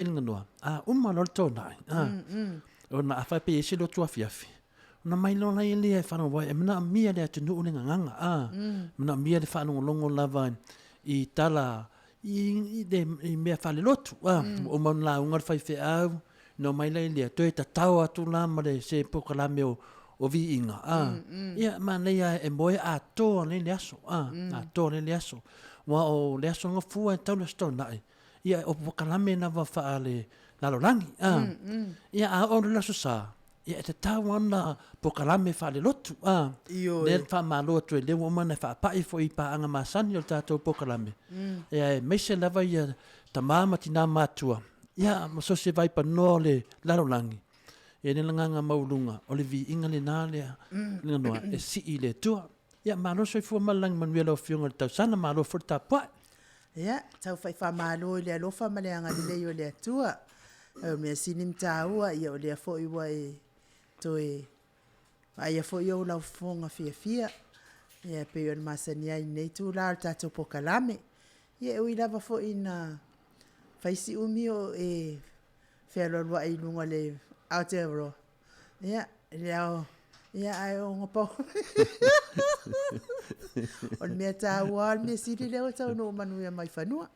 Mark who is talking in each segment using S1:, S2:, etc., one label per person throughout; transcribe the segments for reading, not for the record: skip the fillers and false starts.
S1: inga noa. Uma lor tona. Ona afai pe ese lo tua fiafi. Ona mai lo lai le whanau wai. E mana mia le atu nuu nenga nganga. Mana mia le whanau longo lava i tala i mea whale lotu. O maun la ungar whai whi au. No mai lai le atu e ta tau atu la ma le se pokalame o vi inga. Ia ma nei e moe a toa le aso. A toa le aso. Wa o le aso nga fua e tau le stona. Ia o pokalame na wa wha le lalolangi. Ia a o le laso sa. Ia te tau ana pokalame wha le lotu. Le wha malo atu e lewa mana wha pai fo i pa anga masani o tātou pokalame. Ia e meise lava ia ta mama tina matua. Ia maso se vai pa no le lalolangi. E ne langanga maulunga o le vi inga le nā lea. Linga noa e si i le tua. Ia malo so i fua malangi manuela o fionga le tau sana malo fur ta pua.
S2: Ia, tau whai whamalo i le alofa ma le anga leo le atua. Mea sinim tāua ia o le afo i wai toi. Ai afo i o lau fonga fia. Ia pe yon masani ai nei tu la tato pokalame. Ia ui lava fo i na whaisi umi o e whealorwa i lunga le Aotearoa. Ia, leo. Ia ai o ngapau. O mea tāua, mea siri leo tau no manu ia mai whanua.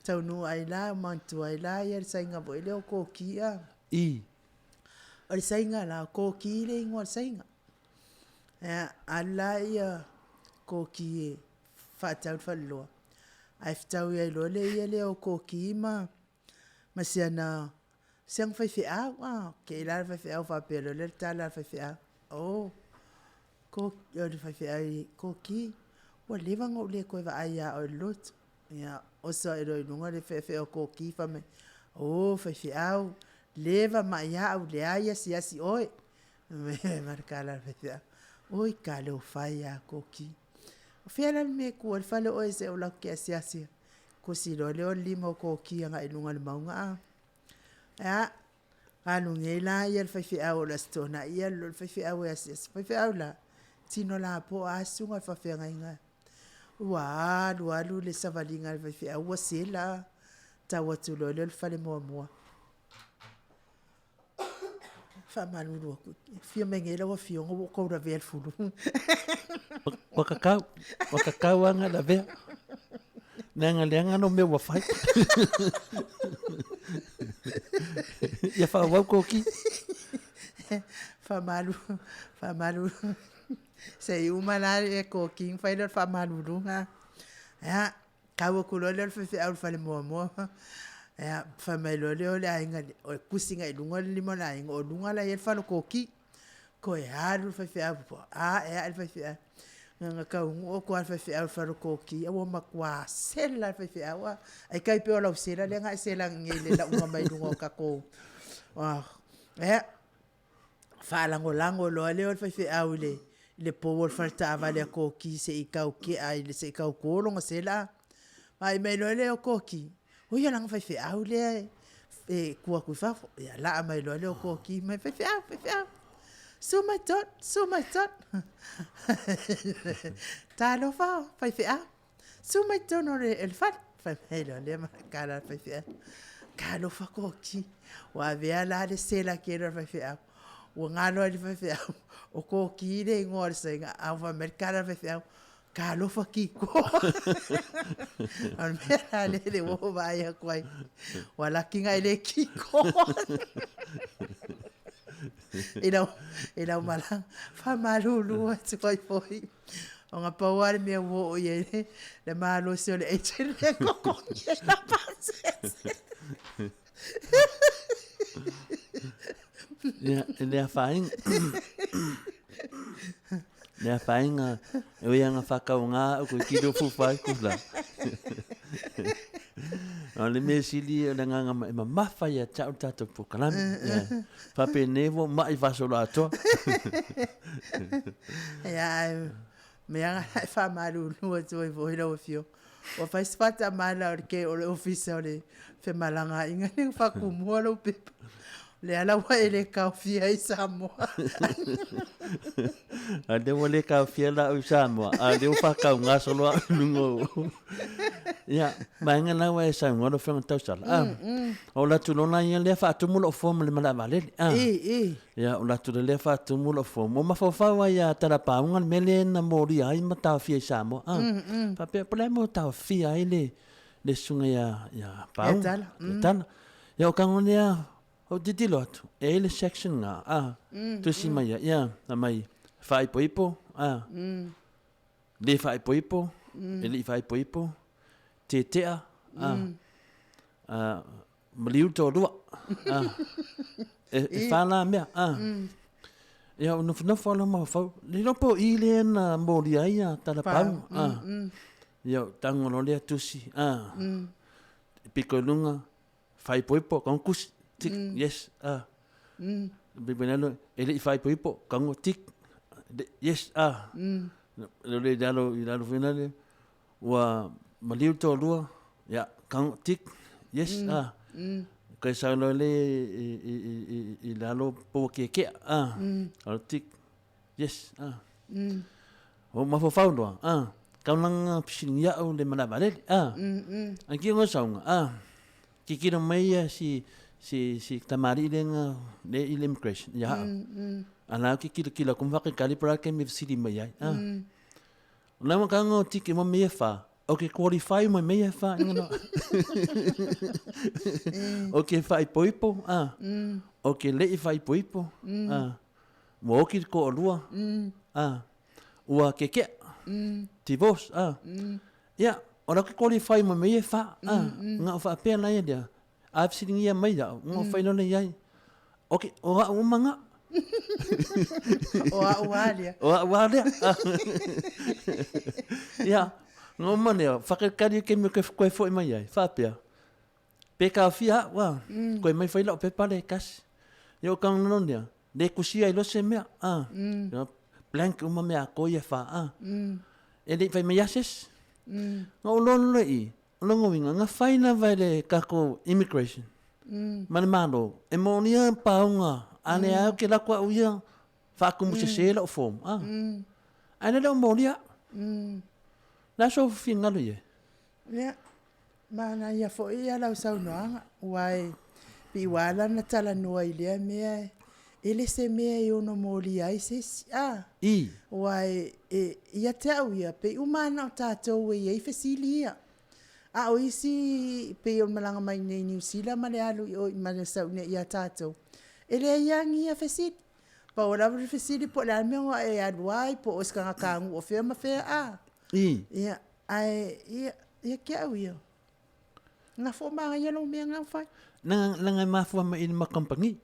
S2: Tau no ai la, mantu ai la, ia le sainga bo leo kōki a. O le sainga la, kōki le ingo le sainga. Ia, ala ia kōki e whatau whaloa. Ai whatau ia ilo le ia leo kōki ma. Masiana, siang whaiwhi au, ke ila whaiwhi au whapelo, le tala whaiwhi au. Ko yo le whaiwhi ai kōki. Wa lewa ngau le koe wa ai a o lot. Ia, osa e roi lunga le whaiwhi au kōki whame. Whaiwhi au. Lewa mai au le aia si asi oi. Marikala whaiwhi au. Oi ka leo whai a kōki. O whiara me kua le whale oi se o lau ke asi asi. Ko si lo leo lima o kōki anga i lunga le maunga. Ia, anu ngai la ia le whaiwhi au la stona. Ia lo le whaiwhi au e asi asi. Whaiwhi au la. Tino la po asunga whawhenga inga. Ua alu le savalinga le whaiwhi au wa sela. Tawa tulo le whale mua mua. Whamanuru aku. Fio mengela wa fio ngo kaura vea fulu.
S1: Wakakau anga la vea. Nanga leanga no meu wa whai. Ia whawau kōki. Whamalu. Sei uma la e kōki whai lor whamaluru ha. Ia, kaua kulo lor whawhi au whale mua mua. Ia, whamailo leo le ainga o kusinga i lunga le lima la ainga o lunga la e whalo kōki. Ko e haru whawhi au po. E a whawhi au. Nga kaungu o kua whawhi au whalo kōki. Awa makua sela whawhi au. Ai kai peo lau sela le ngai sela ngele la unga mai lunga o kako. Ia, whalango loa leo whawhi au le power falta avale a kōki se i kau ke ai le se i kau kōlonga sela. Mai mai loa leo kōki. Ui alanga whaiwhi au lea e kua kui whafo. Ia laa mai loa leo kōki. Mai whaiwhi au. So my tot. Tālo whao, whaiwhi au. So my ton o le elefant. Whaiwhi loa lea ma kāra whaiwhi au. Kālo wha kōki. Wa vea la le sela kera whaiwhi au. Ua ngalo ali whaiwhi au. O kōki le ingoa le sainga. Au wa merkara whaiwhi au. Ka lofa ki ko. An mea le wo vai a kwai. Wala kinga le ki ko. Ina mala fa malulu atu koi foi. Onga pawar me wo ye le malo se le eche ko ko la passe. Ja, le afaing. Le afainga e ia nga whakaunga o kui kido fufai kula. O le me sili o le nganga ma mafa ia tau tato pukalami. Pape nevo mai vasola ato.
S2: Ia, me anga fa malu no to e voi lo fio. O fai spata mala o ke o le ofisa o le fe malanga inga ne fa kumua lo pepa. Le ala wa ele kaofia i Samoa.
S1: Ade wale ka fiela o Samoa. Ade o whakau ngā solo a lungo. Ia, maenga na wa e sa ngoro whenga tausala. O la tulona ia lea whaatumula o fōma le mala valele. Ia, o la tula lea whaatumula o fōma. O mawhawhawa ia tarapaunga mele na mori ai ma tau fia i Samoa. Papea pole mo tau fia ai le sunga ia paunga. Tala. Ia o kangonea o titilo atu. E le section ngā. Tusi mai ia, na mai whaipoipo. Le whaipoipo. E li whaipoipo. Te tea. Maliu tō rua. E whāna mea. Ia, unufu ala mawhau. Le ropo i le na mōri ai a tarapau. Ia, tangono lea tusi. Piko lunga. Whaipoipo, konkusi. Tik, yes. Bibenalo, e le whaipoipo, kongo tik. Yes. Le dalo finale. Wa maliu tō rua. Ia, kongo tik. Yes. Kai saulo le i lalo po kekea. Alo tik. Yes. O mawhawhau noa. Kaunanga pisinia au le manabarele. Anki o saunga. Kikira mai si tamari lenga le immigration. Ya. Ana kikira kumwaka kalipara ke mi siri mai ai. Lama kango tiki mo me fa. Okay, qualify mo me fa ngano. Okay, fai poipo. Okay, le fai poipo. Mo ki ko lua. Ua keke. Tivos. Ya, ora ke qualify mo me fa. Nga fa pena ia dia. I've seen ia mai da. Ngo fa no le ai. Okay, ora o manga. Oa dia. Ya. Ngo mane, whakakari ke me koe fo mai ai. Whapea. Peka fia, wa. Koe mai whaila o pepare kasi. Yo kang nonia. Le kusia ilo se mea. Blank uma mea koe wha. E le whai mai ases. Nga ulon le i. Longo winga. Nga whaina vai le kako immigration. Mane mano. E monia paunga. Ane au ke lakwa uia. Whakumusi se la o fom. Ane leo monia. La so fingalu ye.
S2: Ya. Mana ia fo ia lau saunoanga. Wai pi wala na tala noa ilea mea. Ele se mea i ono mōli ai se si. Wai ia te au ia. Pe umana o tātou e iei fesili ia. O isi pe o malanga mai nei New Zealand ma le alu o mana saune ia tātou. Ele iangi ia fesili. Pa o lawa fesili po le almeo e aluai po o skanga kangu o fea ma fea Ia, ia kia au ia. Nga fo maa ia lo mea ngā whai.
S1: Nanga mafua ma ini makampangi.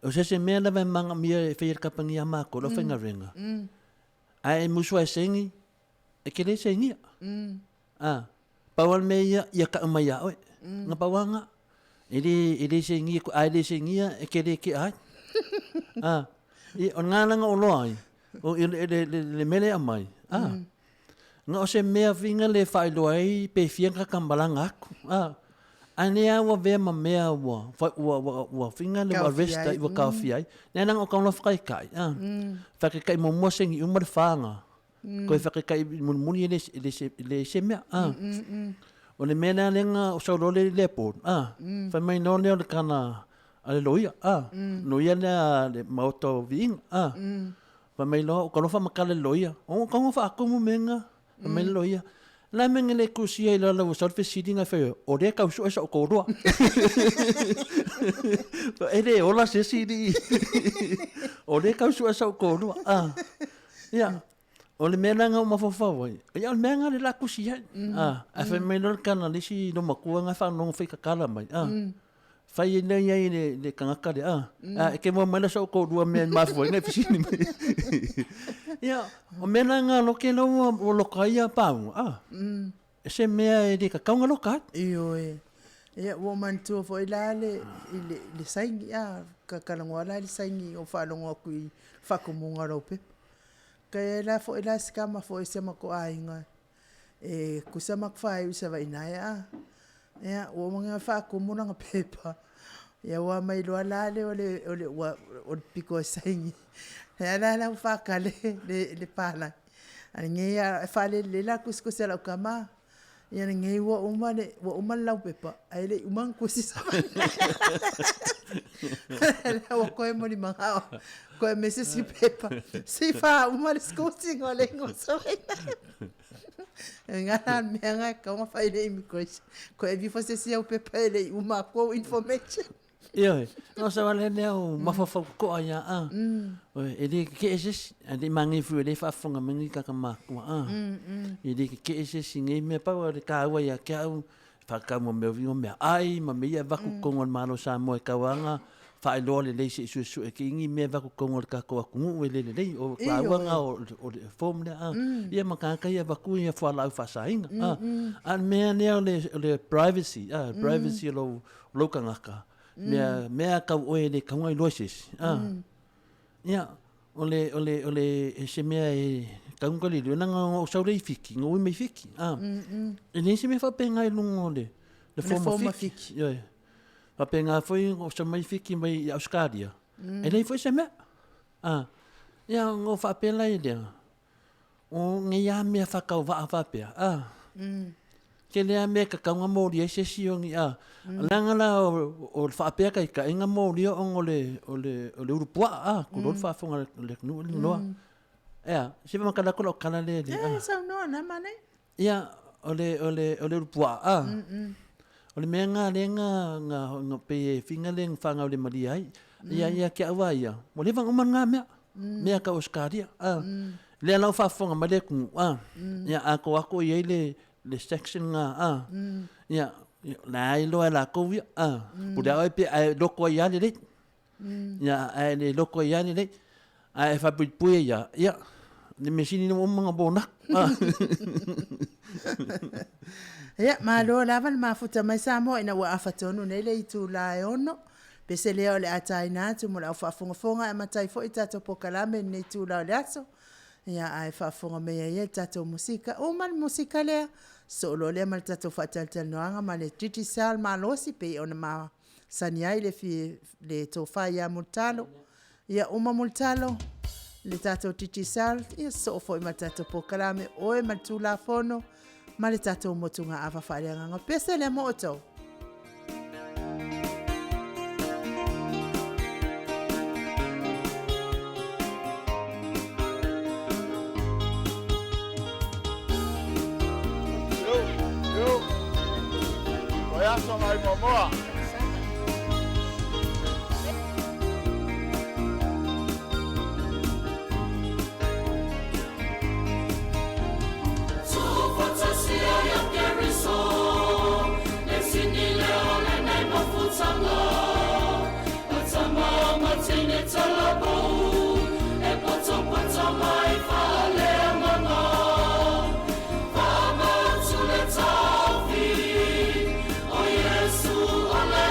S1: O se mea lawa manga mia e whaia kapangi a mako, lo whainga renga. Ai musua e sengi, e kere sengi. Pawal mea ia ka umai a oe. Nga pawanga, ele sengi, ai le sengi e kere ki ai. O ngā langa o loa ai. O le mele a mai. Nga o se mea vinga le whaelo ai pe fianga kambalanga aku. Ane a wa vea ma mea wa vinga le wa resta i wa kawhi ai. Nea nanga o kauna whakaikai. Whakaikai mo mosengi umar whaanga. Koe whakaikai muni le se mea. O le mea nea lenga o saurole le pōn. Whai mai no leo le kana ale loia. Loia nea le mauto vinga. Whai mai lo o kanofa makale loia. O kaunga whaakumu menga. Mai loia. La menga le kusia i lala wasal fe sitting afe o de kau so esa o korua. Ele ola se sidi. O de kau so esa o korua. Ya. O le mena nga ma fofa wai. Ya le menga le la kusia. Afe mai lo kana le si no makua nga fa no fe kakala mai. Fai nei ai le kangaka de. E ke mo mana so korua me ma fo nga fisini. Ya, o mena nga loke no o lokaia pau. E se mea e de ka kaunga loka.
S2: Iyo e. Ia, o mantua fo ila le saingi. Ka kalangoa la le saingi o whalongo aku i whakumunga raupe. Ka e la fo ila skama fo e se mako ainga. E kusa makwhai usa wa inaya. Ia, o mga whakumunga pepa. ia ua mai loa la le o le piko e saingi. Hea la whakale le pālai. Ani ngei a whale le la kuskose lau kama. Ia ni ngei ua uma lau pepa. Ai le umang kusi sa. Ua koe mori mangao. Koe mese si pepa. Si wha uma le skosi ngā le ngoso. Ngana mea ngai kaunga whai le imi koe. Koe vifo se si au pepa e le uma ko information.
S1: Ia, no sa wale leo mawhawhau koa ia a. E le ke eses, e le mangi fu e le whawhonga mangi kaka makua a. E le ke eses i ngei mea pau le ka aua ia kia au. Whakau mo mea vingo mea ai, ma mea waku kongo le malo sa moe kawanga. Whae loa le leise i su e ke ingi mea waku kongo le kako akungu e le lei. O kawanga o le form le a. Ia makaka ia waku ia whalau whasainga. An mea leo le privacy, privacy lo kangaka. Mea kau oe le kaungai loises. Ia, ole se mea e kaunga li nanga o saure i fiki, ngā ui mei fiki. E nei se mea whapenga i lungo le forma fiki. Ia, whapenga foi o sa mai fiki mai i Auskaria. E nei foi se mea. Ia, ngō whapela i lea. O ngia mea whakau waa whapea. Ke lea mea ka kaunga mōri e se siongi a. Langa la o whaapea kai ka inga mōri o le urupua a. Kuro le whaafonga le knu le noa. Ea, siwa makala kola o kala le.
S2: Ea, sao noa na mane.
S1: Ia, o le urupua a. O le mea ngā le ngā pe whinga le whanga o le maria ai. Ia kia awa ia. Mo le wang uman ngā mea. Mea ka Auskaria. Lea lau whaafonga ma le kunu a. Ia, ako iei le section nga ia la ilo la ko ia puda ai pe ai loko ia le ia ai le loko ia le ai fa pu ia le machine no manga bona
S2: ia ma lo lava ma futa mai samo ina wa afatonu nei le itu la ono pese le ole ataina tu mo la fa fonga e matai fo itato pokalame nei tu la le aso ia ai fa fonga me ia tato musika o man musika le solo le mal tato fatal noanga ma le titi sal ma losi pe ona ma saniai le tofa ia multalo ia uma multalo le tato titi sal ia so fo ma tato pokalame o e matula fono ma le tato motunga ava fale nga pese le moto
S3: Son ai momoa.
S4: All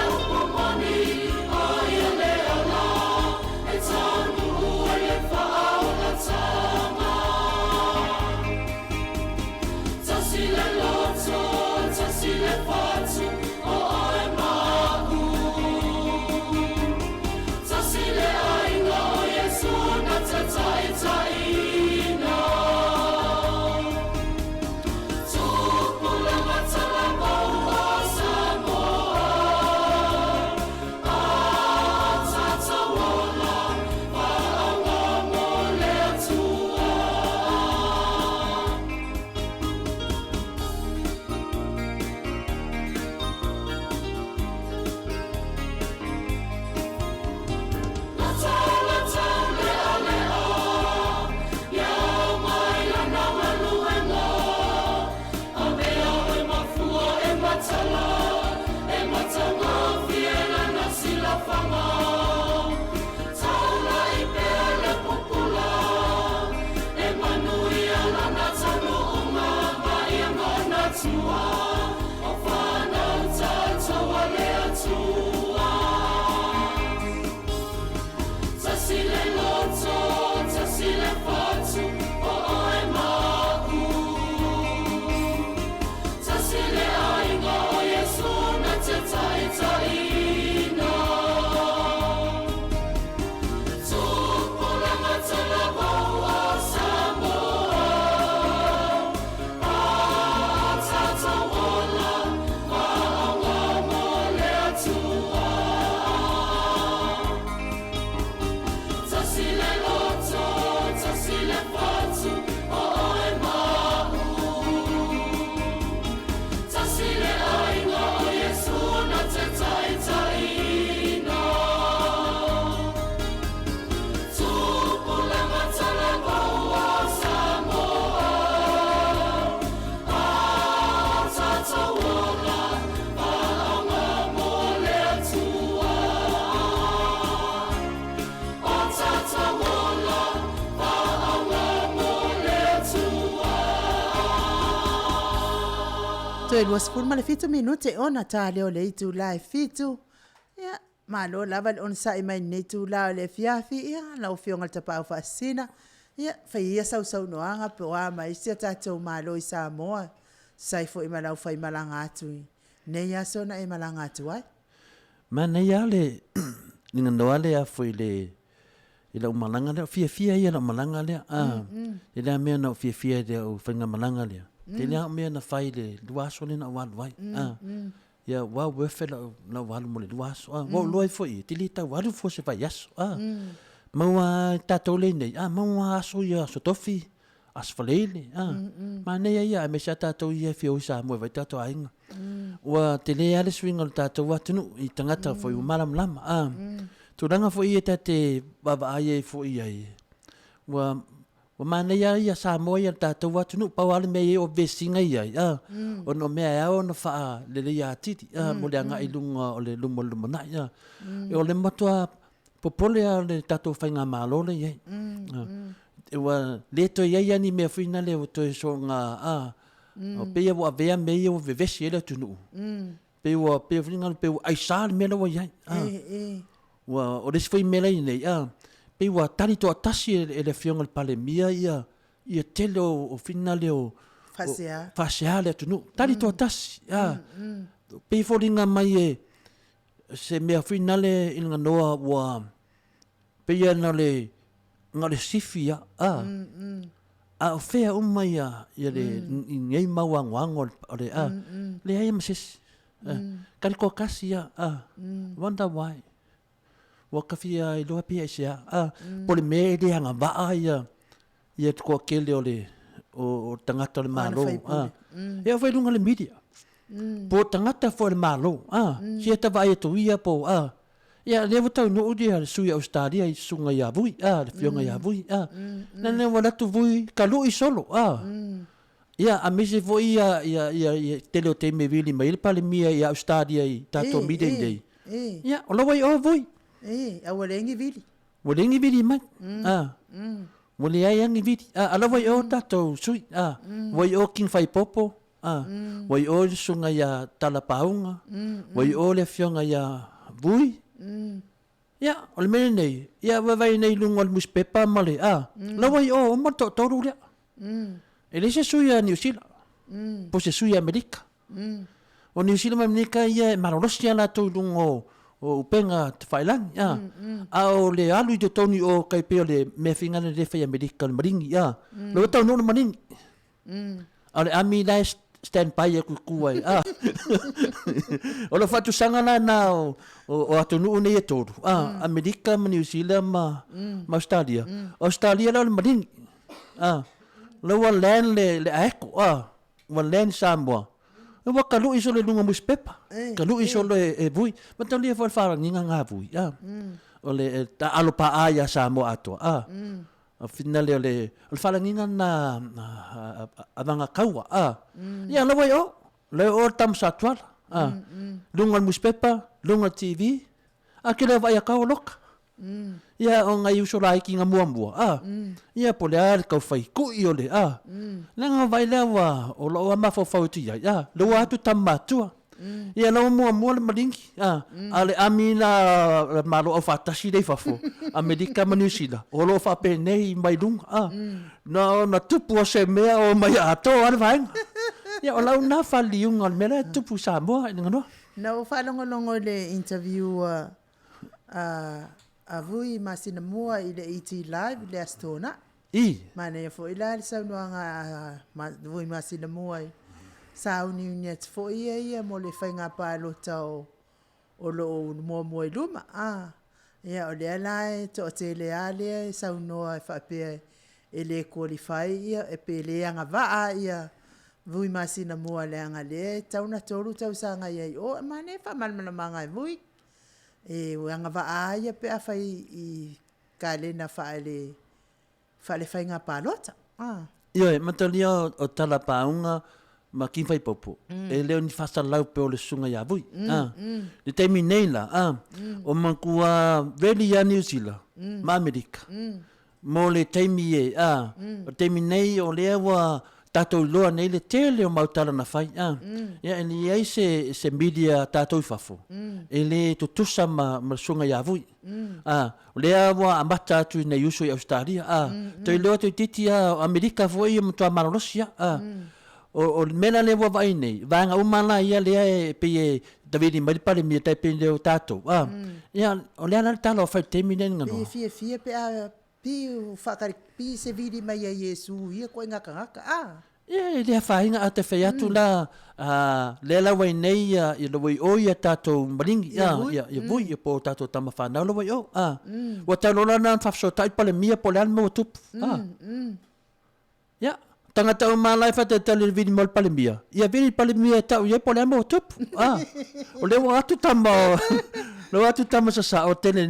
S2: toe lua sepulu ma le fitu minute ona tale o le itu la e fitu. Ia, malo lava le ona sa mai nei tu la o le fiafi ia la o fionga te pau fasina. Ia, fai ia sau noanga pe wa mai sia tatou malo i Samoa. Sai fo i malau fai malanga atu. Nei aso na e malanga atu ai.
S1: Ma nei ale ninga noa le a foi le ila umalanga le fia ia la malanga le ila me na fia de o fenga malanga le te le me na fai le duaso le na wal vai ia wa we fe la wal mo le duaso wo loi foi te li ta walu fo se vai aso ma ta to le nei ma aso ia so tofi as falele ma nei ia me sa ta to ia fio sa mo vai ta to ainga wa te le ale swing al ta to wa tunu I tangata foi o malam lama turanga foi ia te baba ai foi ai wa mana ia sa mo ia tatu wa tunu pa wale me o vesinga ia o no me ia o no fa le ia titi mo le nga ilunga o le lumo na ia o le matua popole le tatu fainga malo le ia e wa le to ia ni me fina le o to so nga o pe o ave me o vevesi le tunu pe o pe fina pe ai sal me lo ia wa o des foi mele nei pe wa tani to atasi ele fionga le palemia ia tele o finale o fasea le tunu tani to atasi pe folinga mai se me finale inga noa wa pe ia na le ngale sifia o fea mai ia le ngei mawangwang o le le ai masis kan ko kasia wonder why wakafia I loa pia sia pole me de hanga va ia ko kele ole o tangata le malo e foi lunga le media po tangata foi le malo sia ta vai to ia po ia le vota no dia suia Australia I sunga ia vui le fionga ia vui na ne wala tu vui kalu I solo ia a mese foi ia tele o te me vili mai le pale mia ia Australia I tato meeting day ia o lo vai o vui
S2: walengi vili.
S1: Walengi vili mai. Wale ai angi vili. Ala wai o tato sui. Wai o king fai popo. Wai o sunga ia talapaunga. Wai o le fionga ia vui. Ia, ole mene nei. Ia wawai nei lunga al muspepa male. La wai o ma toru lea. Ele se sui a New Zealand. Po se sui a Amerika. O New Zealand Amerika ia marolosi ala to lunga o penga te whailang, o le alu I te toni o kai peo le me whingana le whai Amerika le maringi, lo tau nona maringi. A le ami lai stand by e kukuai, o le whatu sangana na o atu nuu nei e toru, Amerika ma New Zealand ma Australia. Australia la le maringi, lo wa land le aeko, wa land Samoa. Wa kalu iso le lunga muspepa. Kalu iso le vui. Mata lia fa fa ninga nga vui. O le ta alopa aya Samoa ato. Finale o le fa ninga na avanga kaua. Ya la wai o. Le o tam satwal. Lunga muspepa, lunga TV. Akile vai ka loka. Ia o ngai uso lai ki nga mua. Ia po le al kau fai ku I o le Lenga vai lewa o lo ma fo fo tu ia. Lo atu tamatua. Ia lo mua le malingi. Ale amina malo o fatasi dei fafo. Amerika manusila. O lo fa pe nei mai lung. Na tupu se mea o mai ato al vai. Ia o lau na fa liung al mele tupu Samoa ngano.
S2: Na o fa longo le interview a vui masina mua I le ET Live le astona. Mana ia fo ila le saunoanga vui masina mua sauni unia te fo ia mo le whainga pālo tau o lo mua I luma. Ia o le alai to o te le ale saunoa whapea e le qualify ia e pe le anga waa ia vui masina mua le anga le tauna toru tau sanga ia o mane wha malmana vui. E wanga va aia pe a fai I kalena faile whainga pālota.
S1: Ia e matalia o tala paunga ma kin fai popo. E leo ni fasa lau pe o le sunga ia vui. Le teimi nei la. O mankua veli ia New Zealand. Ma Amerika. Mo le teimi e. O teimi nei o lea wa tatou loa nei le tele o mautala na fai ia ni ai se media tatou fafo ele tutusa ma sunga ya vui lea wa amata tu na yuso i Australia toi loa toi titi Amerika foi mo tua marolosia o mena le wa vai nei vanga umala ia le pe David mai pale mi tai pe le tatou ia o le ana talo fa teminen ngano
S2: fie pe pi fakari pi se vidi mai a Yesu ia ko ngaka
S1: le fainga ate fe atu la le la wai nei ia le wai o ia tatou malingi ia vui po tatou tama whanau le wai o wa talo lana fafso tai pale mia po le mo tup ia tangata o malai fa te tele vidi mol pale mia ia vidi pale mia tau ia po le mo tup o le wa atu tama lo atu tama sa o tele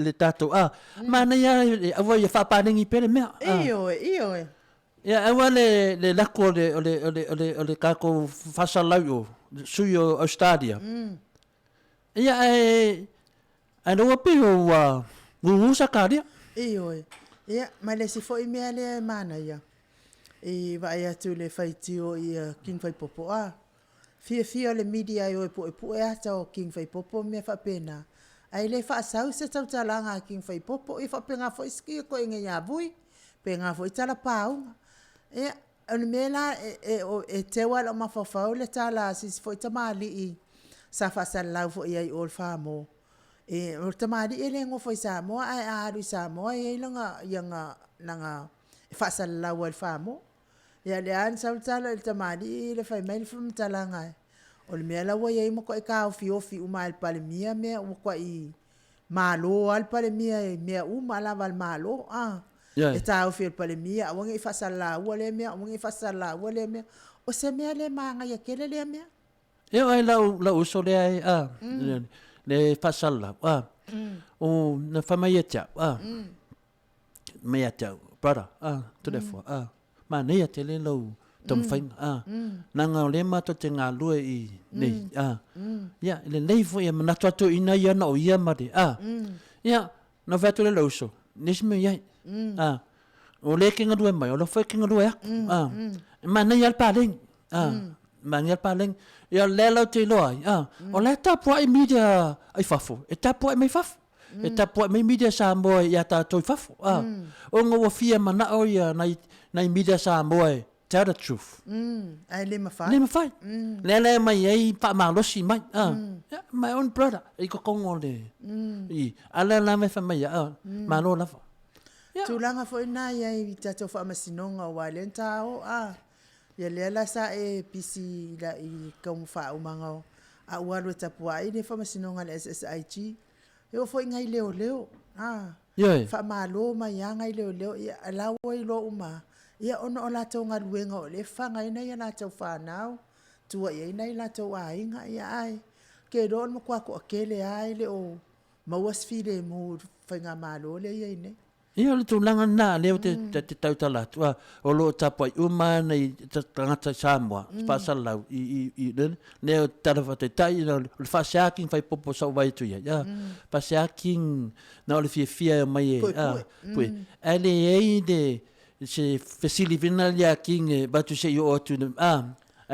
S1: le tatou mana ia ava ia fa paningi pele mea
S2: iyo
S1: ya awa le lako le kako fasalau suyo Australia ya ano pe o ngusa kadia
S2: iyo ya male si foi me ale mana ya vai atu le faitio ia king fai popo fia le media yo po ata o king fai popo me fa pena ai le fa sau se tau talanga king fai popo i fa penga foi ski ko inga ya vui penga foi tala pau on mela te wala ma fa le tala si foi tamali i sa fa salau foi ai ol famo o tamali ele ngo foi sa mo ai aru sa mo ai langa yanga nanga fa salau al famo ya le an sa tala el tamali le fa mail from talanga o le mela wa ye mo ko ka ofi uma al palmia me o ko i malo al palmia me uma val malo e tau fil palmia o ngi fasala o le me o ngi fasala o le me o se me le manga ya kele le me
S1: e ai la uso le ai le fasala o na famaieta maieta para to le fo ma nei tele lo tom fing nanga le ma to te nga lue i nei ya le nei fo ia na to ina ia na o ia ma de ya no veto le loso nisme ya o le kinga due mai o lo foi kinga due ma nei al paling ma nei al paling ya le lo te lo o le ta po i media ai fafo e ta po mai fafo e ta po mai media sa mo ya ta to fafo o ngo fia mana o ya nai media sa mo tell the truth
S2: ai le mafai
S1: le mai ai pa malosi mai my own brother I ko kongo le ala la me fa mai malo la
S2: tulanga fo ina ia I tato fa masinonga wa le tao ya le la sa pisi la I kom fa umanga wa lo tapua I le fa masinonga le SSIG yo fo ngai leo fa malo mai ngai leo ya ala wo lo uma ia ono o latou galuega o le fagaina ia latou fanau tua ia ina I latou aiga ia ai ke lo mo kwa ko kele ai le o mawas file mo faiga malo le ia ine
S1: ia le tulanga na le te tautala tua o lo tapai uma nei tangata Samoa pasala I le tarafa te tai le fasiaking fai popo sa vai tu ia fasiaking na le fia mai pui ale ei de se fesili vina ya king batu se yo tu a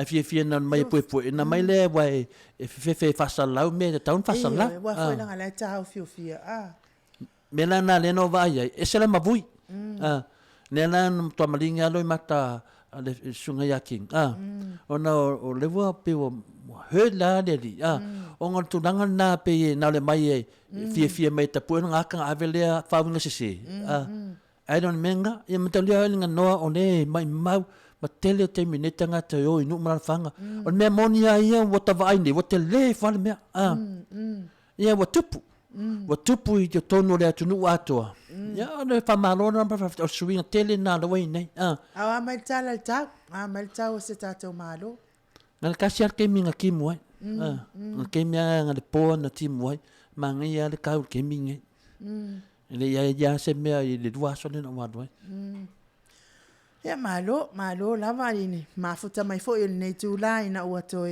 S1: fia na mai pui na mai le vai fe fasala me taun fasala
S2: wa foi na la tau fia
S1: melana le no vai e se la mavui nela to malinga lo mata le sunga ya king ona o le wa pe o he la de li o ngon tu nanga na pe na le mai fia mai ta pu nga ka avele fa nga se I don't menga ia matalia nga noa o le mai mau ma tele te mineta nga te o inu mara fanga o me monia ia wata vai ni wata le fa le me ia watupu I te tono le atunu atoa ia le fa malona pa o suinga tele na le wai nei
S2: awa mai tala tau mai tau se tato malo
S1: ngal kasi al kemi nga kimu ai kemi nga le po na timu ai mangia le kau kemi ngai le ya se me le dua so le na wadoi
S2: ya malo lava ini mafuta mai fo il nei tu lai na wato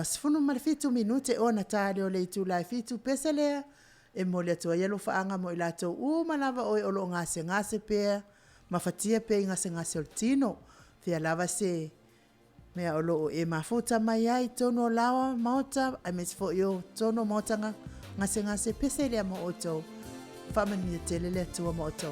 S2: sfunu mal fitu minute ona tale o le tu lai fitu pesele e mo le to yelo faanga mo ila to malava o lo ngase pe mafatia pe ngase o tino fia lava se mea o loo e mafuta mai ai tono lawa maota ai me fo yo tono maota ngase pese le mo oto famani tele le tua mo oto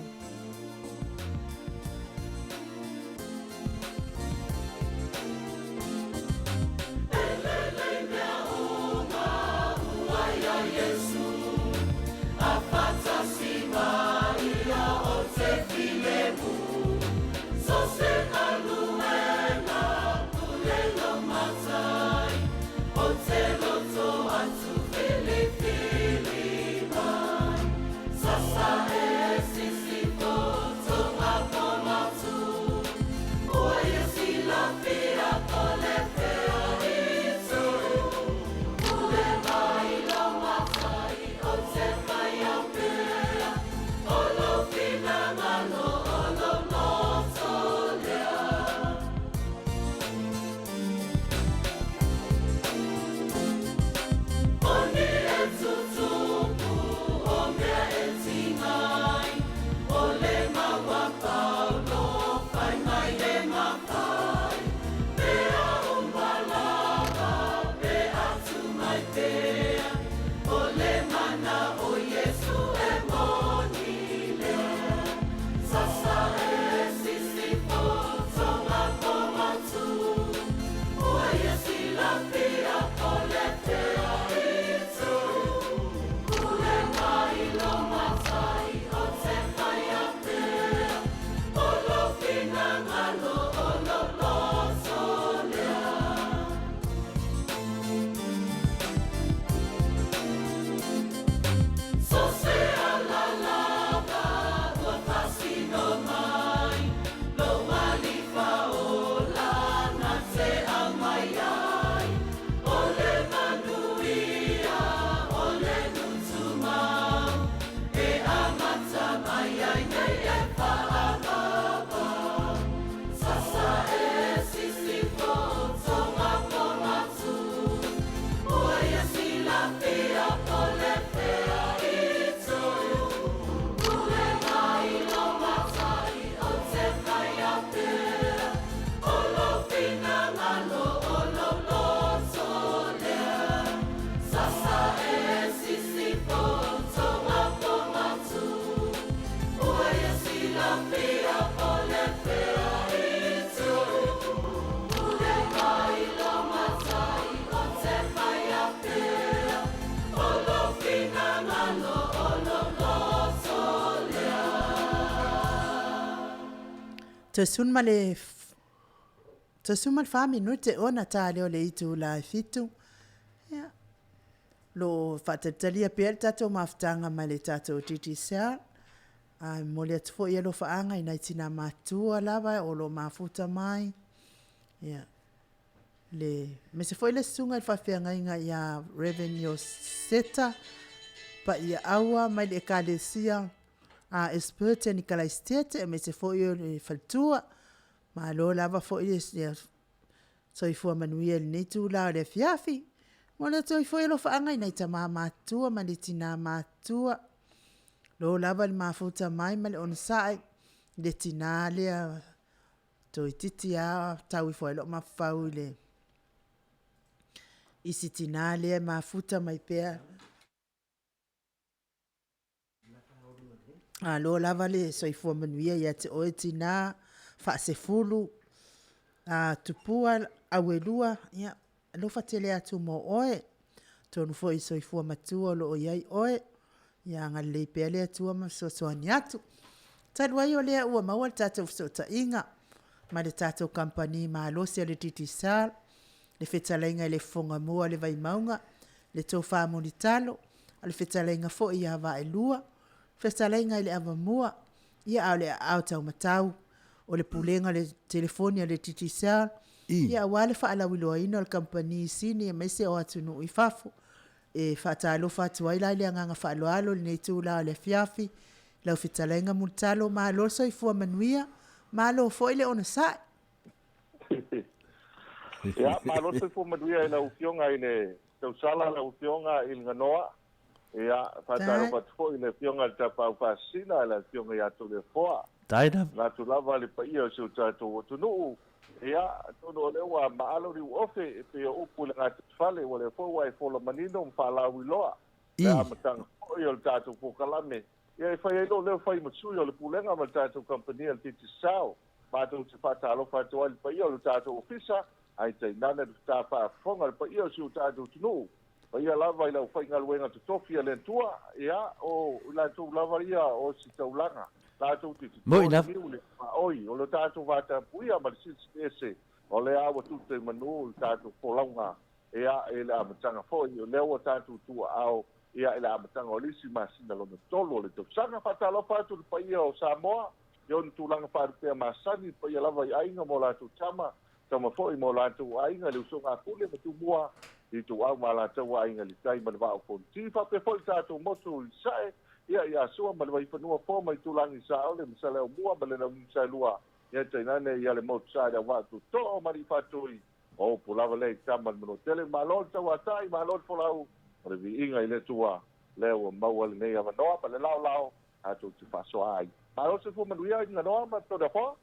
S2: Tasun male fami nute ona tale o le itu la fitu. Ya. Lo fatatalia pe tato maftanga male tato titi sa. Ai mole tfo yelo faanga ina tina matua lava o lo mafuta mai. Ya. Le me se foi le sunga il fa fenga inga ya revenue seta pa ia awa mai le kalesia a esperte ni kala estete me se foi le faltua ma lo lava foi le so i fu manuel ni tu la le fiafi mo le so i foi lo fa ngai nei tama matua ma le tina matua lo lava le mafuta mai ma le on sai le tina le to ititi a tau i foi lo ma fau le isi tina le mafuta mai pea a lo lava le so i fu manuia ia te o tina fa se fulu a tupua awelua ia lo fa tele atu mo oe tonu fo i so i fu matua lo iai oe ia nga le pele atu ma so so aniatu talua yo le ua mawal tatu so ta inga ma le tatu company ma lo se le titisal le fetalenga le fonga mua le vai maunga le tofa monitalo le fetalenga fo ia va elua fetalenga le ava mua ia ale auta matau o le pulenga le telefonia le titisal ia wale fa ala wilo ino le company sini me se o atunu ifafu e fatalo fatu ila ile nganga fa lo alo le tu la le fiafi la fetalenga multalo ma lo so ifu manuia ma lo fo ile ona sa
S3: Ya, ma lo se fu maduia ina ufionga ine tau sala la ufionga il nganoa. Ya, fatalo pat fo ine fionga ta pa sina la fionga ya to le foa.
S1: Taida.
S3: La tu lava le pa ia se tato tu no ia tu no le wa maalo ri ofe pe o pula nga fale wale fo wa fo la manino fa la wiloa la matang o yo tato po kalame ia fa ia lo le fa i mutsu yo le pulenga ma tato company al titi sao ma tu te fa talo fa to al pa ia lo tato ofisa ai te nana tu ta fa fonga pa ia se tato tu no pa ia lava i la fa ngal wenga tu tofia le tua ia o la tu lava ia o si taulanga tātou te oi, o le tātou vata puia ma le sisi o le awa tu te manu tātou polaunga ea e le amatanga foi o leo tātou tua au ea e le amatanga o lisi masina lona tolo le tau sanga whatalo whātou le paia o Samoa yo ni tūlanga whārupea masani paia lava i ainga mo lātou tama foi mo lātou ainga le usonga kule ma tu mua i tu au ma lātou ainga li tai ma le vāo fonti whape foi tātou motu i sae ia sua ma le vai fanua fo mai tulangi sa ole msale o mua ma le na msa lua ia tainane ia le mot sa da watu to mari fatui o pulava le tama no tele malon sa watai malon folau o le inga ile tua le o mawal nei ava no pa le lao a tu te faso ai malo se fu manuia inga no ma to da fo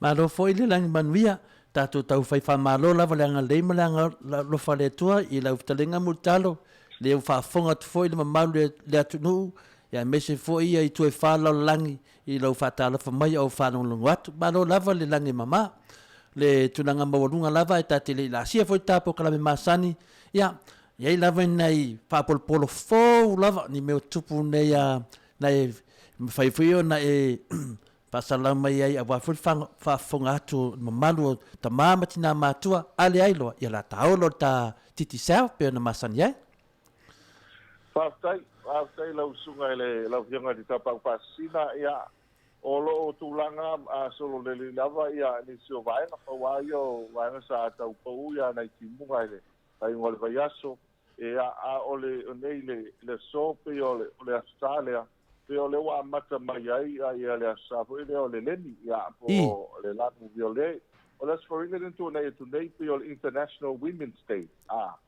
S1: malo foi le lang manuia tatu tau fai fa malo la vale nga le malanga lo fale tua i la uftalenga mutalo le fa fonga foi le malu le atunu ya mese fo ia i tue whala langi i lau whatala wha mai au whanong lungu atu. Mano lava le langi mama. Le tunanga mawalunga lava e tate le la sia fo i tapo kalame masani. Ia i lava nei whapolpolo fo lava ni meo tupu nei nei whaifio na e pasala mai ai a wafuri whafonga atu mamalu ta mamati na matua ale ailoa ia la taolo ta titi sao peo na masani ai.
S3: Whaftai lau sunga ele lau hianga di tapau pasina ia olo o tūlanga a solo le lava ia ni sio vaenga pawaio vaenga sa atau pau ia nei timunga ele ai ngole vai aso a ole nei le so pe ole Australia pe ole wa mata mai ai ia le asafo ile ole leni ia po le lagu viole ole for England to nei pe ole International Women's Day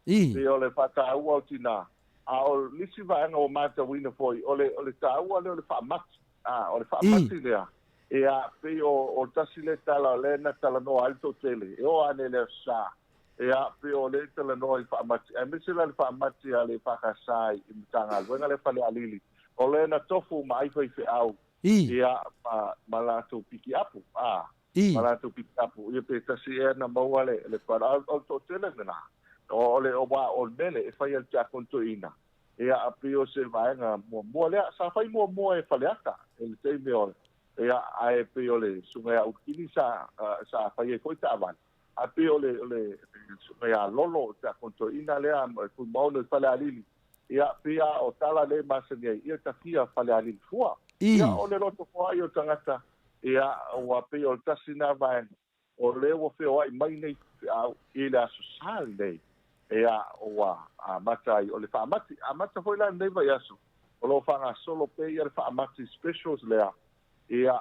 S3: pe ole pata au tina o lisi vaenga o mata wina foi ole taua le ole whaamati ole whaamati lea pe o tasile tala le na tala no alto tele o ane le sa pe o le tala no i whaamati misila le whaamati a le whakasai i mtanga wenga le whale alili o le na tofu ma aiwhai au ma lato piki apu ma lato piki apu ia pe tasi na maua le para alto tele na ole o wa o mele e fai al tia konto ina a pio se vaenga mo le sa fai mo e faleata el te me ole ai pio le sunga ukini sa fai e foi tavan a pio le sunga lolo tia konto ina le fu mo le fale alili pia o tala le masenge ia tafia fale alili fua ole loto fua io tangata o pio tasina vaenga o le wo feo ai mai nei au ila social nei o matai o le whaamati mata foi la nei vai aso o lo whanga solo pe ia le whaamati specials lea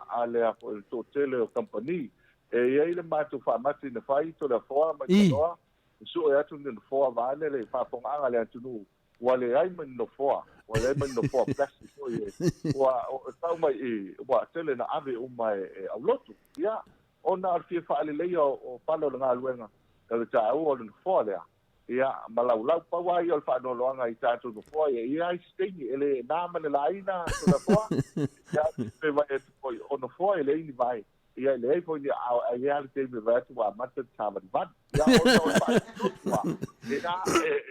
S3: a lea po il totele o company ia le matu whaamati na whai to le whoa mai kanoa su e atu ni whoa vane le whaponga le atunu wale ai man no whoa wale ai man no whoa plastic o o tau mai wa tele na ave mai au lotu ona al fia whaale leia o palo le ngā luenga le tāu o le whoa lea malaulau paua i o le whaanoloanga i tātou no whoa ia ai stengi ele nāma le laina to le whoa pe vai e tukoi o no whoa ele ini vai ia le ei poi ia le te me vai tu wa mata tāmari van ia o no whaanoloanga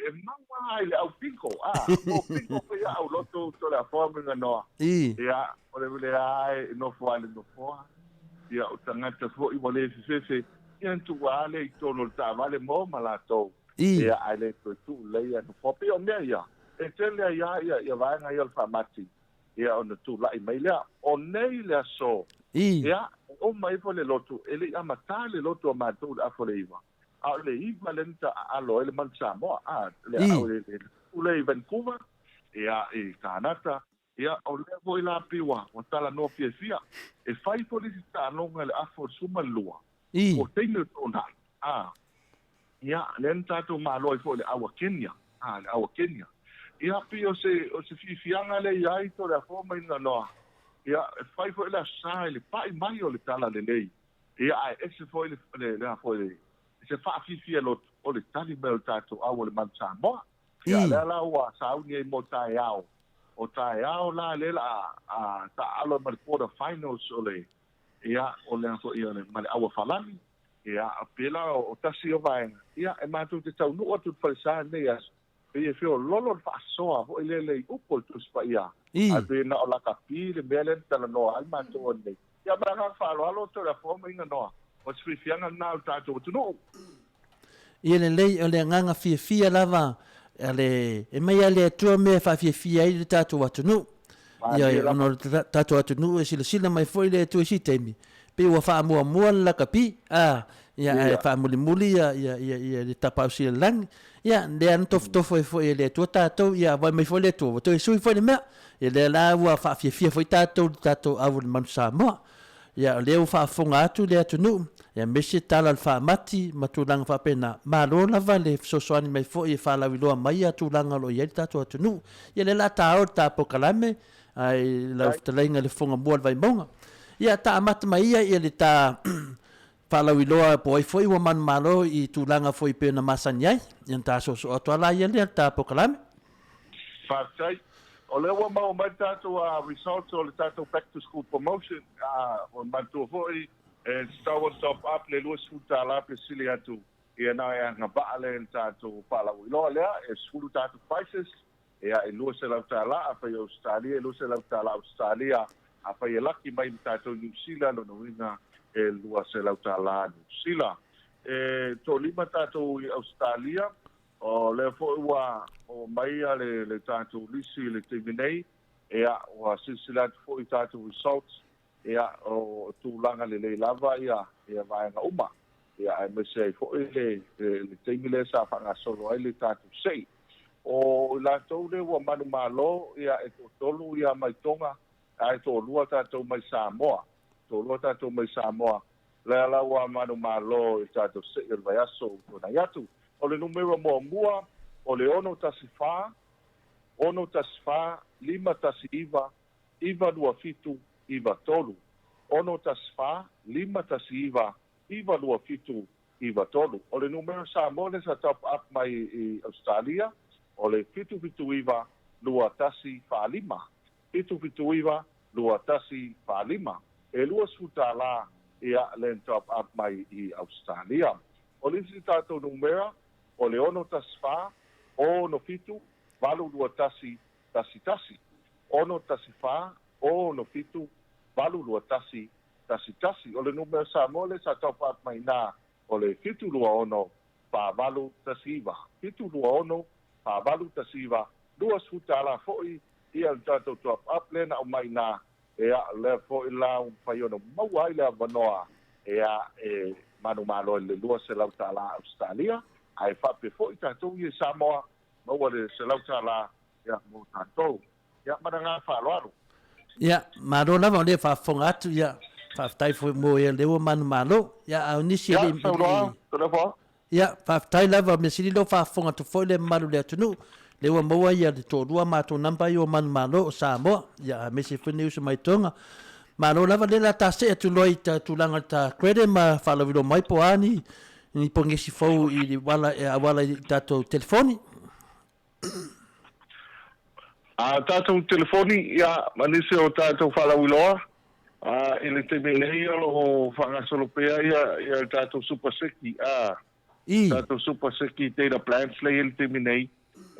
S3: e maua ai le au pinko o pinko pe ia au loto to le whoa minga noa ia o le ai no whoa le no whoa ia o tangata fo i wale se ia tu wale i tono le tāwale mo malatou ia ale tu leia no popi o mea ia e tele ia vaenga ia le whaamati ia ona tu lai mai lea o nei lea so ia o mai po le lotu ele amata le lotu a mātou le afo le iwa a le iwa le nita alo ele man Samoa le au le i Vancouver ia i Kanata ia o le vo i la piwa o tala no fia e fai po le tālonga le afo suma lua o teine tona ia len tatu maloi fo le awa Kenya le awa Kenya ia pio se fianga le ai to le fo mai no ia e fai foi la sa le pai mai o le tala le lei ia ai ese foi le foi se fa fi lo o le tali me o tato au le mansa mo ia le la wa sa u ni mo tai au o tai au la le la a ta alo mal quarter finals o le ia o le fo ia le mal au falani ia apela o tasi o vai ia e matu te tau no tu falsa ne ia e fio lolo fa soa o le upo tu spa ia a be na o la kapi le mele tala no al matu o le ia branga fa lo to la forma inga no o sfi fianga na o tato tu no
S1: ia le lei o le nganga fia lava ale e mai ale tu me fa fia i le tato atu nu ia ono tato atu nu e sila mai foi le tu si temi pe wa fa mua la kapi ia fa muli ia le tapa si lang ia le an tof foi le tu tato ia vai mai foi le tu to sui foi le me ia le la wa fa fia foi tato avu man sa mo ia le fa fonga atu le atu nu ia mesi tala fa mati matulang fa pena malo lava le sosoani mai foi fa la wiloa mai atulanga lo ia tato atu nu ia le la tao tapo kalame ai la tlainga le fonga mo vai monga ia ta mat mai ia le ta fala wiloa poi foi wa man malo I tulanga foi pena masanyai ia ta so to ala ia le ta pokalame
S3: fatai o le wa mau mai tato results o le tato back to school promotion o mantu foi e stawa top up le luas futa la pe sili atu ia na ia nga baale tato fala wiloa le e skulu tato prices ia e luas la tala fa Australia e luas la tala Australia apa ia laki mai tato New Zealand no ina e lua se lau tala New Zealand e to lima tato Australia o le fo wa o mai le tato lisi le timinei e a o silsilat fo tato results e a o tulanga le lava ia vai nga uma ia ai me sei fo le timile sa fa nga solo ai le tato sei o la to le wa manu malo ia e to tolu ia mai tonga ai to lua tatou mai Samoa to lua tatou mai Samoa le ala wa manu malo tatou se il vai aso na yatu o le numero mo mua o le ono tasifa lima tasiva iva lua fitu iva tolu ono tasifa lima tasiva iva lua fitu iva tolu o le numero Samoa le sa top up mai I Australia o le fitu iva lua tasi fa lima fitu iva lua tasi fa lima e lua sutala ia len top up mai I Australia o le tatou numera o le ono tasfa o no fitu valu lua tasi ono tasifa o no fitu valu lua tasi o le numera sa mole sa top up mai na o le fitu lua ono pa valu tasiva fitu lua ono pa valu tasiva lua sutala foi ia tatou top up lena o mai na ea le fo ila un fayono mau ai le vanoa ea manu malo le lua se lau tala Australia ai fa pe fo tatou I Samoa mau le se lau tala ia mo tatou ia maranga fa loaro
S1: ia malo lava le fa fonga atu ia fa tai foi mo ia le manu malo ia au nisi le ia fa tai lava me sili lo fa fonga tu foi le malu le tunu le wa moa ia le tōrua mātou namba I o manu malo o Samoa ia me se whene usa mai tonga malo lava le la tase atu loi ta tulanga ta krede ma whalawilo mai po ani ni pongesi fau I wala e awala I tatou telefoni
S3: tatou telefoni ia manise o tatou whalawiloa ele te melei o whangasolopea ia tatou supaseki tatou supaseki teira plans le ele te menei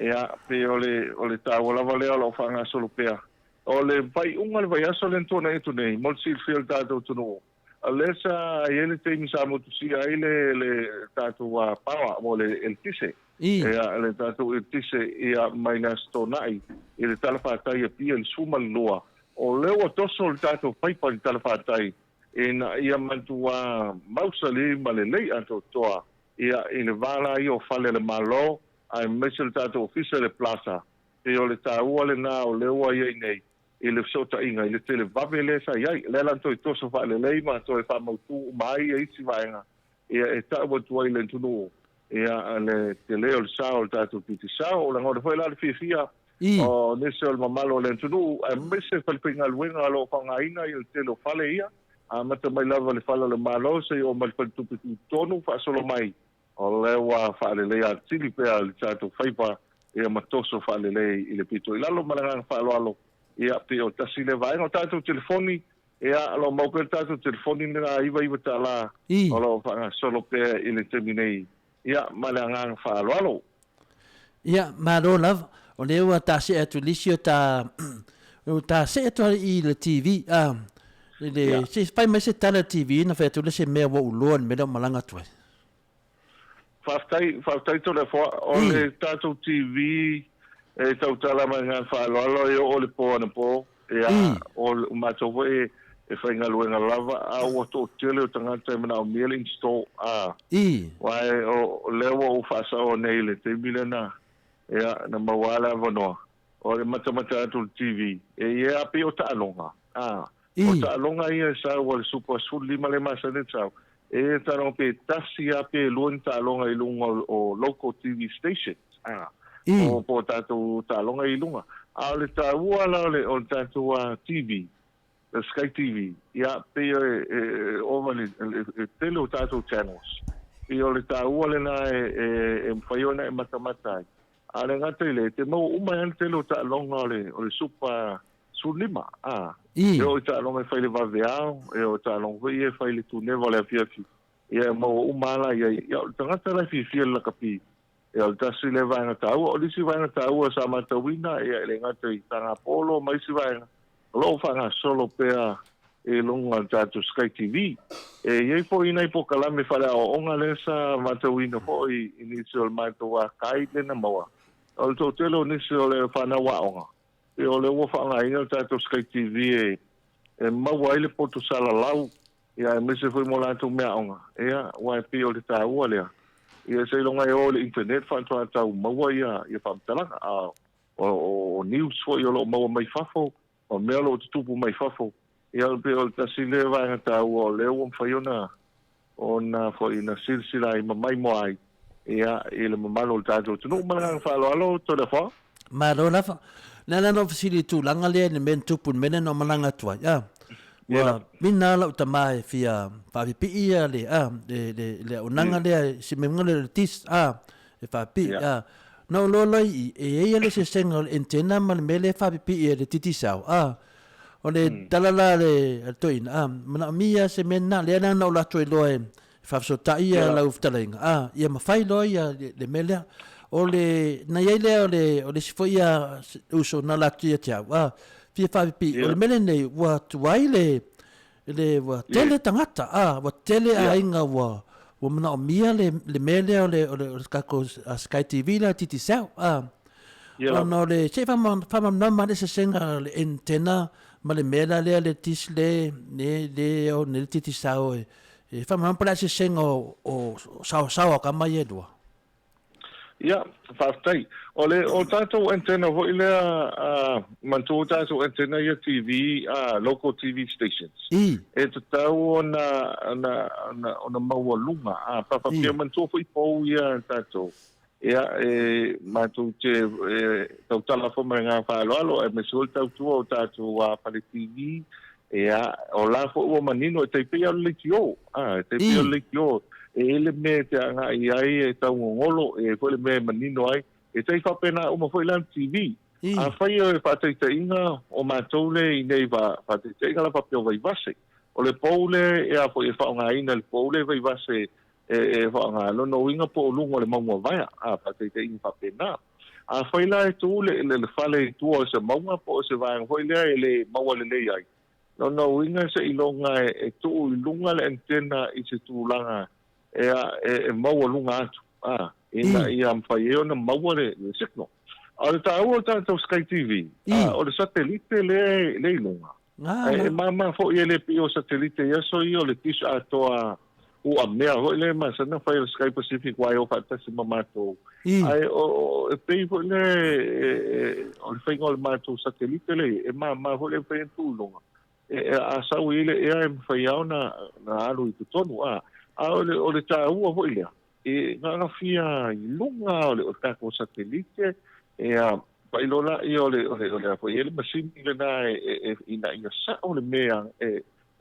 S3: ia pe ole tawa lava lea lo fanga solopea o le vai unga le vai aso le tona e tunei mol sil fiel tatou tunu alesa ele te misa motusia le tatou wa pawa mo le el tise ia le tatou el tise ia maina stonai ele talafatai pia le suma lua o le o toso le tatou paipa le talafatai ina ia mantua mausali malelei anto toa ia ile vala io fale le malo ai mesel tato ofisa le plaza e o le taua le na o le ua ia nei e le sota inga i le tele vave le sa iai le lan toi toso fa le leima toi fa mautu mai e isi vaenga e taua tuai le tunu e le te leo le sao le tato piti sao o la ngore foi la le fia o nese o le mamalo le tunu e mese falpinga luenga lo fangaina i te lo fale ia a mata mai lava le fala le malo se o mal faltupi tonu fa solo mai o le wa fale le a tili pe al chato faipa e matoso fale le i le pito i lalo malanga falo alo ia pe o tasi le vai no tato telefoni ia lo mau pe tato telefoni na iva tala o lo fa solo pe i le terminei ia malanga falo alo
S1: ia malo lava o le ua tasi atu lisi o ta se atu i le TV le se fai mai se tala TV na fai tu le se mea wa uloan me le malanga tuai
S3: Faftai to le fo o le tato TV e tau tala mai ngā whaaloalo e o le po ana po e a o mato e fai ngā luenga lava a o to tele o tangata e mana o meal install wai o lewa o whasa o nei le te milena e a na mawala vanoa o le matamata atu TV e a pe o ta alonga o ta alonga ia sa o le super sul lima le masa ne tau e tano pe tasi a pe luan ta alonga i lunga o local TV stations o po tato ta alonga i lunga a le ta ua la o tato TV the Sky TV ia pe o vale tele o tato channels i o le ta ua le na e mwhaiona e matamata a le ngata i le te mau umai an tele o ta alonga o le super sulima e o ta alonga fai le vaveao e o ta alonga e fai le tuneva le afiafi e mau umala ia o tangata la fifia la kapi e o tasi le vanga taua o lisi vanga taua sa matawina e le ngata i tanga polo mai si vanga lo fanga solo pea e longa tato Sky TV e iei po ina i po kalame fale o onga le sa matawina po i nisi o le maitoa kai le na maua o le totelo nisi o le whana wa onga e o le ua whanga ina tato Sky TV e maua ile poto sala lau ia e mese foi mo lato mea onga ia wai pi o le taua lea ia se longa e o le internet whantua tau maua ia whamtalanga o news foi o lo maua mai fafo o mea lo tutupu mai fafo ia o le tasi le vanga tau o leo o mwhaiona o na foi na silsila i mamai mo ai ia i le mamalo o tato tunu malanga whalo alo to le wha
S1: malo lava nana no fasili tu langa lea ni men tupun mene no malanga tua wa mina la utamae fia papi ia le onanga le si mengole le tis e papi no lo lai e le se senga entena mal mele papi ia le titisau o le talala le toin mana mia se mena le na no la toi loe fa so ta ia la uftalenga ia mafai lo ia le mele o le na ia o le si foi uso na la tia fia papi o le mele nei wa tuai le wa tele tangata wa tele ainga wa mana o mia le mele o le kako Sky TV la titi sau no le se fama nama le se senga le antena ma le mela le tis le o ne titi sau e fama pala se senga o sao kama ye dua
S3: ia faftai o tato antena ho ile mantu tato antena ia TV local TV stations e tau ona mawalunga papa pia mantu foi po ia tato ia mantu te tau tala fo manga falo e mesul tau tu o tato pale TV ia o la fo o manino te pia le kio te pia le kio e ele me te anga i ai e tau ngolo e foi le me manino ai e tei fa pena uma foi lan TV a fai e patei te inga o matole i nei va patei te inga la papio vai vase o le poule e a foi e fa nga ina le poule vai vase e fa nga no no inga po lungo le maunga vai a patei te inga fa pena a fai la e tu le fale tu o se maunga po se vai foi le le maua le ai no inga se ilonga e tu lunga le antena i se tu langa e maua lunga atu ina ia mwhai na maua le signal o le tāua tātou Sky TV o le satellite le lunga e mama fo i le pio satellite ia so i o le tisu atoa o a mea ho le masana whai o Sky Pacific wai o whatasi mamato ai o pei fo le o le whainga o le mato satellite le e mama ho le whai tu lunga a sau i le ea e mwhai au na alu i tutonu o le tāua ho ilea e ngā fia i lunga o le o tako satellite pa ilola I ole po ele masini le na ina sa ole mea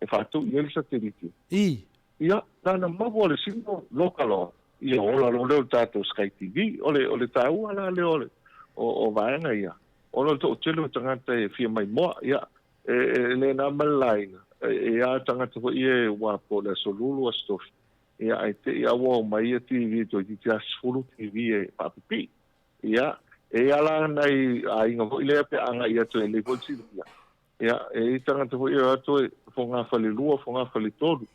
S3: fatu ele sa teriti ia na mago le sino lokalo ia ola le tato Sky TV ole tau ala le ole o vaenga ia ola to tele tangata fia mai mo ia le na malai ia tangata ko ia wa po le solulu stof ia ia wa mai TV to dia sulu TV papi ia ala nai ainga vo ile pe anga ia to le volsi ia tanga to ia to fonga fali lua fonga fali todo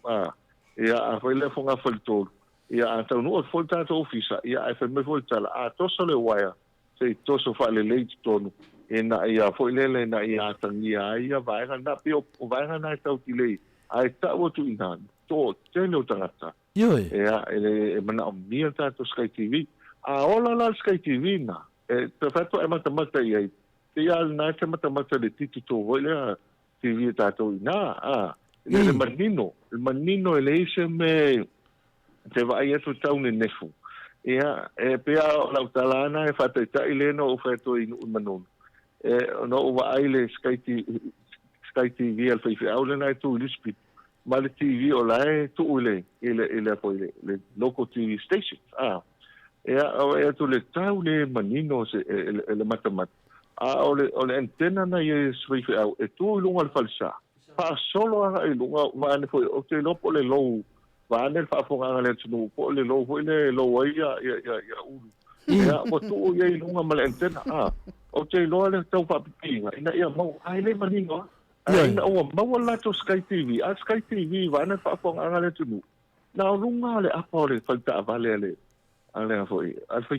S3: ia a foi fonga fali todo ia anta no volta to ofisa ia fa me volta a to so le waya se to so fa le late tono ena ia foi le na ia tangia ia vai na pio vai na tau tile ai ta o tu ina to teno tangata ia ele mana mia to Sky TV a ola la Sky TV na te fato mata ia te al na te mata le titi to voile TV tato ina le manino ele ise me te vai to town in nefu ia pe la utalana fato ta ile no fato in manon no va ile Sky TV al fai aule na to lispi mal TV ola to ile po le local TV station ia tu le tau le manino se le matamat ole antena na ye swife au tu lunga falsa pa solo a lunga mane foi o te lopo le lo vane fa fonga le tunu po le lo foi le lo ia ulu ia o tu ye lunga mal antena o te lo le tau fa pinga ina ia mau ai le manino ina o mau la to Sky TV Sky TV vane fa fonga le tunu na lunga le apa le falta vale le ale foi al foi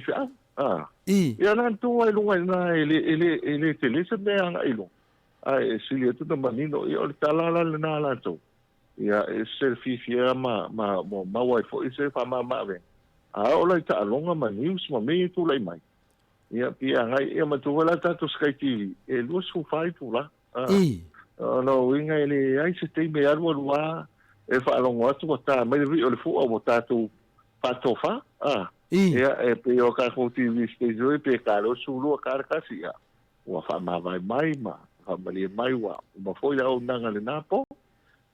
S3: ia nan tu ai lunga na ele tele se me anga ilo ai silia tu na manino ia o talala na la to ia se fifia ma wai foi se fa ma ve ola ta longa ma news ma me tu lai mai ia pia ngai ia ma tu la ta to Sky TV lu su fai tu la no winga ele ai se te me arbo wa fa longa tu ta me ri o le fu o ta tu patofa ia pe o ka ko TV station pe ka lo sulu ka kasi ia wa fa ma vai mai ma fa mali mai wa ma foi au nanga le napo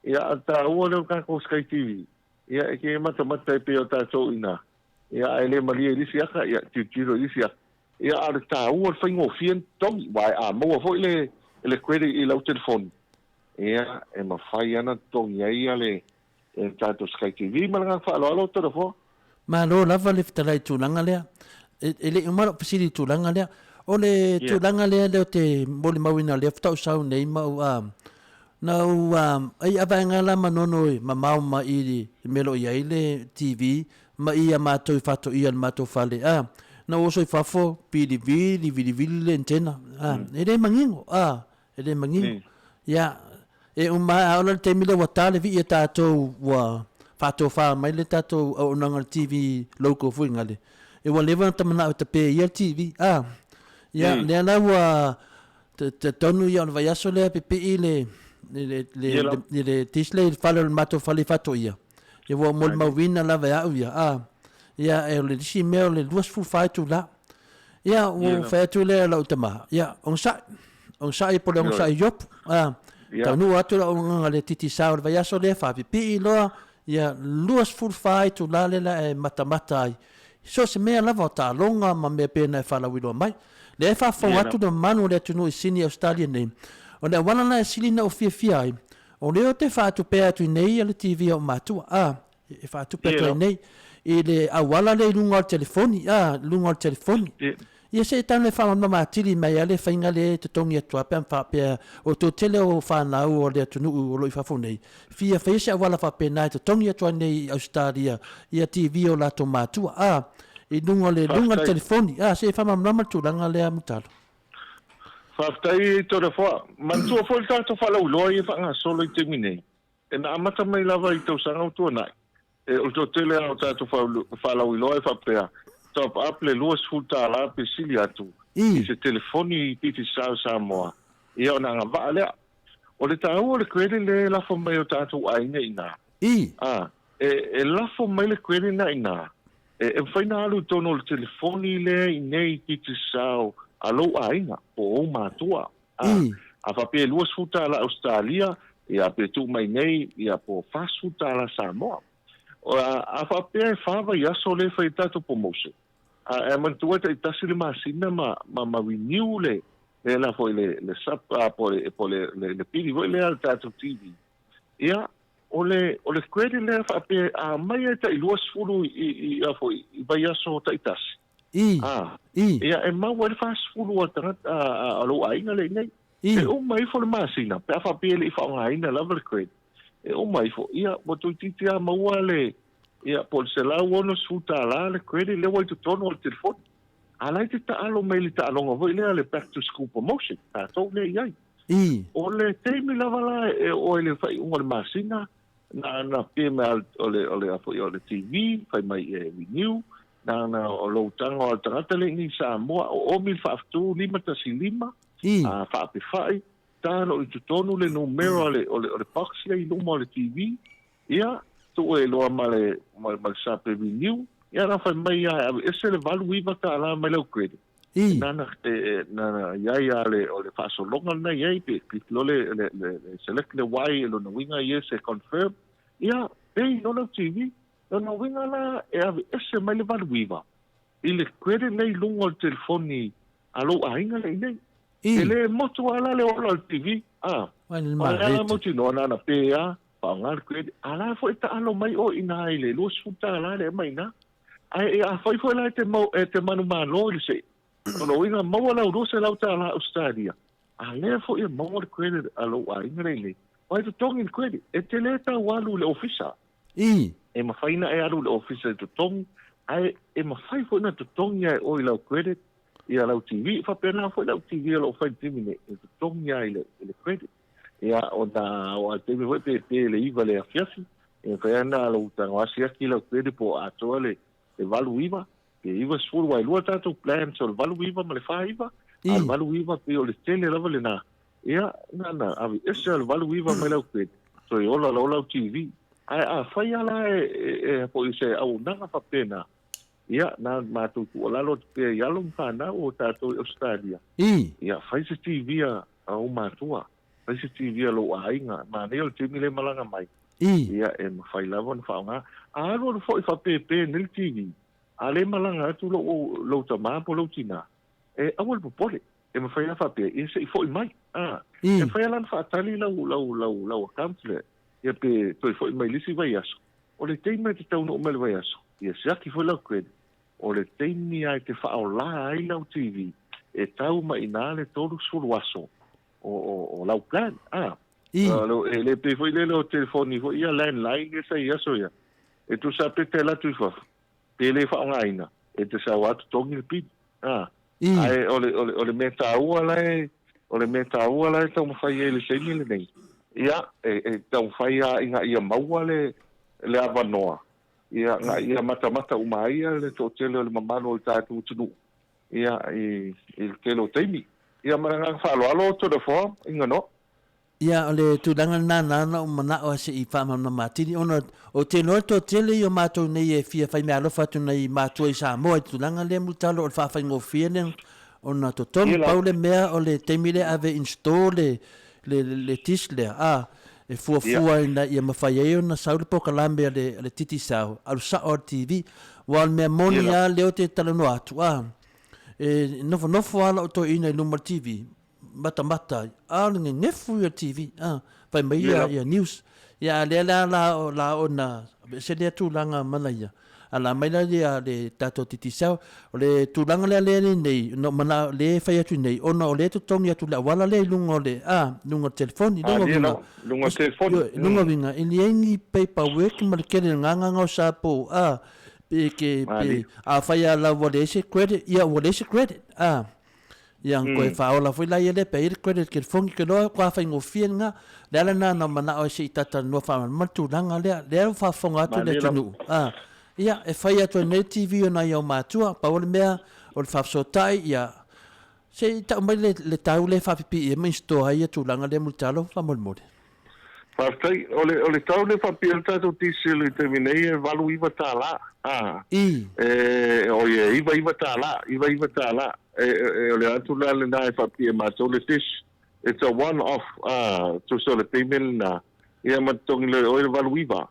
S3: ia ata o le ka ko Sky TV ia ke mata pe o ta so ina ia ele mali li sia ka ia tiro li sia ia ata o fa ngo fien tom vai mo foi le kwere i la telefon ia ma fai ana tong ia le ta to Sky TV ma nga fa lo telefon
S1: ma lo lava le ftalai tulanga lea ele umaro pasiri tulanga lea o le tulanga lea le te moli mawina le ftau sau nei mau ai avanga la manono ma mau ma i melo ia ile TV ma ia mato fato ia mato fale na oso fafo pili le antena ele mangingo ele mangingo ya uma ola te mile watale vi ia tato wa fato fa mai le tato o nanga TV local fu ngale wa leva tamana te pe ia TV ya le na wa te tonu ia va ya sole pe le tisle falo mato fali fato ia wa mol mawina la va ya le si me le duas fu faito la ya o faito le la utama ya on sa po le on sa yop tonu atu la ngale titi sa va ya sole fa pe lo ia luas full fight tu la mata so se me lava ta longa ma me pena fa la wilo mai le fa fo atu do manu le tu no sini Australia nei o le wana na sili na o fia ai o le te fa tu pe tu nei le TV o matu e fa tu pe tu nei e le awala le lunga telefoni ia se tan le fa ma tili mai ale fa inga le te tongi atu pe fa pe o to tele o fa na o le tu no lo fa fo nei fia se wala fa pe na te tongi atu nei Australia ia TV o la to matu e lunga telefoni se fa ma tu langa le amutalo
S3: fa tai to le fo man tu fo ta to fa lo ia fa nga solo te mine e na mata mai lava i to sanga tu na e o to tele o ta to fa lo fa pe top up le luas futa la pe siliatu se telefoni piti sa moa ia ona nga vale o le tau le kwere le la fo mai o tatu ai nei na e la fo mai le kwere na ina e faina alu tono le telefoni le nei piti sa alo ainga po o matua a fa pe luas futa la Australia ia pe tu mai nei ia po fast futa la Samoa o a fa pe fa va ia so le fa ita to promotion a man tu ta tasile masina ma renew le la foi le sap po le pili voi le alta to TV ia ole credit le fa pe a mai ta luas fulu i a foi i vai so ta itas ia e ma wa fast fulu a lo ainga le nei e o mai fo le masina pe fa pe le fa ainga la credit e o mai fo ia mo tu titia ma wale ia por se la wono suta la le credit le wa tu tono o telefon ala te ta alo mai le ta longa voi le back to school promotion ta to le ia o le teimi lava la e o le fai un le masina na pe me ole TV fai mai renew na o lo tango al tangata le ni Samoa o mil faftu lima tasilima a fa pe fai ta no tu tonu le numero ole box le no le TV ia tu e lo male sa pe renew ia na fai mai ese le valu iva ta la mai lo credit na ia le fa so longa na ia pe lo le select le wai lo no winga ia se confirm ia no TV no winga la e ese mai le valu iva ile credit nei lungo al telefoni alo ainga le nei ele motu ala le o TV ala motu no na pe pa ngar credit ala foi ta alo mai o ina ile lo suta ala le mai na ai foi la te manu malo se no winga mo la ro se la ta la Australia ale foi mo credit alo ainga le vai to tong in credit e te leta walu le officer e ma faina e alu le officer to tong ai e ma fai foi na to tong ia o la credit ia la TV fa pena foi la TV lo fai timine e to tong ia le credit ia ona o te me pe le iva le afiasi e fa na lo ta wasi ki lo credit po atole e valu iva e iva sul wai lo ta to plan so valu iva ma le fa iva al valu iva pe o le tele la vale na ia na avi ese al valu iva mai lo credit so e ola lo TV a fai ala e po se au na fa pena ia na ma tu la lo pe ia lo fa na o ta to Australia ia fai se TV a o matua fai se TV lo ainga ma ne o TV le malanga mai ia e ma fai la von fa nga a lo fo fa pe nel TV ale malanga tu lo ta ma po lo tina e a po pole e ma fai fa pe e se fo mai e fai lan fa tali lo council ia pe to foi mai lisi vai aso o le teima te tau no mai vai aso ia se aki foi la credit o le teimi ai te fa o la ai la TV e tau mai na le todo solo aso o la plan lo le pe foi le telefoni foi ia landline e sai aso ia e tu sa pe te la tu fa pe le fa ngaina e te sa wat tongi le pit ai o le meta ua la tau mafai e le seimi le nei ia e tau fai ia maua le avanoa ia mata umaia le totele le mamano le tatu tunu ia i kelo teimi ia maranga falo to the form inga no
S1: ia le tudanga na o mana o se I fama na matini ona o te no to tele yo mato nei e fia fai me alofa tu nei mato I Samoa tudanga le mutalo o fa fai ngo fienen ona to tom paule mea o le teimi le ave install le tisle e fua ina ia mawhai na saure po kalambe le titi sau alu sa o TV wal mea moni a leo te talano atu e nofo ala o to ina I numar TV mata ala nge nefu ia TV pai mai ia news ia lea la o na se lea tu langa malaya ala mai la le tato titi sau o le tulanga le nei no mana le fai atu nei ona o le to tongi atu la wala le lungo le lungo telefoni
S3: lungo telefoni
S1: lungo vinga ili paperwork mal kele nganga ngo sapo pe a fai ala wale se credit yang ko fa ola foi la ile pe credit ke fongi ke lo kwa fa ngofien nga la na mana o se tata no fa mal tulanga le fa fonga tu le tunu ia e fai atu nei TV ona ia o matua pa ole mea o le whafsotai ia se ta mai le tau le whapipi e mai stoa ia tūlanga le multalo whamolmole
S3: Whaftai o le tau le whapi al tato tisi le terminei e walu iwa tā la o ia iwa tā la le atu la le nai fa pia ma so le fish it's a one off to so le payment na ia matong le oil valuiva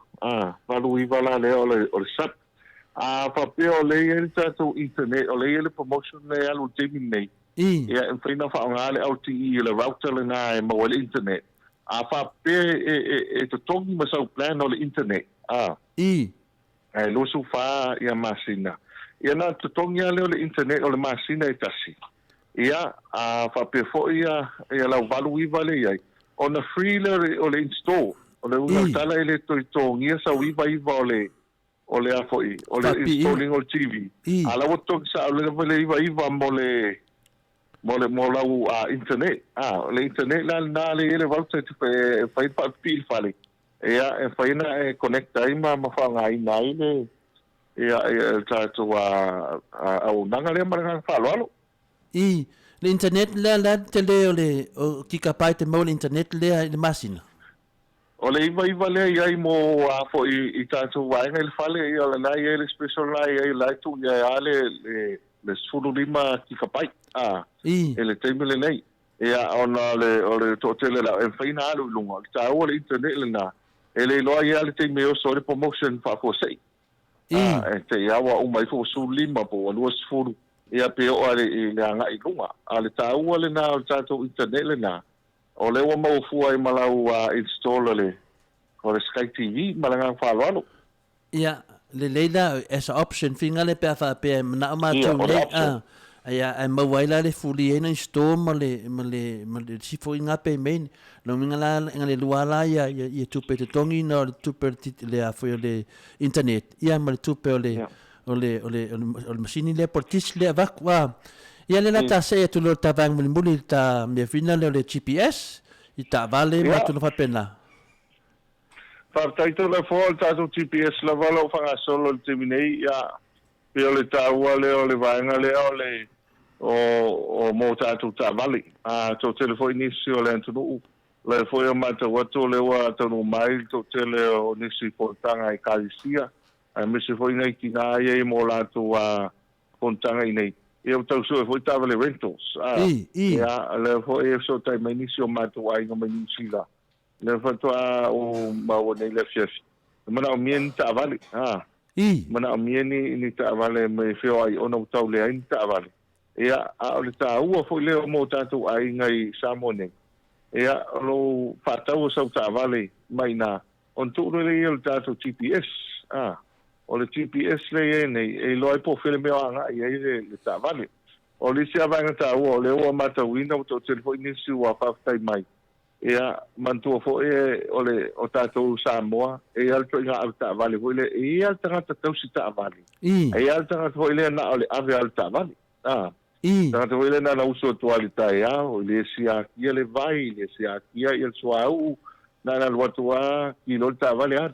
S3: valuiva la le o le sat fa pia o le ele to internet o le ele promotion le alu timi nei ia en fina fa ngale au ti le router le nai mo le internet fa pia to tongi ma so plan o le internet ai lo su fa ia masina ia na to tongi le o le internet o le masina e tasi ia fa pe fo ia la valuiva le ia on a free le o le install o le una tala ele to ngia sa wiva o le afoi o le installing o TV ala woto sa o le iva mo la internet le internet la na le voucher te fai pa pil fale ia e fai na connect ai ma fa ngai nai le ia ta to au nanga le mara fa lo
S1: le internet la te le o gigabyte mo le internet le masina
S3: o le iva le ai mo fo I tātou waenga le fale I ala nai le special lai ai lai tu ia le sulu lima gigabai ele teimele nei ia ona o le totele la e faina alu lunga ta o le internet le na ele loa ia le teime o so le promotion fa fo sei e te ia wa mai fo sulu lima po lo sulu ia pe o le anga I lunga ale ta o le na o tātou internet le na o le wa mau fua I malau install le o le Sky TV malanga whaaloalo.
S1: Ia, le leila as a option finga le pea wha pea na mātou le ia mawaila le fuli ena install ma le sifo I ngā pe main no minga la le luala ia tupe te tongi no tupe le a foi le internet ia ma le tupe o le masini le portis le avakwa ia le ta se tu lo ta vang muli ta me fina le GPS I ta vale ma tu no fa pena
S3: fa taito le fo ta tu GPS la valo fa solo il terminei ia pe le ta wale o le vanga le o mo ta tu ta vale to telefone nisi o le tu le fo ia mata wato le wa to no mai to tele o nisi fo tanga I kalisia a me se fo nei tina ia mo la tu kontanga I nei eu tau so foi tava le rentals ia le foi so tai manisio matu ai no manisila le fatua o mau nei le chef mana o mien ta vale mana o mien ni ta vale me feo ai ona tau le ai ta vale ia o le ta u foi le mo tatu ai ngai samone ia lo fatau so ta vale mai na on tu le il tatu GPS o le GPS le nei e loi po fele me anga ia le ta vale o le sia vanga ta o le o mata window to telefone ni su wa fa tai mai ia mantua fo o le o tatou Samoa e alto inga alta vale o le e alta tau si ta vale e alta fo le na o le ave alta vale tanto fo le na uso tualita ia o le sia kia le vai le sia kia il suau na watua kilo ta vale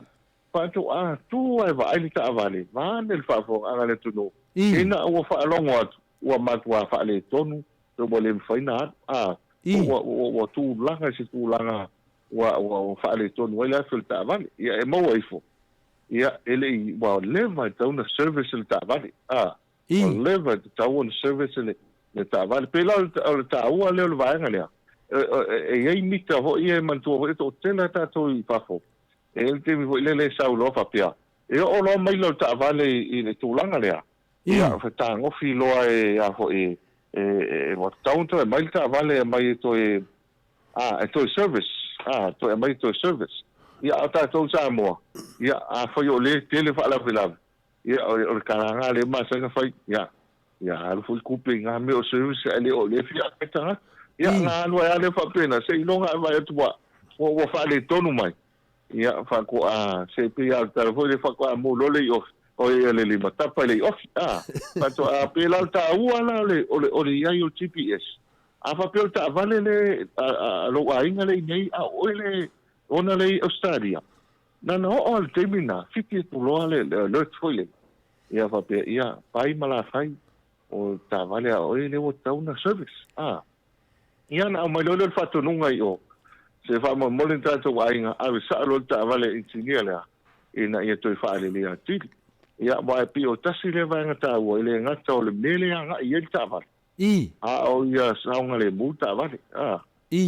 S3: Pato tu ai vai ta vale va nel fa fo ala le tuno ina o fa longo o matua fa le tonu to bole faina o tu langa se tu langa o fa le tonu ela fil ta vale ia e mo ifo ia ele wa leva ta una service le ta vale o leva ta una service le ta vale pela o ta o le va ngale e ai mita ho ia mantu ho to tena ta to I pafo ele te mi le saulo fa pia e o lo mai lo ta vale I le tulanga lea ia fa ta ngo fi lo e a ho e mo taunto e mai ta vale mai to e to service to e mai to service ia ta to sa mo ia fo yo le tele fa la vila ia o karanga le ma sa fa ia al fu coupe nga me o service ele o le fi a ta ia na lo ya le fa pena se no nga vai tu o fa le tonu mai ia fa ko se pe al telefone fa ko mo lo le o le lima tapa le pa to pe la ta uala le o le ia o GPS fa pe ta vale le lo ainga le nei o le ona le Australia na no o le termina fiti tu lo le foi ia fa pe ia pai mala fai o ta vale o le o ta una service ia na mai lo le fa tu nunga o se fa mo le tato ainga a sa lo ta vale engineer la ina ia to fa le tili ia wa pi o tasi le va ngata o le ngata o le mele anga ia ta vale o ia saunga le muta vale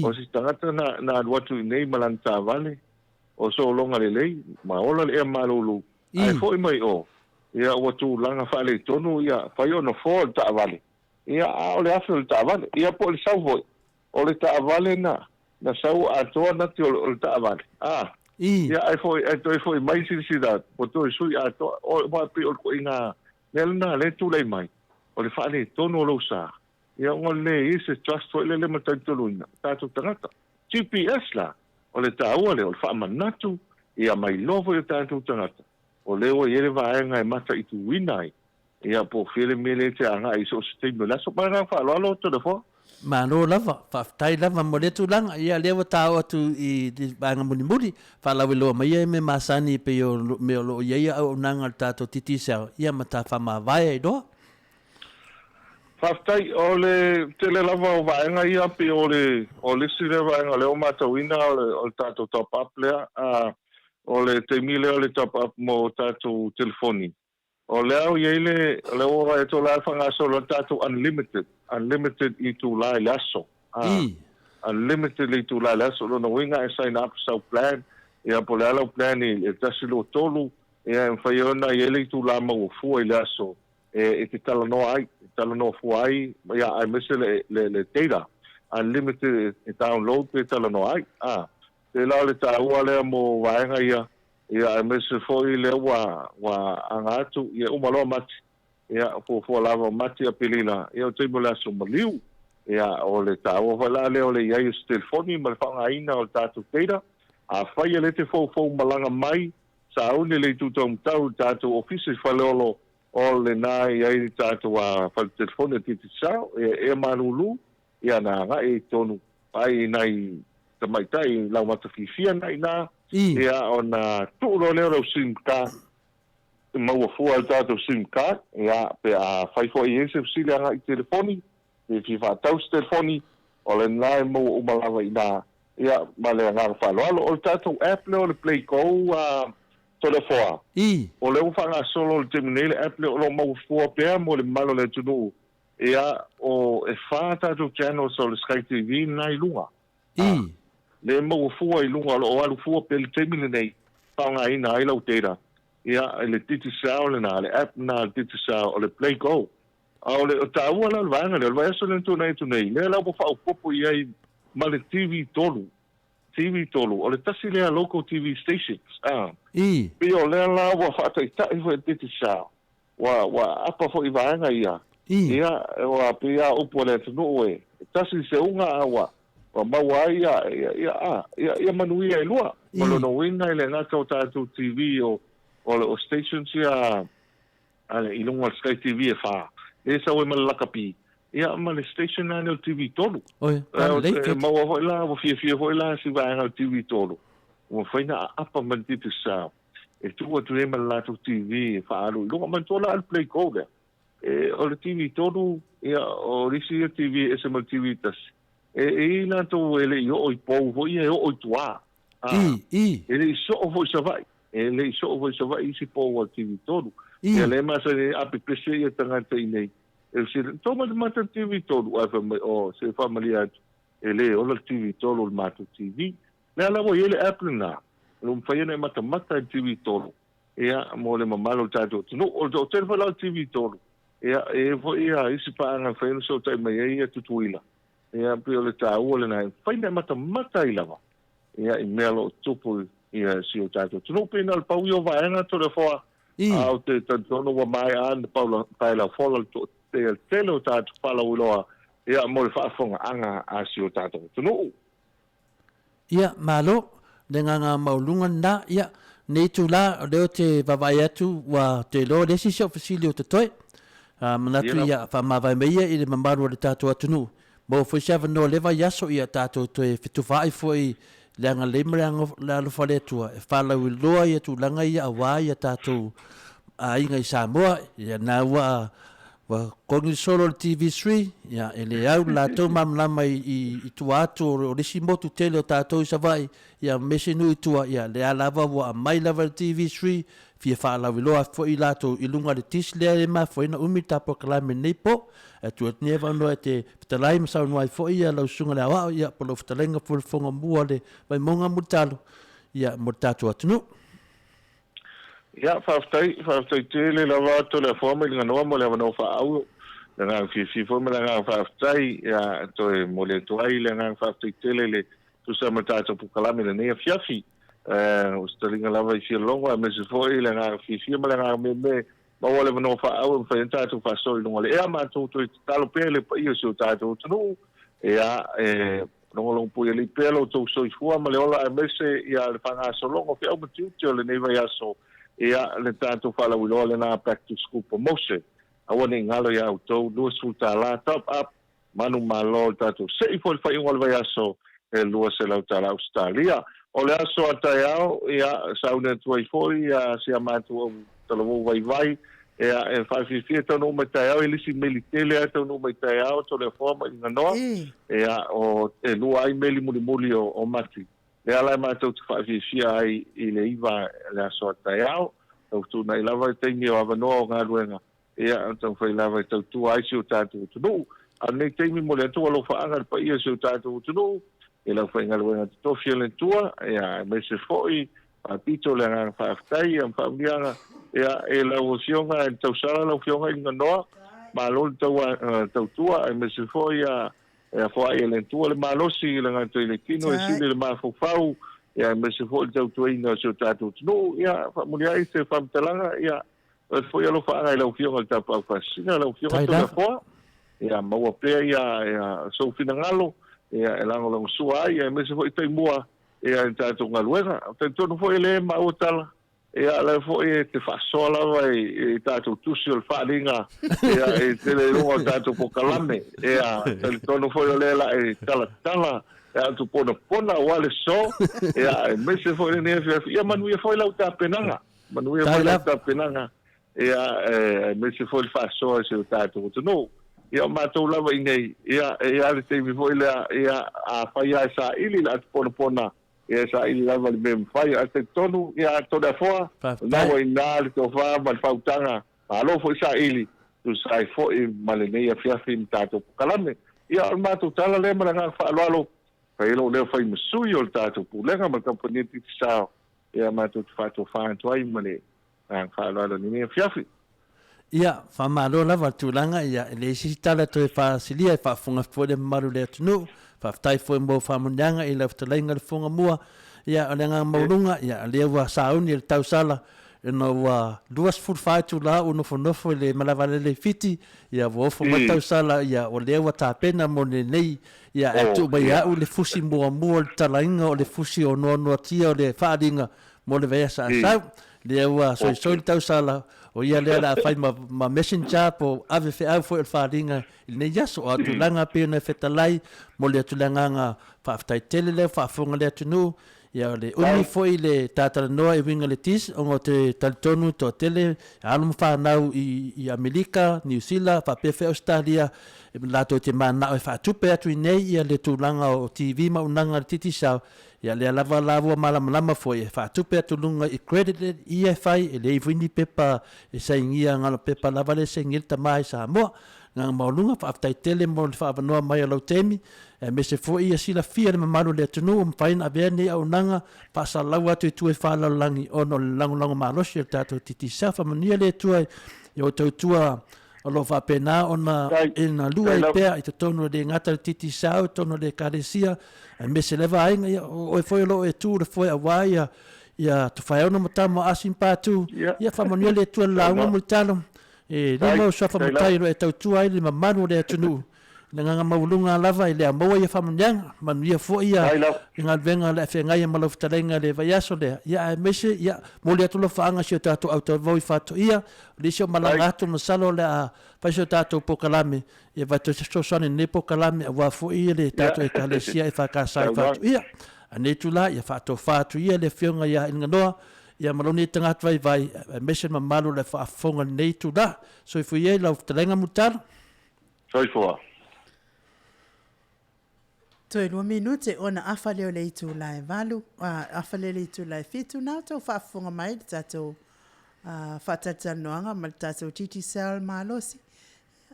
S3: o si tangata na watu nei malanta vale o so longa le lei ma ola le malulu ai foi mai o ia watu langa fale tonu ia fai ono fo ta vale ia o le afu ta vale ia po le sau voi o le ta vale na sau atoa na ti o ta vale ia ai foi mai si da po to sui ato o ma pi o ko inga nel le tu le mai o le fale tonu lo sa ia ngole is just for le matatuluna tatu tangata GPS la o le taua le o le whaamanatu ia mai lovo i tatu tangata o leo i ere vaenga e mata i tu winai ia po fere mele te anga i so stay no laso pa nga whaaloalo to le fo
S1: ma no lava whaftai lava mo le tulanga ia lewa tau atu i banga muni whaalawe loa mai e me masani pe o me o lo ia au nanga tato titi sao ia mata whama vai e doa
S3: Whaftai o le tele lava o vaenga ia pe o le sire vaenga leo matawina o le tato top up lea o le teimile o le top up mo tato telefoni. O leo iele leo o e to la whangaso lo tato unlimited i tu la i laso. Unlimited i tu la i laso lo na winga e sign up sau plan ia po le ala plan i tasilo tolu ia mwhaiona iele i tu la mau fua i laso e te talanoa fuai ia ai mese le data unlimited e download pe talanoa ai te la le taua le mo vaenga ia ai mese foi le wa angatu ia umaloa mati ia fo lava mati a pelila ia te mo la so maliu ia o le taua vala le o le ia telefoni ma fa aina o tatu data a fai le te fo malanga mai sa une le tutom tatu office falolo o le nai ai tātou a whal telefone titi sao e manulu ia nā ngā e tonu ai nai tamaitai lau matawhiwhia nai nā ia o nā tūro leo rau SIM card maua fua tātou SIM card ia pe a whaifo i ese fsile anga i telefoni e whiwha taus telefoni o le nai maua umalawa i nā ia ma le ngā whaloalo o le tātou app leo le Play Go telefoa o le ufanga solo le terminale app le o mau fua pea mo le malo le tunu ia o e fata do channel so le Sky TV nai lunga le mau fua i lunga o alu fua pe le terminale nei panga ina ai lau tera ia le titi sao le na le app na le titi sao o le Play Go o le taua la vanga le vai so le tunai le lau po fa popo ia ma le TV tolu o le tasi lea local TV stations pe o lea la wa whaataitai fo e titi sao wa apa fo i vaenga ia wa pe ia upo le tunu e tasi se unga awa wa maua ia manuia i lua malono wina i le ngata o tātou TV o le stations ia i lunga Sky TV e wha e sa ue malakapi ia ma le station na o TV tolu ma wa la wa fia wa la si va na TV tolu wa faina apa man titu sa e tu wa tu e ma la TV fa alu lo ma tola al Play Go e o le TV tolu ia o risi TV SML TV tas e na to ele yo o po vo ia o tua ele so vo sa vai ele so vo sa vai si po o TV tolu ele ma sa api pese ia tanga nei e se toma de mata TV tolu o se familia ele o le TV tolu o mata TV le ala wo ele apple na lo fai na mata TV tolu ia mo le mamalo tato no o te fala TV tolu ia e vo ia isi pa nga fai no so tai mai ia tutuila ia pe o le tau le na fai na mata i lava ia i melo tupu ia si o tato no pe na pa yo va na to le fo au te tanto wa mai an Paula Paula follow te telo tātou whalauiloa ia mo le whaafonga anga a si o tātou tunu.
S1: Ia, malo, le ngā maulunga nā, ia, nei tu la, leo te wawai atu wa te lo lesi sio fasili o te toi. Manatu ia, whamawai meia i le mamaru le tātou atunu. Mo fwisiawa no lewa yaso ia tātou toi whituwhai fwoi le anga leimreanga le alofale atua. E whalauiloa ia tu langa ia awa ia tātou a inga i Samoa, ia nā wa kongi solo TV3 ya ele au la to mam lama i tu atu o lesi motu tele o tātou i savai ia mesenu i tua ia le alava wa mai lava TV3 fia whaalawiloa fo I lato I lunga le tisi lea e ma fo ina umi tapo kalame nei po e tu at neva no e te fitalai masau noai fo ia lau sunga le awao ia polo fitalenga fulfonga mua le vai monga mutalo ia mo tatu atunu.
S3: Ia whaftai tele lava to le forma I nganoa mo le wano whaau le ngā fi fo me le ngā whaftai ia to e mo le tuai le ngā whaftai tele le tu sa matata pu kalame le nea fiafi o stalinga lava I fia longa me se foi le ngā fi me le ngā me ma wale wano whaau fa tatu whaso I longa le ea mātou to I talo pele pa ia se o tātou tanu ea long pui li pelo to so I fua ma le ola e mese ia le whanga so longa fi au matiuti o le neva iaso ia le tātou whala wilo le ngā back to school promotion awane ngalo ia autou lua sulta la top up manu malo tātou se I fo le whai ngol vai aso e lua se lau tala Australia o le aso atai au ia saune tuai foi ia se amatu o talo vai ia e whaiwhia tau mai tai au e lisi meli tele a tau mai tai au to le forma I nganoa ia o e lua ai meli muli o mati le ala mātou tu whaiwhia ai I le iwa le aso atai au tau tu nei lava te ngi o avanoa o ngā ruenga ia tau whai lava tau tu ai si o tātou tunu a nei teimi mo le atua lo whaanga pa ia si o tātou tunu e lau whai ngā ruenga te tofia le tua ia me se foi a pito le ngā whaaftai am whaamrianga ia e lau o fionga e tau sara lau fionga I nganoa ma lo tau tua e me se foi a fo ai le tua le malosi le ngā tui le kino e sili le mafofau ia me se foi tau tua ina si o tātou tunu ia whaamuri ai se whaamtalanga ia foi alo whaanga I lau fionga le tapau whasina lau fionga tau le foa ia maua pea ia so fina ngalo ia e lango sua ai ia me se foi tai mua ia e tātou ngaluenga tai tonu foi le maua tala ia le foi te whasola vai e tātou tusi o le whaalinga ia e tele runga tātou pokalame ia tai tonu foi le la e tala ia tu pona wale so ia e me se foi le nea ia manu ia foi lau tāpenanga ia me se foi le whasoa se o tātou tunu ia mātou lava I nei ia le teimi foi lea ia a whai ai sa ili la tu pona ia sa ili lava le mem whai a te tonu ia tona foa nawa I nā le tō wha ma le whautanga alo foi sa ili tu sai foi ma le nei a fiafi mi tātou pukalame ia al mātou tala le ma ngā whaaloalo whai ilo leo whai masui o le tātou pulenga ma kampania titi sao ia mātou tu whatou whaantuai ma le ngā whaaloalo ni nei a fiafi
S1: ia whamalo lava tūlanga ia le sitala to e whaasilia e whaafunga fwere maru le atunu whaftai fwere mo whamunanga I lau talainga le funga mua ia o le ngā maurunga ia le ua sauni le tausala e no ua duas fulfai tūla uno whanofo le malawale le fiti ia wofo ma tausala ia o le ua tāpena mo le nei ia e tu mai au le fusi mua le talainga o le fusi o noa tia o le whaaringa mo le vea sa asau le ua soi le tausala o ia lea la fai ma messenger po ave fe au foi faringa ne yaso o tulanga pe na fetalai mo le tulanga nga fa tele le fa fonga le tunu ia le uni foi le tata no e winga le tis o te taltonu to tele alum fa nau I Amerika New Zealand fa pe fe Australia la to te mana e fa tupe atu nei ia le tulanga o TV ma unanga titi sa ia le lava malama foi fa tupe atu lunga I credited EFI e le vini pepa e saingia ngalo pepa lava le sengil tamai sa mo nga maulunga fa aftai tele mo fa no mai lo temi e me se foi ia sila fia le mamalu le tunu fain avene au nanga fa sa lawa tu e fa la langi ono lango malosi tato titi sa fa mania le tu yo tua o lo fa pena ona ina lua I pea I te tono de ngata titi sa tono de karesia e me se leva ainga o foi lo e tu le foi awaia ia tu fai ona matamo asin patu ia fa mania le tu la mo talo e le mo sa fa matai e tau tu ai le mamanu le tunu nga maulunga lava I le amoa ia fa mania man ia fo ia nga venga le fe ngai malo ftalenga le vaiaso le ia me se ia mo le tu lo faanga si tato auto voi fato ia le sio malanga tu no salo le a pa si tato pokalame ia va to so sone ne pokalame wa fo ia le tato e kalesia e fa ka sai fato ia ane tu la ia fato ia le fionga ia inga noa ia maloni tangat vai me se mamalo le fa fonga nei tu la so fu ia la ftalenga mutar
S3: so fo
S2: Toi 2 minute ona afale o le itu lai valu, afale le itu lai fitu na tau whaafunga mai le tatou whatatanoanga ma tātou titi sal malosi.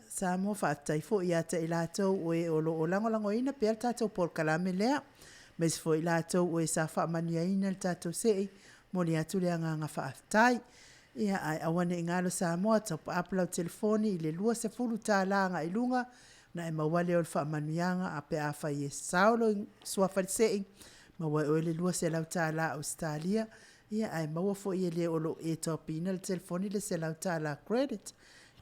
S2: Sa mo whatai fo i ata i lātou oe o langolango ina pēr tātou por kalame lea. Mes fo i lātou oe sa whaamania ina le tātou sei mo li atu lea nganga whaatai. Ia ai awane ingalo sa moa tau pa aplau telefoni i le lua se fulu tā langa i lunga na e mawale o le whaamanuianga a pe awha i e saulo sua wharisei. Mawa o le lua se lau tā la Australia. Ia ai maua fo i le olo e topina le telefoni le se lau tā la credit.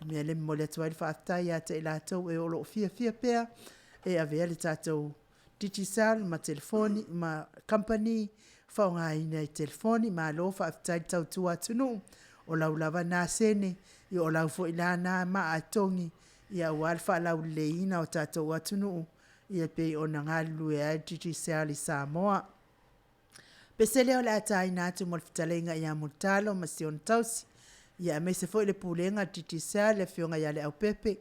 S2: Mea le mo le atuai le whaatai a te i lātou e olo fia pēr e avea le tātou digital ma telefoni ma company whaonga ina i telefoni ma lo whaatai tau tua tunu. O lau lava nā sene, i o lau fo ila nā maa tongi, i a walfa lau leina o tātou atunu, i a pei o na ngā lue a titi seali Samoa. Pese leo le atai nātu mo le fitalenga i a mutalo ma sion tausi, i a mese fo ile pūlenga titi seali a fionga i ale au pepe,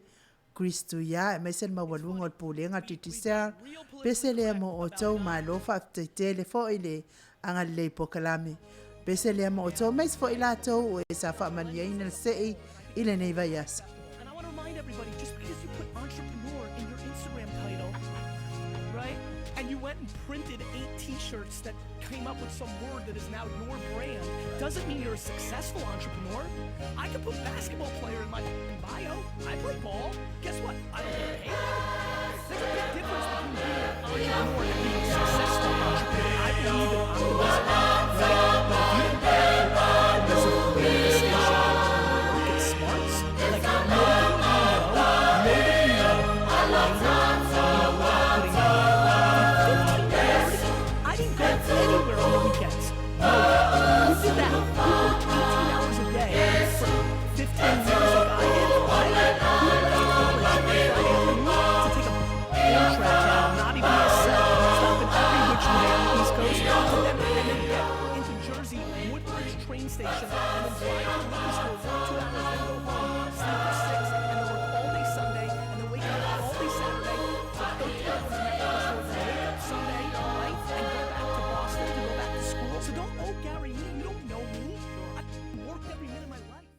S2: Kristu ia, e mese le mawalunga o le pūlenga titi seali, pese leo mo o tau ma lofa aftaitele fo ile anga le pokalame, Pese lea mo oto mais fo ila tau o e sa whaamania ina sei ile nei vai asa.
S4: And I want to remind everybody, just because you put entrepreneur in your Instagram title, right? And you went and printed 8 t-shirts that came up with some word that is now your brand, doesn't mean you're a successful entrepreneur. I could put basketball player in my bio. I play ball. Guess what? I don't get paid. There's a big difference between being an entrepreneur and being a successful entrepreneur. I believe in optimism. Station and then drive to the school for 2 hours, then go home, sleep at 6, and then work all day Sunday, and then wake up all day Saturday, so 13 hours in that store, then wake up Sunday, right, and go back to Boston to go back to school. So don't owe Gary me, you don't know me. I worked every minute of my life.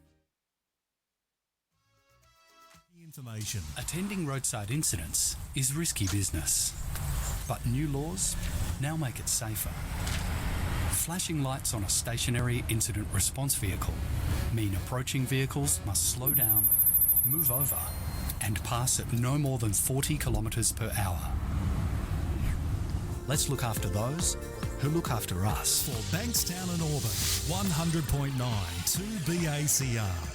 S5: Information. Attending roadside incidents is risky business, but new laws now make it safer. Flashing lights on a stationary incident response vehicle mean approaching vehicles must slow down, move over, and pass at no more than 40 kilometres per hour. Let's look after those who look after us.
S6: For Bankstown and Auburn, 100.9 2BACR.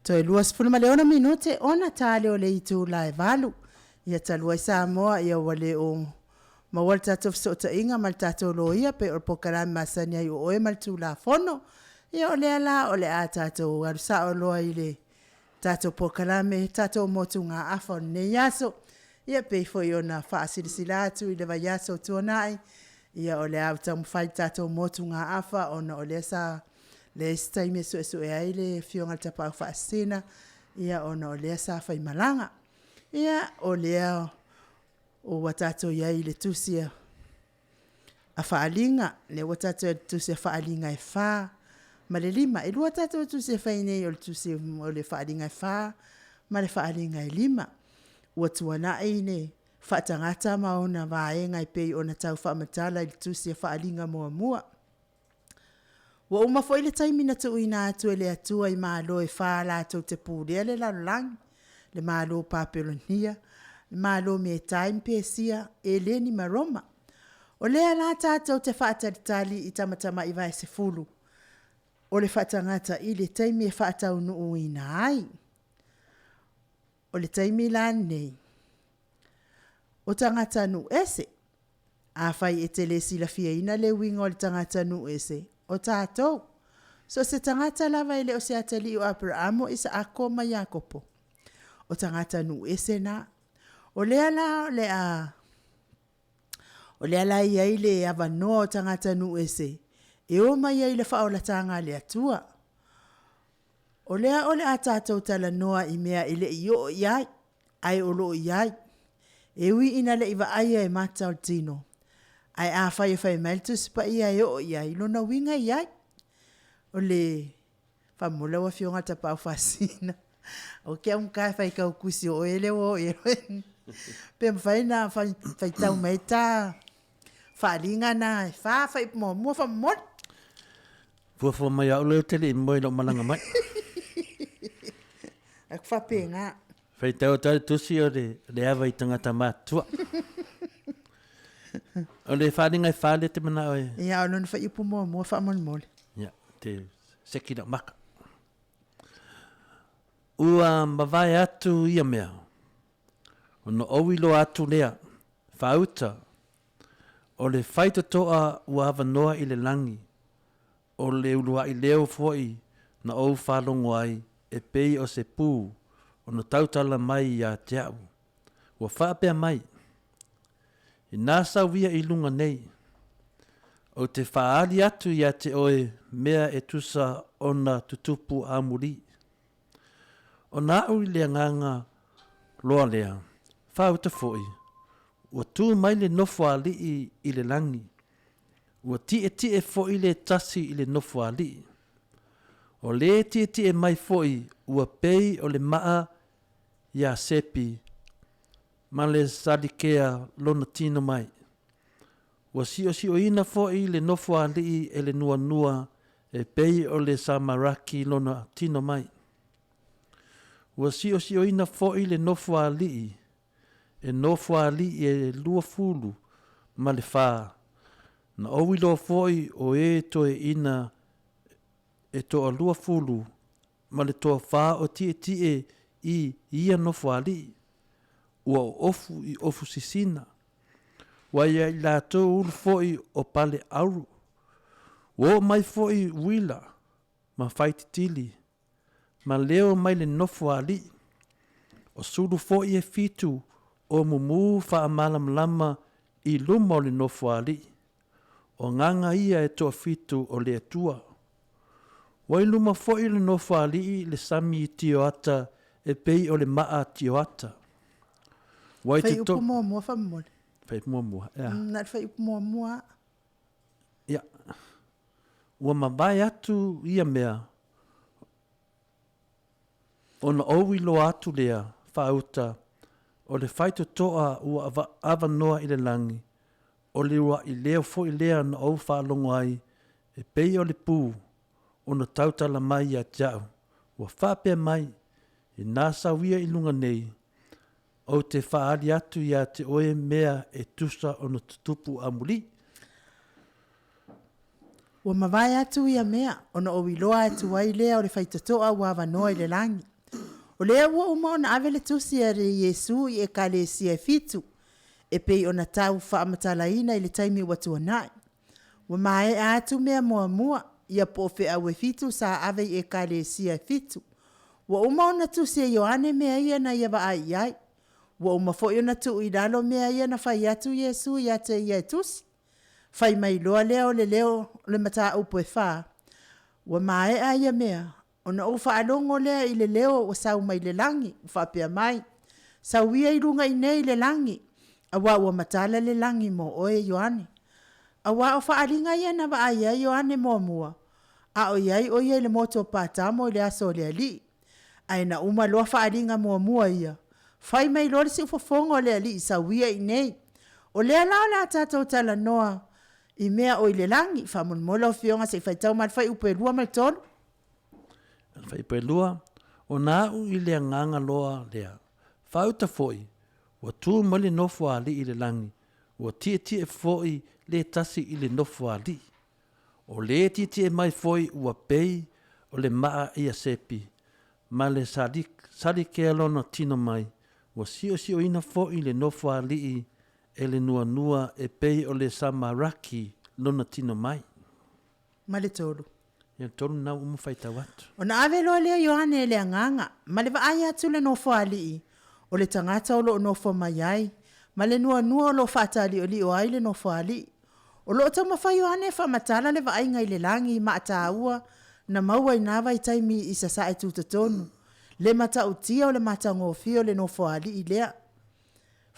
S2: Toi luas pula ma leona minute ona tale o le itu la e valu. Ia talua i Samoa ia wale o mawal tatou fisota inga mal tatou lo ia pe o pokarami masani ai o oe mal tu la fono. Ia o le ala o le a tatou arusa o loa i le tatou pokarami tatou motu ngā afa o ne yaso. Ia pe fo i ona whaasirisila atu i le vai yaso tuanai. Ia o le au tamu whai tatou motu ngā afa ona o le sa le staime su e ai le fionga tapau whaasina. Ia ona o le sa whai malanga. Ia o lea o watato iai le tusia a whaalinga, le watato tusia whaalinga e wha, ma le lima, e lua tato tusia whainei o le tusia o le whaalinga e wha, ma le whaalinga e lima. Ua tuana e ne whaatangata ma ona vaenga i pei ona tau whaamatala i le tusia whaalinga mua mua. Ua umafo i le taimina tu ina atu e le atua i maa lo e wha la tau te pūrea le lalangi. Le malo papelonia, le malo me time pesia, e leni maroma. O lea la tātou te whaataritali i tamatama i vai se fulu. O le whaatangata i le taimi e whaatau nuu ina ai. O le taimi la nei. O tangata nu ese. A whai e te le sila fia ina le winga o le tangata nu ese. O tātou. So se tangata lava ile o se atali o Abrahamo isa ako ma Yakopo. O tangata nu ese na. O lea la i aile ava no o tangata nu ese. E o mai aile whao la tanga le atua. O lea ole a tātou tala noa i mea ile i o iai. Ai o lo iai. E ui ina le iwa aia e mata o tino. Ai a whai meltu sipa ia e o iai. Lona winga iai. O le whamula wa fionga tapau whasina. O kia kai whai kau kusi o ele o ele. Pe mwhai na whai tau mai tā. Whaalinga na. Whai mua whamon.
S1: Fua mai au leo tele i moi lo malanga mai.
S2: Ak whape ngā.
S1: Whai tau tau tusi o le awa i tangata mātua. O le whaalinga i whaale te mana oe.
S2: Ia o lona whai upu mua whamon mole.
S1: Ia, te sekina maka. Ua mawai atu ia mea. Ono owilo atu lea. Whauta. O le whaita toa ua hawa noa i le langi. O le ulua i leo foi na ou whalongo ai e pei o se pū. Ono tautala mai ia te au. Ua whaapea mai. I nāsa wia i lunga nei. O te whaali atu ia te oe mea e tusa ona tutupu a muri. O nā ui lea nganga loa lea, whauta foi. Ua tū mai le nofo ali i le langi. Ua tie foi le tasi i le nofo ali. O le tie mai foi, ua pei o le maa ia sepi. Ma le salikea lona tino mai. Ua si o ina foi le nofo ali e le nua e pei o le samaraki lona tino mai. Ua si o ina foi le nofo ali e nofo ali e lua fulu ma le wha. Na owilo foi o e toe ina e toa lua fulu ma le toa wha o tie i ia nofo ali. Ua ofu i ofu sisina. Wa ia i lātou ulu foi o pale auru. Ua mai foi wila ma whaititili. Ma leo mai le nofo ali. O sulu foi e fitu o mumu wha malam lama i luma o le nofo ali. O nganga ia e toa fitu o le atua. Wai luma foi le nofo ali le sami i tio ata e pei o le maa tio ata. Wai
S2: Whai upu mua whamole.
S1: Whai mua, ia.
S2: Nat whai upu mua.
S1: Ia. Ua mawai atu ia mea. Ona owilo atu lea, whauta, o le whaito toa ua awa noa i le langi, o le ua i leo fo i lea na au whalongo ai, e pei o le pū, ona tautala mai a jau, ua whapea mai, i nāsa wia i lunga nei, o te whaari atu ia te oe mea e tusa ona tutupu a muri.
S2: Ua mawai atu ia mea, ona o iloa atu wai lea o le whaitatoa ua awa noa i le langi. O lea ua uma ona avele tusi a re Yesu i e kalesia fitu. E pei ona tau whaamatalaina i le taimi watu anai. Wa mae atu mea mua mua, ia po fe awe fitu sa ave i e kalesia fitu. Wa uma ona tusi a Ioane mea ia na ia wa ai ai. Wa uma fo i ona tu i lalo mea ia na whai atu Yesu ia te ia tusi. Whai mai loa leo le mata upo e wha. Wa mae a ia mea. Ona o whaalongo lea i le leo o sau mai le langi, o whapea mai. Sau ia i runga i nei le langi. Awa ua matala le langi mo oe Ioane. Awa o whaalinga ia na wa aia Ioane mo mua. A o iai o ia le moto pātamo le aso le ali. Aina uma loa whaalinga mo mua ia. Whai mai lori si ufafongo le ali sau ia i nei. O lea lao la tatou tala noa. I mea o i le langi, whamon mola o fionga se whaitau mat whai upe lua mai tonu.
S1: Whai upe lua, o nā u i lea nganga loa lea. Whauta foi, wa tū mali nofu ali i le langi, wa tie foi le tasi i le nofu ali. O le tie mai foi ua pei o le maa ia sepi, ma le sali ke alona tino mai, wa sio ina foi le nofu ali i e le nua e pei o le samaraki lona tino mai.
S2: Ma le tolu.
S1: Ia tolu na umu whaita watu.
S2: O na ave loa lea Ioane e lea nganga, ma le vaai atu le nofo ali i. O le tangata o lo nofo mai ai, ma le nua o lo whaatali o li o ai le nofo ali. O lo tau mawha Ioane wha matala le vaai ngai le langi ma ata ua, na maua i nawa i taimi i sasa e tutatonu. Le mata utia o le mata ngofio le nofo ali i lea.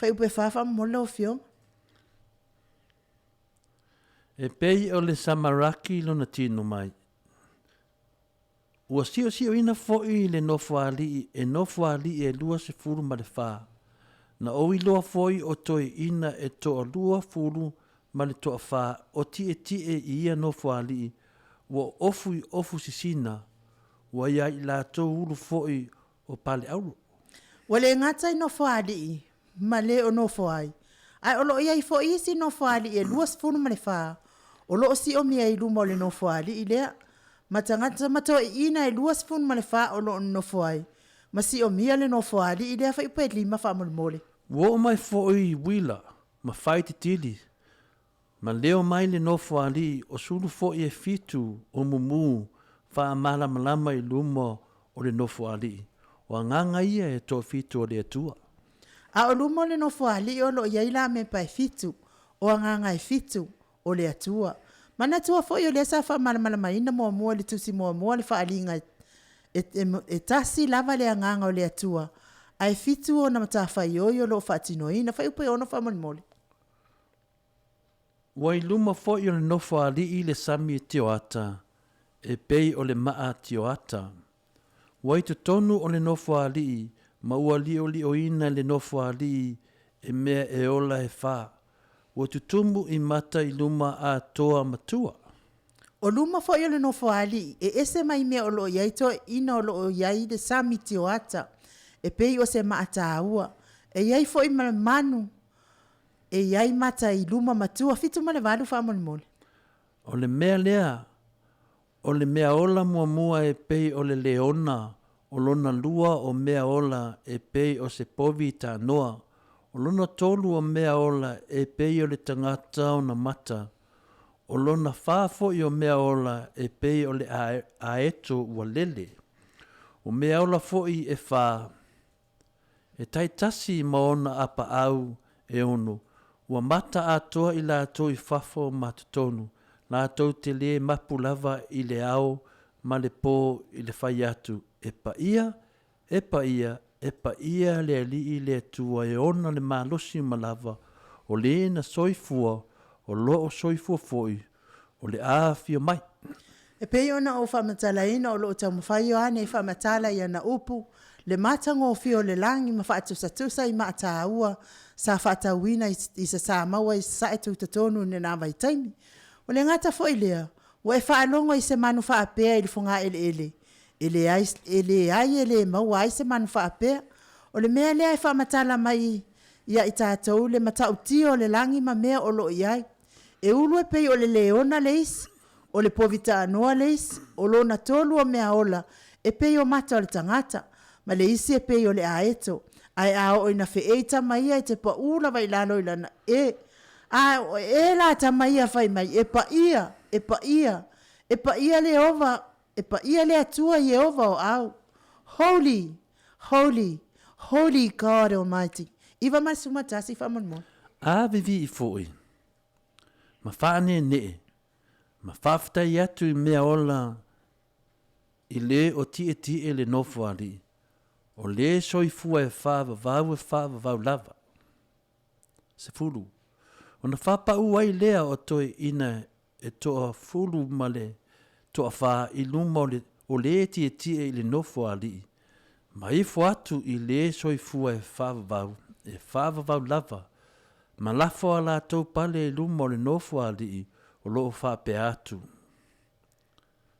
S2: Whai upe whawha mola o fio.
S1: E pei o le samaraki lona tino mai. Ua sio ina foi le nofo ali e nofo ali e lua se furu ma le wha. Na owi loa foi o toi ina e toa lua furu ma le toa wha o tie i ia nofo ali. Ua ofu sisina. Ua ia i la tau uru foi o pale auru.
S2: Wale ngata i nofo ali i. Ma le o nofo ai. Ai o lo ia i fo isi nofo ali e lua se furu ma le wha. O lo si o mia i luma o le nofo ali i lea. Ma tangata mato i ina e lua se furu ma le wha o lo nofo ai. Ma si o mia le nofo ali i lea wha ipa e lima wha mole.
S1: Wo mai fo i wila, ma whai te tili. Ma leo mai le nofo ali o suru fo i e fitu o mumu wha amala malama i luma o le nofo ali. O nganga ia e to fitu o le atua.
S2: A o luma o le nofo ali o lo iaila me pa e fitu, o nganga e fitu o le atua. Mana tua fo i o le sa wha malama ina mua le tusi mua le wha alinga e tasi lava le nganga o le atua. Ai fitu o na matafa i o lo fatino ina whai upe ono wha mole.
S1: Wai luma fo i o le nofo ali i le sami e teo ata, e pei o le maa teo ata. Wai te tonu o le nofo ali, ma ua li o ina le nofo ali, e mea e ola e wha. Wa tutumu i mata i luma a toa matua.
S2: O luma fo i o le nofo ali, e ese mai mea o lo iai to ina o lo iai le sami teo ata. E pei o se maata aua. E iai fo i manu. E iai mata i luma matua. Fitu ma le valu wha mole.
S1: O le mea lea. O le mea ola mua e pei o le leona. O lona lua o mea ola e pei o se povi ta noa. O lona tolu o mea ola e pei o le tangata o na mata. O lona whafo i o mea ola e pei o le aeto ua lele. O mea ola fo i e wha. E taitasi maona apa au e ono. Ua mata atoa i la ato i fafo matutonu. La ato te le mapu lava i le ao ma le po i le whai atu. E pa ia le ali i le atua e ona le malosi malava. O le na soifua, o lo o soifua foi. O le aafia mai.
S2: E pei ona o whamatala ina o lo tamu whai o ane whamatala i ana upu. Le matango o fio le langi ma whaatusa i maata aua sa whaatawina i sa sa maua i sa e tutatonu ne nā vai taimi. O le ngata fo i lea, o e whaalongo i se manu whaapea i le funga ele. Ele ai maua ai se manu whaapea. O le mea lea e whaamatala mai ia i tātou le matau tio le langi ma mea o lo i ai. E ulu e pei o le leona leis, o le povita anoa leis, o lo na tolu o mea ola, e pei o mata o le tangata. ma le isi e pei o le aeto ai a o ina fe e tamaia e te pa ula vai lalo ilana e la tamaia fai mai e pa ia le ova e pa ia le atua i ova o au holy God Almighty iwa mai sumatasi whamonmo
S1: A vivi I fōi. Ma whaane ne. Ma whawhtai atu I mea ola I le o tie le nofo ali. O le soifua e whāwavau lava. Se fulu. O na whapau ai lea o toi ina e toa fulu male toa wha I luma o le tie I le nofo ali. Ma ifo atu I le soifua e whāwavau lava. Ma lafo ala tau pale luma o le nofo ali o loo whape atu.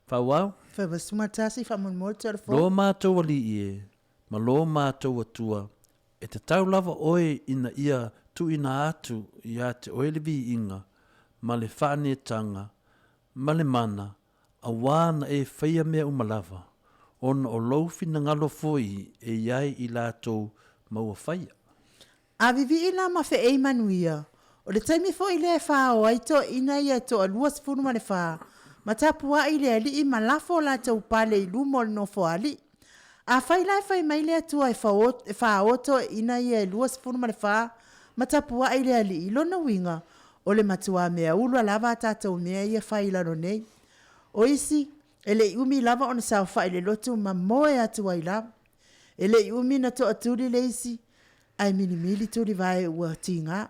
S1: Whawau?
S2: Whawasumatasi whamonmo telefon
S1: Lo mātou ali ie, ma lo mātou atua, e te tau lava oe ina ia tu ina atu ia te oelevi inga, ma le whane tanga, ma le mana, a wana e whaia mea umalava, ona o loufi na ngalo foi e iai I lātou maua whaia.
S2: a vivi ina ma fe e manuia o le taimi fo ile fa o aito ina ia to aluas funu ma le fa ma tapu a ile ali I malafo la tau pale I lumo no fo ali a fai lai fai mai le tua e fa oto ina ia luas funu ma le fa ma tapu a ile ali I lona winga o le matua mea ulu lava tata o mea ia fai la no nei o isi ele umi lava ona sa fai le lotu ma moe atu ai lava ele umi na to aturi le isi ai mili tuli vai ua tinga.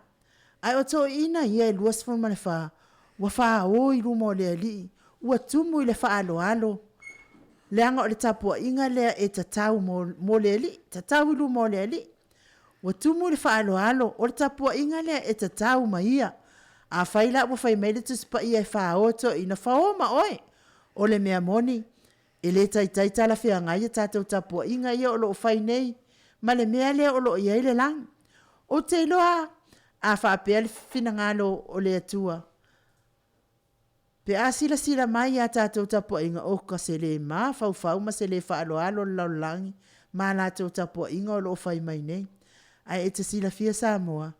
S2: Ai o to ina ia luas fun mane fa. Wa fa o I lumo le ali. Ua tumu I le fa alo. Leanga o le tapua inga lea e tatau mo le ali. Tatau I lumo le ali. Ua tumu le fa alo. O le tapua inga lea e tatau ma ia. A faila ua fai meile tuspa ia e fa oto ina fa o ma oe. O le mea moni. E le tai tala fea ngai tatou tapua inga ia o lo fai nei. Ma le mea lea o lo ia I le lang. O te loa a whaapea le finangalo o le atua. Pe a sila mai a tātou tapua inga o ka se le maa fau ma se le whaaloalo lau langi ma lātou tapua inga o lo whai mai nei. Ai e te sila fia Samoa.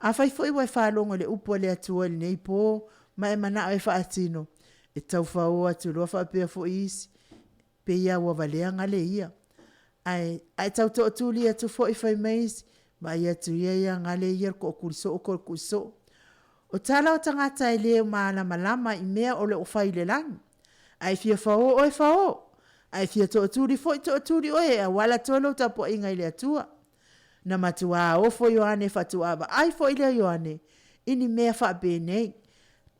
S2: A whai fwoi wai whaalonga le upo le atua le nei pō ma e mana ai whaatino. E tau whao atu loa whaapea fo isi. Pe ia ua valea ngale ia. Ai tau to tuli atu fo I whai meisi. Ma ia tu ia ngale ia ko kuriso o ko kuriso. O tala o tangata I leo maana malama I mea o le o whai le lang. Ai fia whao oe whao. Ai fia to tuli fo I to tuli oe a wala tolo tapo inga I le atua. Na matua o fo Ioane fatua ba. Ai fo I le Ioane. Ini mea wha benei.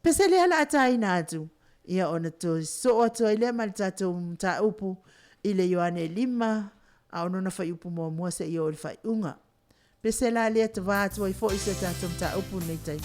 S2: Pese le ala atai na atu. Ia ona to so o to I le malitato mta upu. I le Ioane 5. A ono na whai upu mua se I o le whai unga. Pese la lea te vātua I fo I se tātou mta upu nei tai.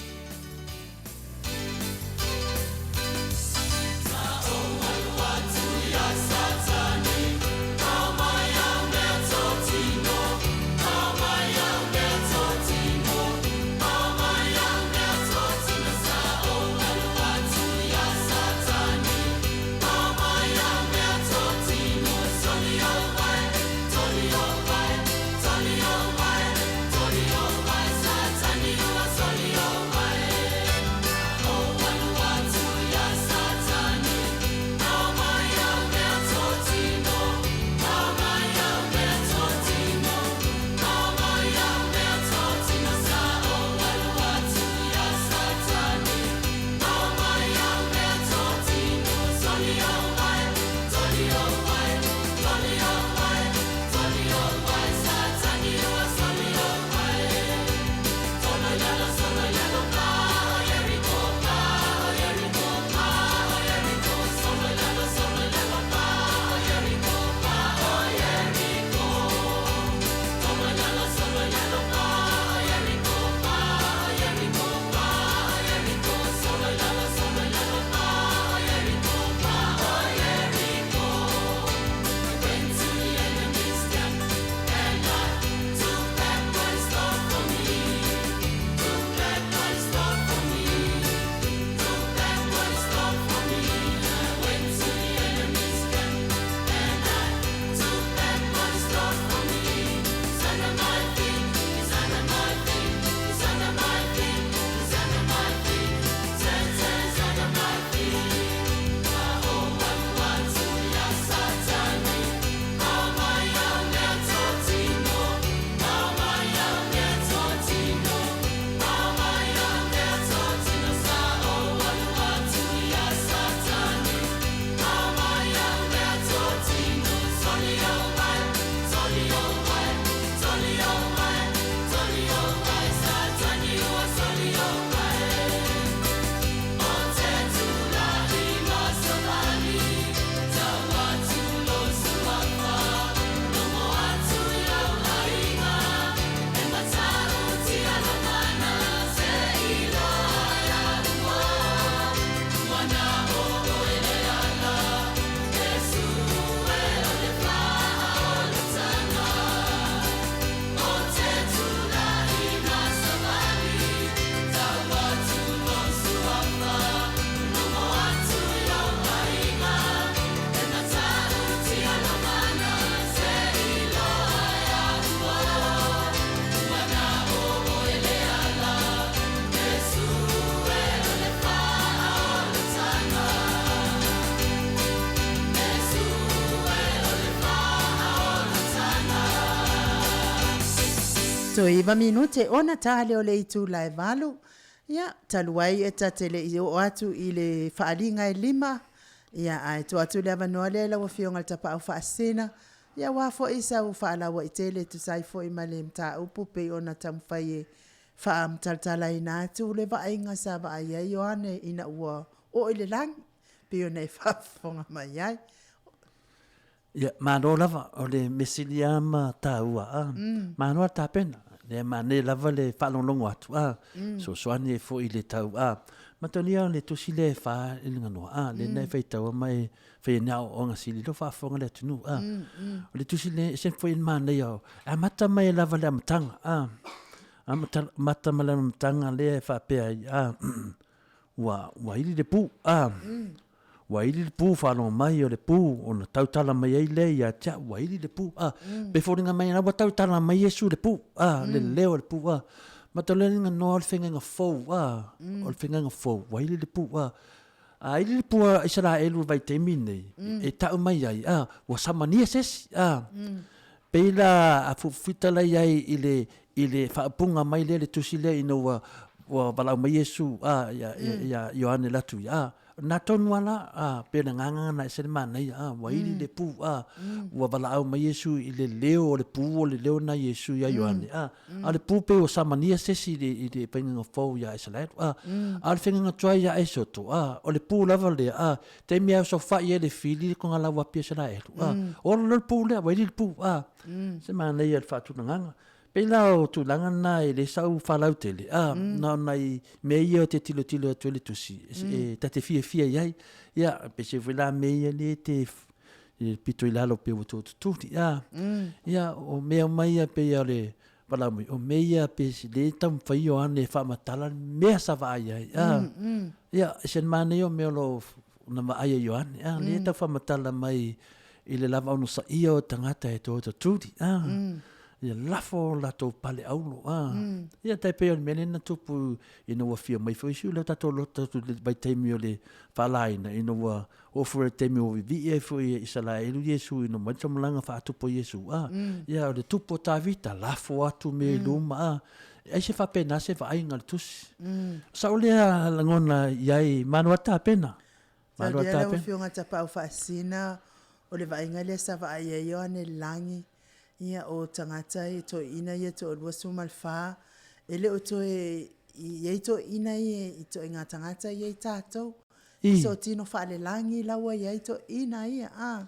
S2: so iwa minute ona tale o le itu la e valu. Ia, taluai e tatele i o atu i le whaalinga e 5. Ia, ai to atu le avanoa le la wafionga le tapa au whaasena. Ia, wafo isa u whaalawa i tele tu saifo i male mta upu pe ona tamwhai e whaamtaltala i nātu le vainga sa va ai ai oane ina ua o ile lang. Pe ona e whaafonga mai ai.
S1: Ia, mano lava o le mesiliama ta ua. Mano ta pena. Le mane lava le whalonglongo atu. So soane e fo i le tau. Matonia le tusi le wha i linga noa. Le nei whai tau mai whai nao o ngasili. Lo whaafonga le atunu. O le tusi le sen fo i mane au. A mata mai lava le amatanga. Mata mai le amatanga le whaapea i. Wa ili le pu. Wa ili le pu whanau mai o le pu o na tautala mai ei le ia tia wa ili le pu pe fōringa mai na wa tautala mai Yesu le pu le leo le pu ma to le nga no le whenga fōu o le whenga fōu wa ili le pu ili le pu Israelu vai te mine e tau mai ai wa samania sesi peila a fufitala iai ile whaapunga mai le tusi le ino wa balau mai Yesu ya Ioane latu na tonu ala pena nganga na se mana wa ili le pu wa balau mai Yesu ile leo o le pu o le leo na Yesu ya Ioane ale pu pe o samania sesi ile penga fo ya Israel al fenga try ya esoto o le pu lava le te mia so fa ye le fili ko ngala wa pia Israel o le pu le wa ile pu se mana ia fa tu nganga pela o tu langa na le sau falau tele na nai me ia te tilo tu le tusi e tate fia ia ia pe se vela me ia le te pito ilalo pe o tu ia o me mai ia pe ia le pala o me ia pe se le tam fai o ane fa matala me sa va ia ia sen mane o me lo na va ia yo ane le ta fa matala mai ile lava no sa ia o tangata e to tuti ia lafo la to pale aulo ia tai pe on menena tupu ina wa fia mai foi su la ta to lo ta by time le falaina ina wa offer time o vi e foi Israel Yesu ina mai tamlanga fa tupu Yesu ia le tupu ta vita lafo atu me luma ai se fa pena se fa ainga tus sa ole la ngona iai manua ta pena
S2: manua ta pena fionga ta pa fa sina o le vainga le sa va ai yo ane langi ia o tangata e to ina ia to lua sumalfa ele o to e to ina i to inga tangata ia tato so tino fa le langi lawa ia to ina ia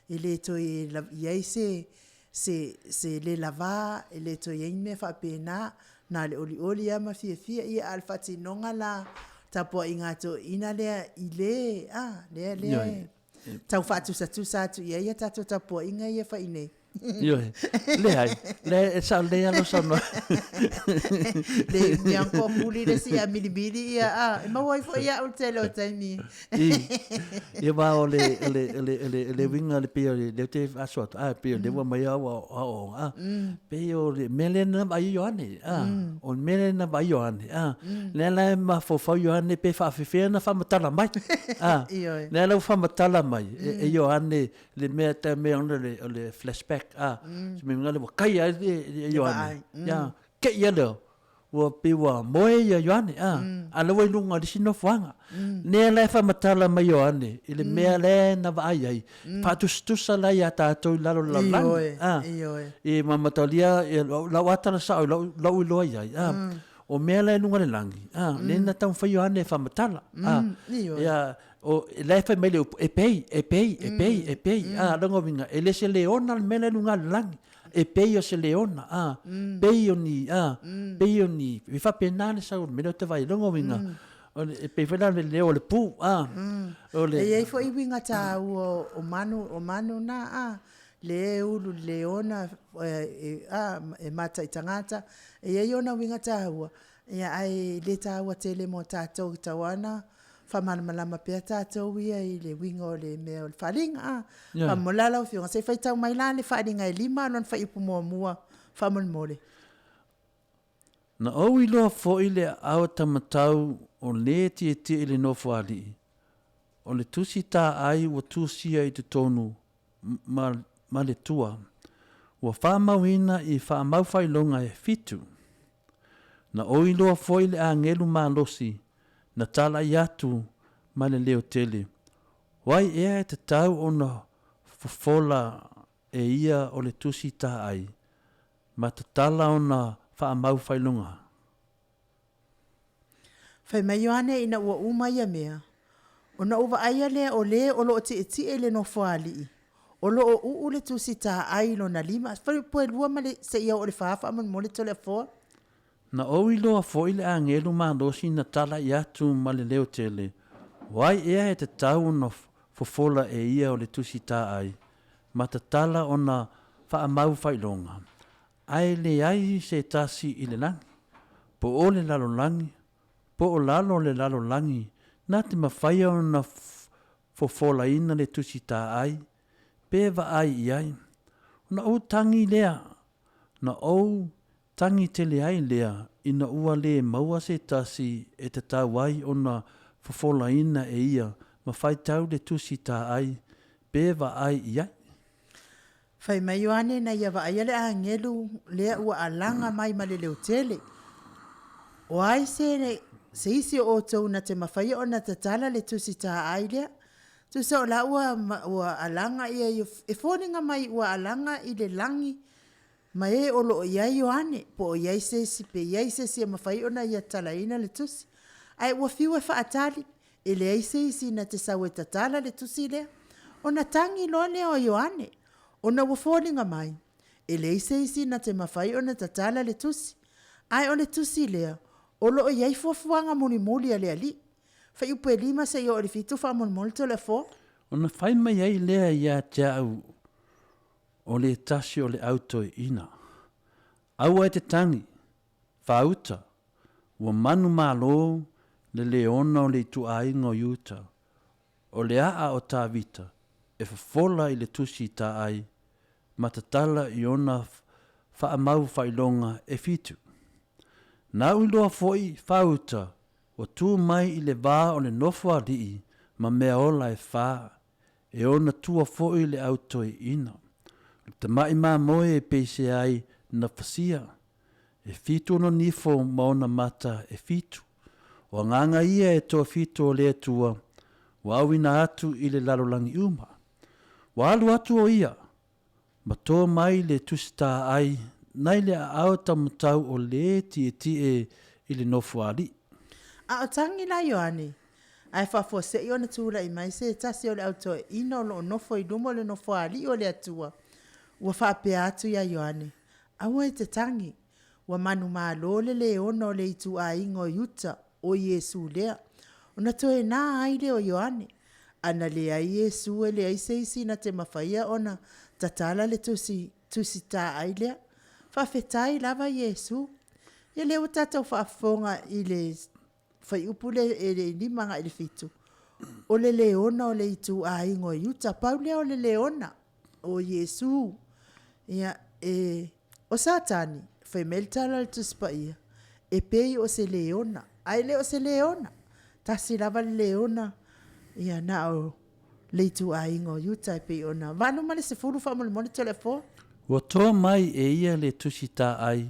S2: ele to ia se le lava ele to ia me fa pena na le oli ama fia ia alfa tinonga la tapo inga to ina le ile le tau fa tu sa tu ia tato tapo inga ia fa ine
S1: Yo, le sa le alo sono.
S2: Le bianco puli le sia milibili ia ma vuoi fo ia ultelo tani.
S1: Ia va le winga le pio le te asot pio le wa mai o pio le melena vai Ioane on melena vai Ioane le la ma fo Ioane pe fa fefena fa matala mai le la fa matala mai e Ioane le meta me on le flashback me ngale wa kai Ioane ya ke ia le wa pe wa moe Ioane ala wa lunga di sino fanga ne la fa matala mai Ioane ile me le na va ai pa tu sala ya ta to la e mama tolia la wata sa la lo ai o me le lunga le langi ne na ta fa Ioane fa matala ya o le fa me le e pei longo vinga ele se leona me le lunga langi e pei o se leona pei oni vi fa penale sa me le te vai longo vinga e pei fa le leo le pu o le
S2: e foi vinga ta o manu na le ulu leona e mata itangata e ona winga ta ia ai le ta wa tele mo ta to tawana malama pe tatou ia i le winga o le mea o le whalinga molala o fionga se fai tau mai la le whalinga e 5 non fai ipu mua whamolmole
S1: na au i loa fo i le au tamatau o le ti i le nofo ali o le tusi ta ai wa tusi ai te tonu ma le tua ua whaamauina I whaamauwhailonga e fitu. Na oiloa foi le angelu malosi, na tala I atu ma le leo tele. Wai ea e te tau ona fofola e ia o le tusi ta ai, ma te tala ona whaamauwhailonga.
S2: Whai mai Ioane ina ua umai mea. Ona uwa aia lea o le o lo o te le no whaali. O lo o uu le tusi ta ai lo na lima. Whai poe lua ma le se ia o le whaafa aman mo le tole fo.
S1: Na oi loa fo ile angelu ma losi na tala I atu ma le leo tele. Wai ea e te tau na fofola e ia o le tusi ta ai. Ma te tala ona whaamauwhailonga. Ai le ai se tasi I le langi. Po o le lalo langi. Po o lalo le lalo langi. Na te mawhaia o na fofola ina le tusi ta ai. Peva ai I ai. Na o tangi lea. Na o tangi tele ai lea. Ina ua le maua se tasi e te tau ai o na fofola ina e ia. Mawhai tau le tusi ta ai. Peva ai I ai.
S2: Whai mai Ioane na ia wa aia le angelu lea ua alanga mai ma le leo tele. O ai se isi o tau na te mawhai o na te tala le tusi ta ai lea. Tu sa o la ua alanga ia e fōninga mai ua alanga I le langi. Ma e o lo iai Ioane, po o iai se si pe iai se si a mawhai o na ia tala ina le tusi. Ai ua fiu e whaatali, e le ai se isi na te sau e tatala le tusi lea. O na tangi lo lea o Ioane, o na ua fōninga mai. E le ai se isi na te mawhai o na tatala le tusi. Ai o le tusi lea, o lo iai fuafuanga muni muli a lea li. Whai upe lima se o le fitu wha moni moli to le fō.
S1: O na whai mai ai lea ia te au. O le tasi o le auto ina. Aua e te tangi, whauta, ua manu malo le leona o le tu aingo yuta. O le aa o tā vita, e whafola I le tusi tā ai, matatala I ona whaamau whailonga e fitu. Nā uloa foi whauta, o tū mai I le vā o le nofua rii, ma mea ola e whā, e ona tua foi le auto ina. Te mai mā moe e peise ai na whasia. E fitu no nifo maona mata e fitu. O nganga ia e toa fitu o lea tua. Wa awina atu I le lalolangi uma. Wa alu atu o ia. Ma toa mai le tusita ai. Nai le ao tamutau o le tie I le nofu ali.
S2: A o tangi la Ioane. Ai whafo se I ona tūla I mai se tasi o le auto ina o lo nofo I lumo le nofo ali o le atua. Ua whaapea atu ia Ioane. Aua e te tangi. Ua manu maa lole le ono le itu a ingo yuta o Yesu lea. Ona toe nā aile o Ioane. Ana le a Yesu e le aiseisi na te mawhaia ona tatala le tusi tā ailea. Whawhetai lava Yesu. Ia leo tatau whaafonga I le whai upule e le limanga I le fitu. O le leona o le itu a ingo yuta. Paulea o le leona o Yesu. Ia o Satani, whai meltala le tuspa ia, e pei o se leona, ai le o se leona, tasi lava le leona, ia na o leitu a ingo yuta e pei ona. Vanu male se furu wha mole telefo?
S1: Ua toa mai e ia le tusita ai,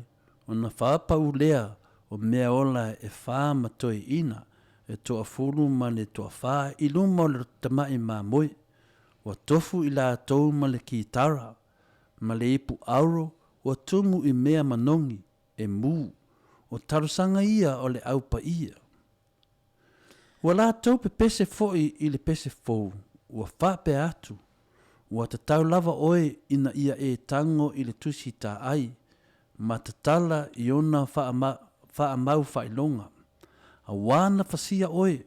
S1: o na whaapau lea o mea ola e wha matoi ina, e toa furu ma le toa wha I luma o le tamai ma moe, ua tofu I la tau ma le ki tara, ma le ipu auro, ua tumu I mea manongi, e mū, o tarusanga ia o le aupa ia. Ua la tau pe pese foi I le pese fou, ua whape atu, ua te tau lava oe ina ia e tango I le tusi tā ai, ma te tala I ona wha mau whailonga. A wana whasia oe,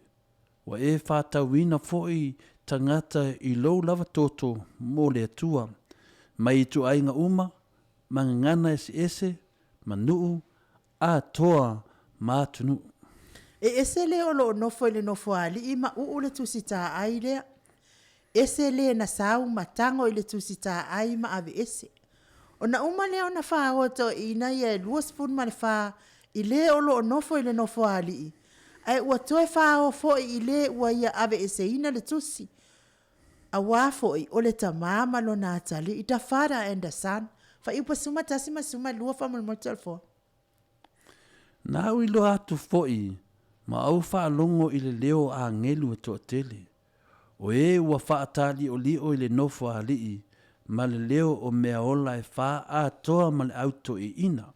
S1: ua e whatauina foi tangata I lou lava toto mo le atua, mai tu ainga uma, mangangana ese, manuu, a toa mātunu.
S2: E ese le o lo nofo le nofo ali I ma uu le tusita ai lea. Ese le na sau matango I le tusita ai ma ave ese. O na uma le o na wha oto ina ia e luas pun ma le wha I le o lo nofo le nofo ali. Ai ua toe wha o fo I le ua ia ave ese ina le tusi. A wafo I o le tamama lo nā tali I ta whara and the son. Whaiupa suma tasi ma suma lua whamalmol telefo.
S1: Nā uilo atu foi, ma au whaalongo i le leo a ngelu e toa tele. O e ua whaatali o li o i le nofo a lii, ma le leo o mea ola e wha a toa ma le auto i ina.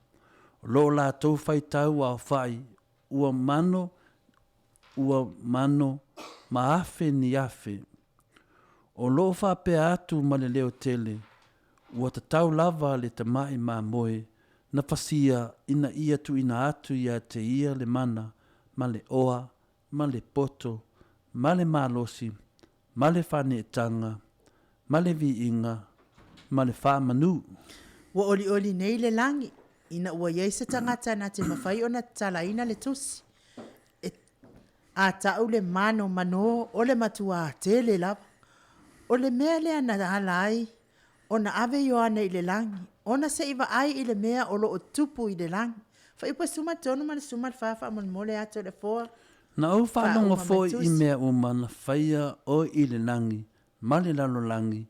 S1: O lo la tau whai tau a whai, ua mano, ma afe ni afe. O lo wha pe atu ma le leo tele, ua ta tau lava le te mai ma moe, na pasia ina ia tu ina atu ia te ia le mana, ma le oa, ma le poto, ma le malosi, ma le whane tanga, ma le vi inga, ma le wha manu.
S2: Wa oli nei le langi, ina ua iei se tangata na te mawhai o na tala ina le tusi. A tau le mano o le matua a tele lava. O le mea lea na halai, o na ave yoane i le langi, o na se iwa ai i le mea o lo o tupu i le langi. Whaipa suma tonu ma le suma le whafa mon mole ato le foa.
S1: Na au whanonga foi i mea uma na whaia o i le langi, ma le lalo langi,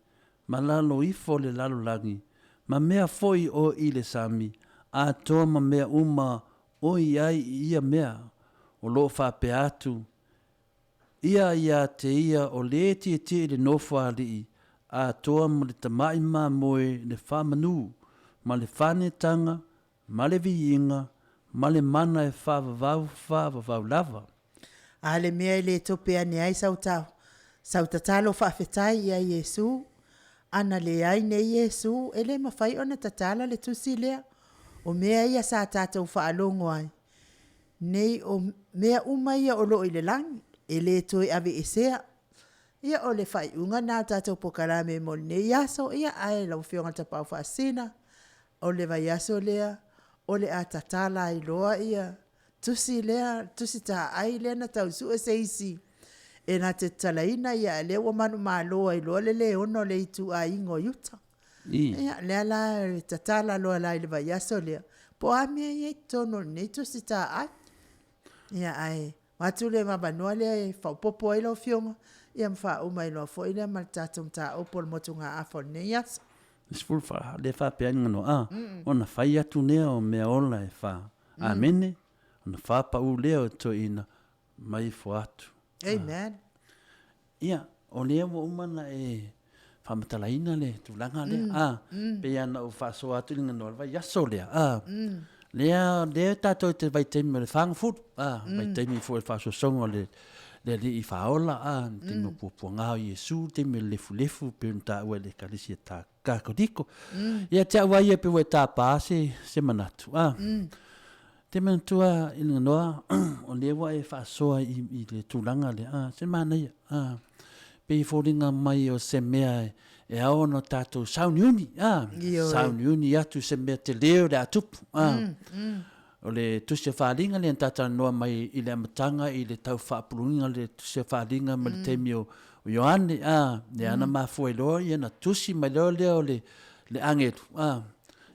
S1: ma lalo ifo le lalo langi, ma mea foi o i le sami, a toa ma mea uma o i ai ia mea, o lo whape atu. Ia te ia o le ti le nofo a lii, a toa ma le tamai ma moe le whamanu, ma le whane tanga, ma le vi inga, ma le mana e whavavau lava.
S2: A le mea i le tope ane ai sautau. Sautatalo whaafetai ia Yesu. Ana le ai ne Yesu, ele mawhai ona tatala le tusi lea. O mea ia sa tātou whaalongo ai. Nei o mea umaia o lo i le langi. Ele toi ave esea. Ia o le whai unga nā tātou pokarame mo ne yaso. Ia ai lau whionga tapau whaasina. O le vai yaso lea. O le a tatala i loa ia. Tusi lea, tusi ta ai lea na tau su e seisi. E na te talaina ia lea wa manu maa loa i loa le le ono le itu a ingo yuta. Ia lea la tatala loa la i le vai yaso lea. Po amia ia tono ne tusi ta ai. Ia ai. Matu le mabanua lea e whaupopo ai lau fionga. Ia mwha uma i loa fo i lea ma tatum ta opol motunga afo ne yaso.
S1: Sful fa le fa pe ngano ona fai atu ne o me ola e fa. Amene. Ona fa pa u leo to ina mai fo atu.
S2: Amen.
S1: Ia o le mo umana e fa matalaina le tu langa le pe ana o fa so atu ngano vai yaso le le tato te vai te me fang food vai te mi fo fa so songo le i faola te mo pupunga Yesu te me lefu pe nta o le kalisia ta ka kodiko ia te wai pe we ta pa se manatu te mantua in noa o le wa e fa so i le tulanga le se mana ia pe folinga mai o se mea e ao no tato sauniuni sauniuni atu se mea te leo le atupu o le tusia whalinga le tata noa mai i le amatanga i le tau whaapulunga le tusia whalinga ma le temi o Ioane le ana mafua loa ia na tusi mai leo leo le angelu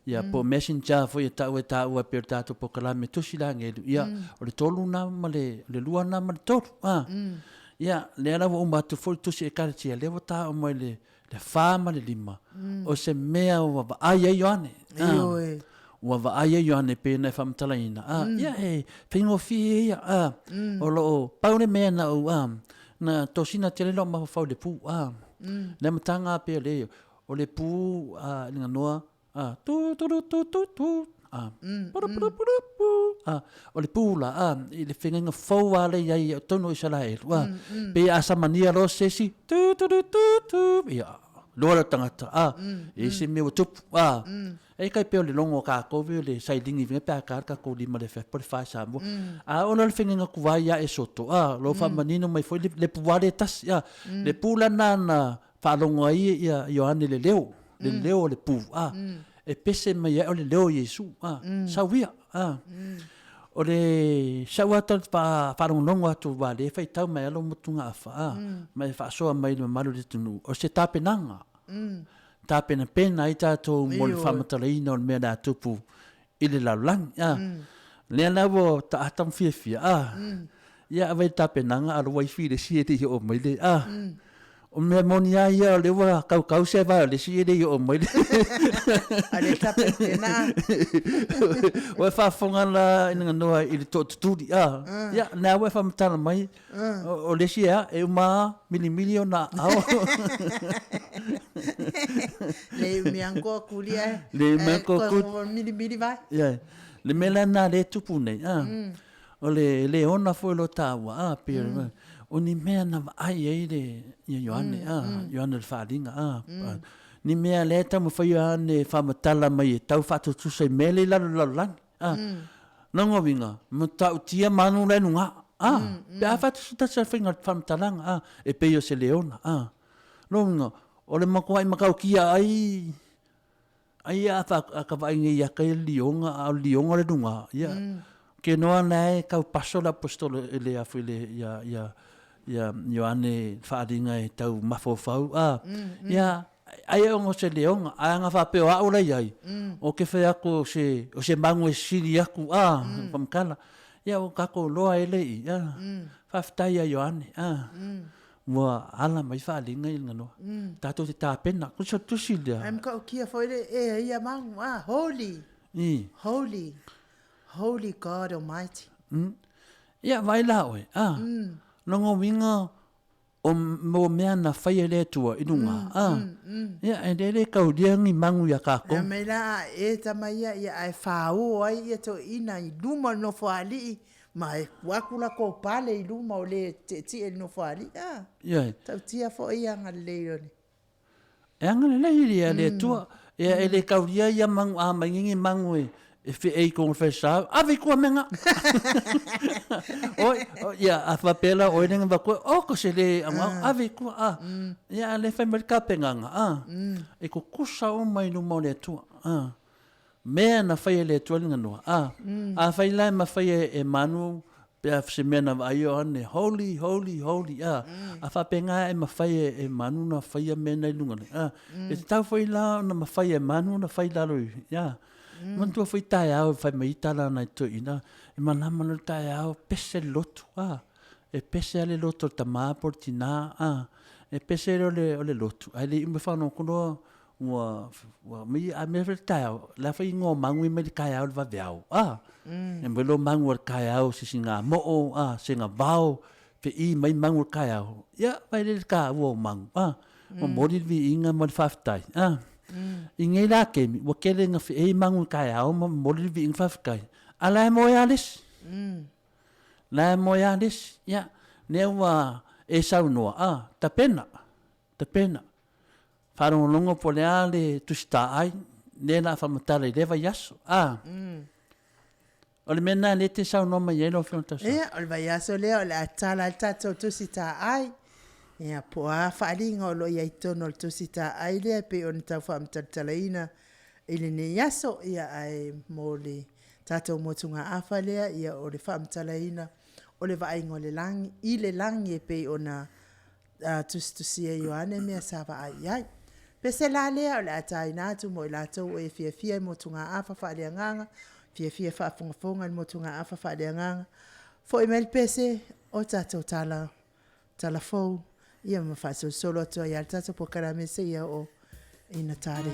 S1: ia po messenger fo ia tau e tau a per tato po kalame tusi le angelu ia o le tolu na ma le lua na ma le tolu ia le ana wo umatu fo tusi e karatia le wata o mai le wha le lima o se mea o wa ai Ioane ua vaai ai ane pēnei whamtalaina. Ia e, whingo fi ia, o lo paure mea na au, na tosina te lelo ma whau le pū, le matanga pēr leo, o le pū, linga noa, tu, o le pūla, i le whinga whau ale iai, tono i sala e, pe asa mania lo sesi, ia, loa tangata, e se mea tupu, e kai peo le longo ka kowe le sailingi vinga pe ka ko lima le fe por fa sa mo ona le finga ku vai ya e soto lo fa manino mai foi le puare tas ya le pula na fa longo ai ya Ioane le leo le pu e pese mai o le leo Yesu sa via o le sawata fa longo atu va le fai tau mai lo mutunga fa mai fa so mai le malu le tunu o se tapenanga ta pena i tātou mo le whamatalaina o le mea nā tupu i le laulang. Lea nawo ta atam fia. Ia awai ta penanga alo wai fi le sia te o mai le. o me monia ia le wa kau se va le si le o mai
S2: Ale tape na.
S1: o fa fonga la ina no i le to ya na we fa mtala mai o le si e uma mili na ao
S2: Le miango kulia.
S1: Le miango ku
S2: mili vai.
S1: ya le melana le tupune o le ona fo lo tawa pe o ni mea na ai ai le Ioane Ioane le wharinga ni mea le tamu whai ane whamatala mai e tau whatutu sei mele lalo langi nango winga mo tau tia manu le nunga pe a whatutu tasa whinga whamatalanga e peo se leona no winga o le mako ai makau kia ai a whakawainga i a kai lionga le nunga ke noa nei kau paso la apostolo e le afu le ia Ioane wharinga e tau mafofau ia ai ongo se leonga ai anga whapeo au lai ai o ke whai ako o se mangu e siri aku whamkala ia o kako loa ele i whaftai a Ioane mua ala mai wharinga i ngano tato te tāpena kusa tusi lea
S2: Am ka kia foile ia mangu holy God Almighty
S1: ia vai la oe nongo winga o mo mea na whaia le tua inunga ia e lele kaudiangi mangu ya kako
S2: me la tamaia ia ai whao ai ia to ina i luma no whaali mai wakula ko pale i luma o le te no whaali
S1: ia
S2: tau tia fo ia nga leiro ni
S1: e anga le leiri le tua ia e le kaudia ia mangu maingi mangu e whi kong whaisau, awe kua menga. Ia, a whapela o enenga wakua, ko se le, awe kua, ia, le whai marika penganga, e ko kusa o mai no mo le tua, mea na whai le tua linga noa, a whai lai ma whai e manu, pea se mea na ai o ane, holy, a whapenga e ma whai e manu na whai a mea nei lunga, e te tau whai la na ma whai e manu na whai la roi, ia, mantua foi tai au fai mai tala na to ina e manama no tai au pese loto e pese ale loto tama portina e pese ole loto ai me fa no kono wa mi a me tai au la fai ngo mangu me kai au va veau e me lo mangu kai au si singa mo singa vao pe I mai mangu kai au ya vai le ka wo mangu mo mori vi inga mo faftai I ngai la ke mi wa kele nga e mangu kai au mo mori vi ing fafkai ala mo yalis la mo yalis ya ne wa e sau no ta pena faro longo poleale tu sta ai ne na fa matale le va yaso ole mena le te sau no mai elo fronta
S2: ole va yaso le ole atala tato tu sita ai ia po a whaaringa o lo ia itono tu sita ai lea pe on tau whaamtatalaina ili ne yaso ia ai mole tato motunga awha lea ia o le whaamtalaina o le vaingo le langi I le langi e pe ona tustusia Ioane mea sawa ai ai pe se la lea o le atai natu mo I latou e fia motunga awha whaalea nganga fia whaafongafonga motunga awha whaalea nganga fo I mel pese o tato tala fou ia ma faso solo to ia tato po karamese ia o ina tare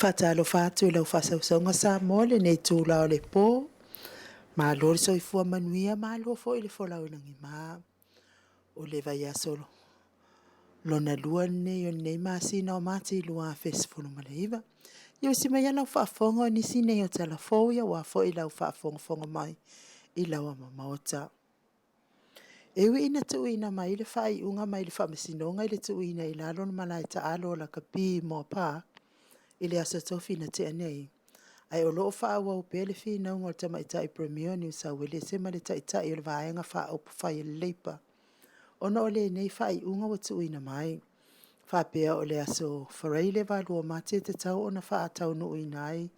S2: Whatalo whātu e lau whasausaunga sa mole nei tūlao le pō. Ma lori so i fua manuia ma lo fo i le folau nangi ma. O le vai asolo. Lona lua nei o nei masina o mati lua festival ma le iwa. Yo si mai ana whaafonga ni si nei o tala fōia wa fo i lau whaafonga mai i lau ama maota. Ewe ina tu ina mai le whai unga mai le whamasinonga i le tu ina i lalon malai ta alo la kapi mo pa i le asa tofi na te anei. Ai o loo whaawa o pele fi na unga o tamaita i Premier New South Wales se ma le taita i o le vaenga wha o pawhai le leipa. Ona o le nei whai unga wa tu ina mai. Whapea o le aso wharai le walu o mate te tau o na wha atau no inai.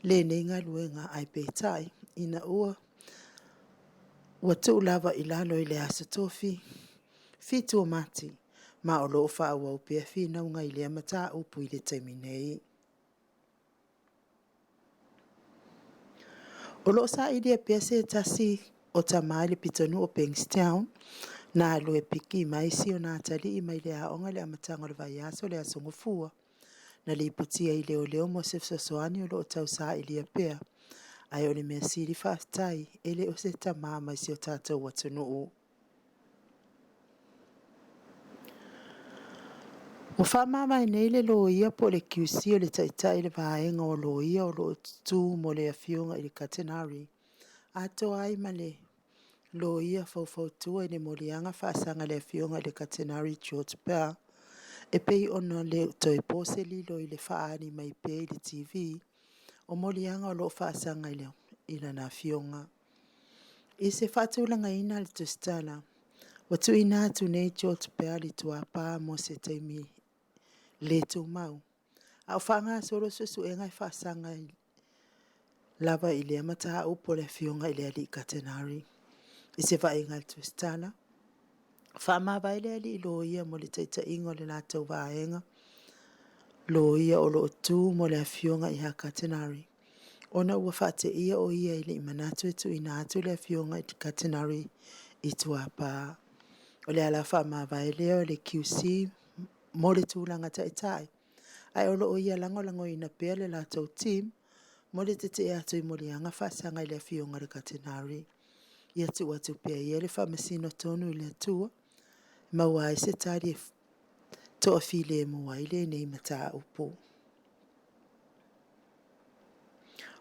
S2: Le nei ngā luenga ai pētai ina ua. Ua tu lava i lalo i le aso tofi. Fitu o mati. Ma o loo whaawa o pea fi na unga i le amata upu i le taimi nei. O loo sa i lia pea se tasi o tamai le pitonu o Bankstown. Na alo e piki mai si o nā tali i mai le aonga le amatanga le vai aso le asongo fua. Na li putia i leo leo mo se fsosoani o loo tau sa i lia pea. Ai o le mea siri whaftai ele o se tamaa mai si o tātou watunu o. Mo whamama e nei le loia po le QC o le taitai le vaenga o loia o loo tu mo le awhiunga i le Katenari. Ato ai ma le loia fau e le molianga whaasanga le awhiunga i le Katenari George Bell. E pei ona le toi pose lilo i le whaani mai pei le TV. O molianga o loo whaasanga i la na awhiunga. I se whatulanga ina le tustala. Watu ina atu nei George Bell i tuapa mo se teimi le tu mau. Au whanga soro susu e ngai whaasanga i lava i le amata upo le awhiunga i le ali Katenari. I se va inga le tustala. Whama vai le ali i loia mo le taita ingo le lātou vaenga. Loia o lo tu mo le awhiunga i ha Katenari. Ona ua whate ia o ia i le imanatu e tu ina atu le awhiunga i Katenari i tuapa. O le ala whama vai leo le QC mo le tūlanga taitai. Ai o lo o ia lango ina pea le lātou team mo le tete e atu i mo le anga whaasanga i le awhiunga le Katenari. Ia tu atu pea ia le whamasino tonu i le atua. Maua e se tari toa file e mua i le nei mata upo.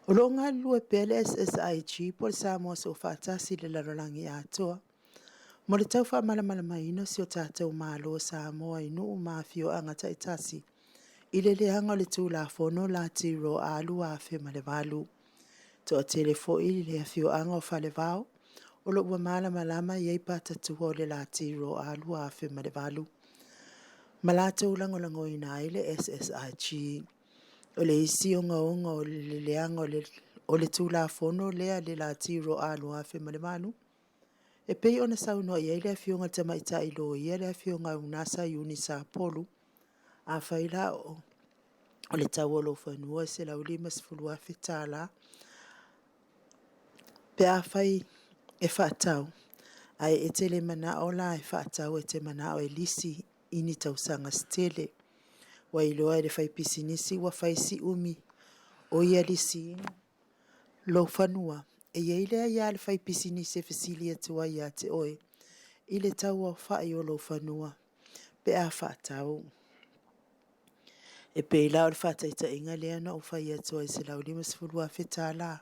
S2: O lo ngā lua pele SSIG po le Samoa so whaatasi le larolangi atoa. Mo le tau whamalama ino si o tātou mālo Samoa i nuu mawhio angata i tasi. I le leanga le tū la whono la tiro alu a whima le walu. To a telefo i le awhio anga o whale wao. O lo ua malama i ei pata tuho le la tiro alu a whima le walu. Malato lango ina ile SSIG. O le isi o le leanga o le tūla whono lea le la tiro alu a whima le walu. E pei ona sauno i eile awhionga tamaita i lo i ele awhionga unasa iuni sa polu. A whaila o le tauolo whanua se lau lima sifulua whetala. Pe a whai e whaatau. Ai e tele mana o la e whaatau e te mana o e lisi ini tausanga stele. Wa iloa e le whai pisinisi wa whai si umi o ia lisi lo whanua. E iele a ia le whai pisinisi e fesilia tua ia te oe. I le tau o whai o lo whanua. Pe a whaatau. E pe lau le whataita inga lea na o whai atua i se lau lima sifulua whetala.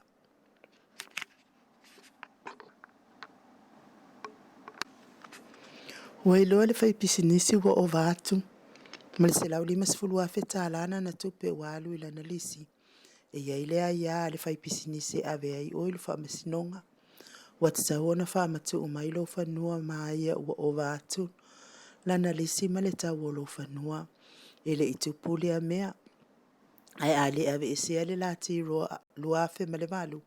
S2: Wa iloa le whai pisinisi wa o vātu. Ma le se lau lima sifulua whetala na tupe walu i lana lisi. E iele a ia le whai pisinisi ave ai o ilu whamasinonga. Wa te tau na whamatu o mai lo whanua maia ua o vātu. Lana lisi ma le tau o lo whanua. E le itupuli a mea. Ai ale ave e sea le lati luafe ma le valu.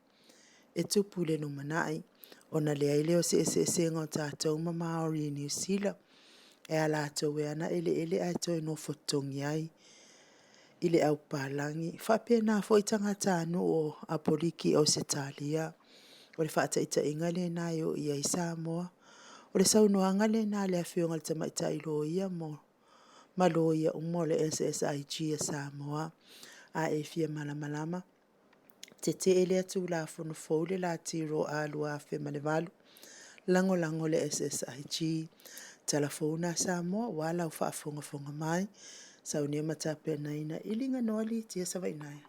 S2: E tupule no manai. Ona le aile o se ngā tātou ma Maori i New Zealand. E a lātou e ana ele ai toi no fotongi ai. I le au pālangi. Whapea nā fo i tangata anu o Apoliki o se talia. O le whaataita inga le nā o ia i Samoa. O le saunoanga le nā le awhionga le tamaita i lo ia mo. Maloia umo le SSIG a Samoa. a e fia malama te ele atu la fono fole la tiro alu a fe malevalu lango le SSIG telefona Samoa wala u whaafonga mai sa unia matape naina ilinga noali tia savainai.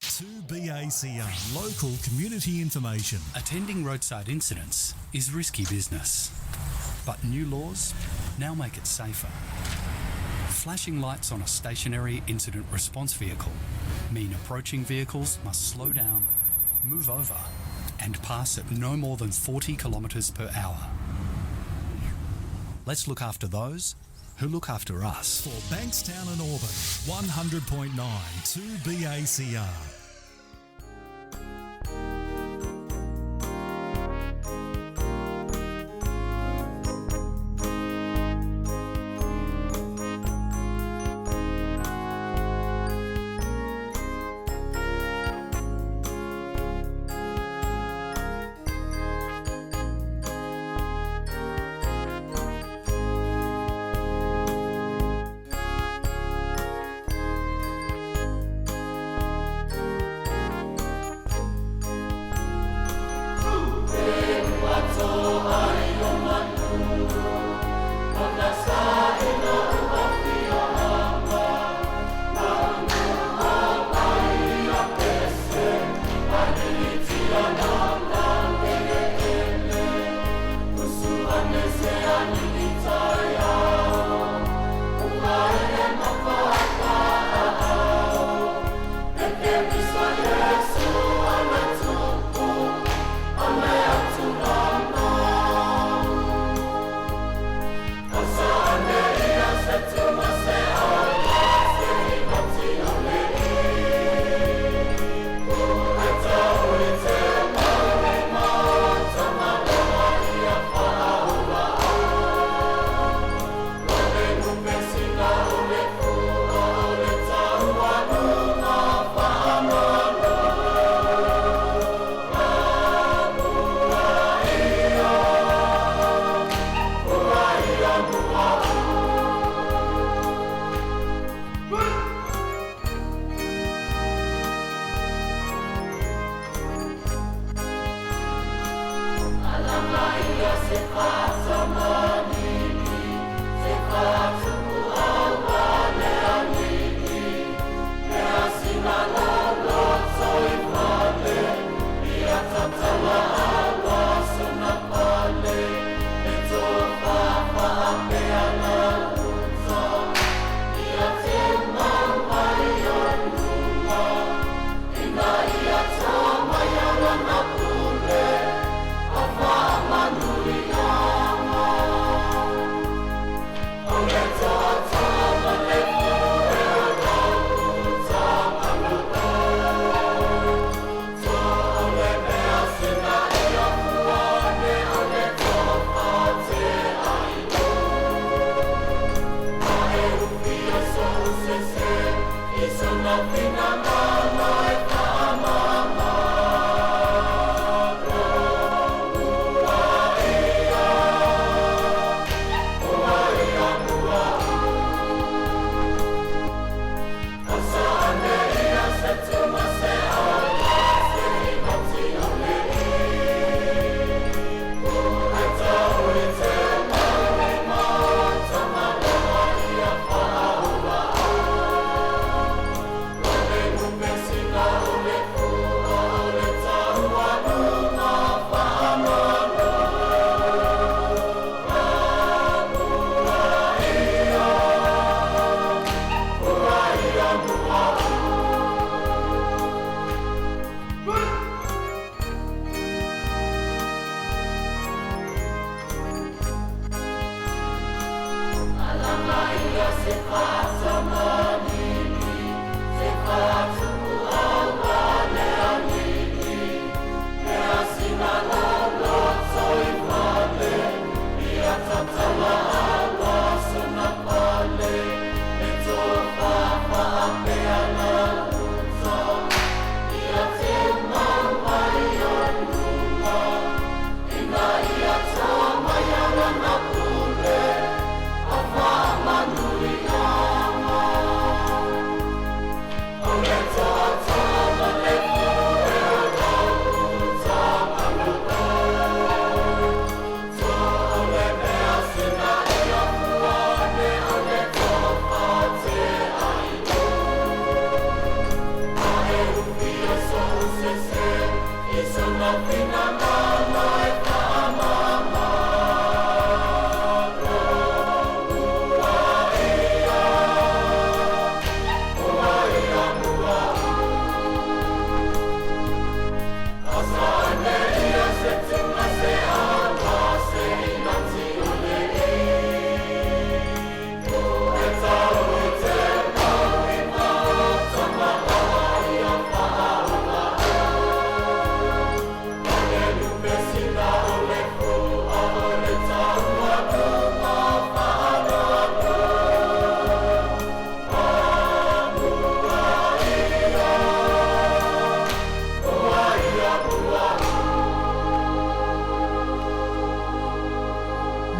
S6: 2BACR local community information.
S5: Attending roadside incidents is risky business, but new laws now make it safer. Flashing lights on a stationary incident response vehicle mean approaching vehicles must slow down, move over, and pass at no more than 40 kilometres per hour. Let's look after those who look after us.
S6: For Bankstown and Auburn, 100.9 2BACR.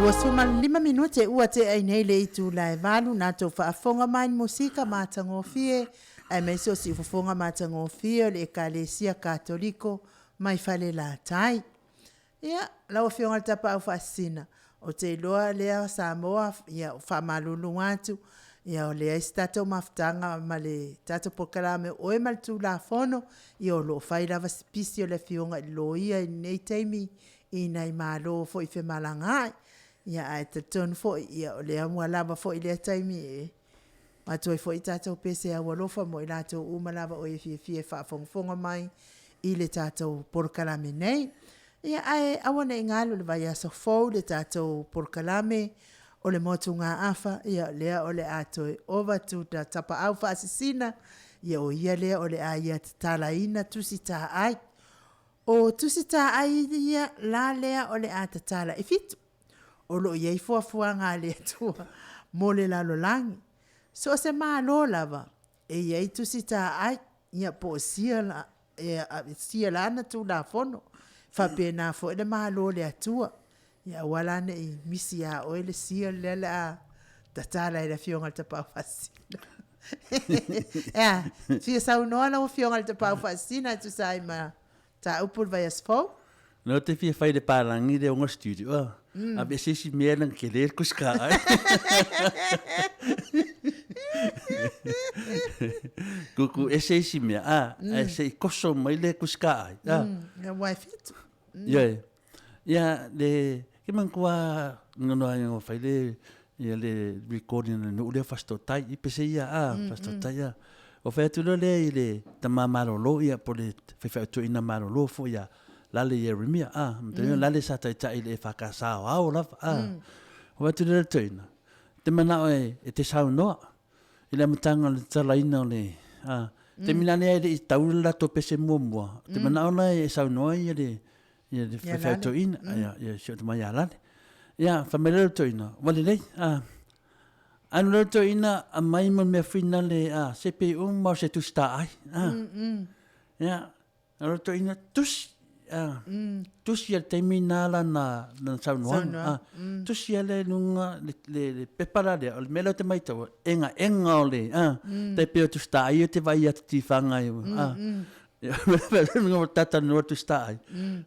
S2: lima minute ua te ai nei le itu lai valu na to whaafonga mai musika matangofie ai mai so si whaafonga matangofie le ekalesia katoliko mai fale la tai. Ia, lau whionga tapa au whaasina o te loa lea Samoa ia whamalulu atu ia o lea istato maftanga ma le tato pokalame oe maltu la fono ia o lo whai lava spisi o le whionga i lo ia i nei teimi i nei malo fo i whi malangai. Ia ai te tonu fo ia o lea mua lava fo i lea taimi e. Matoi fo i tātou pese a walofa mo i lātou umalava o e fie whaafonga mai i le tātou porkalame nei. Ia ai awana i ngalo le vai aso fau le tātou porkalame o le motu ngā afa ia lea o le atoi ova tu ta tapa au whaasisina ia o ia lea o le a ia tala ina tusi tā ai. O tusi tā ai ia la lea o le a tala e fitu. O lo iei fuafua ngā lea tua mo le lalo langi. So se maa lo lava e iei tusi tā ai ia po sia la ana tu la fono. Whapena fo e le maa lo le atua. Ia walane i misi a o ele sia lele a tatala e le fionga te pau fasina. Ia, fia sau noa la o fionga te pau fasina tu sai ma ta upul vai asfo.
S1: No te fia fai de parangi de onga studio. A be se si mea nang ke le kuska ai. Kuku ese si mea ese koso mai le kuska ai.
S2: Ia wai fitu.
S1: Ia le ke man kua ngono ai ngo fai le ia le recording no le fasto tai I pese ia fasto tai ia. O fai tu le le tamamaro lo ia po le fai tu ina maro lo fo ia. Lale Yeremia mtene lale sa tai tai le fakasa au la o tu le tena te mana e te sau no ile mtanga le tsalaina le te minane e taula to pese momo te mana ona e sau no ile fato in ya shot mai ala ya famele tena wale le anu le tena a mai me fina le cp mo se tu sta ai ya anu tena tus tusia terminala na saunoa tusia le nunga le pepara le melo te mai tau enga ole te peo tu sta ai te vai atu ti whanga ngo tata no tu sta ai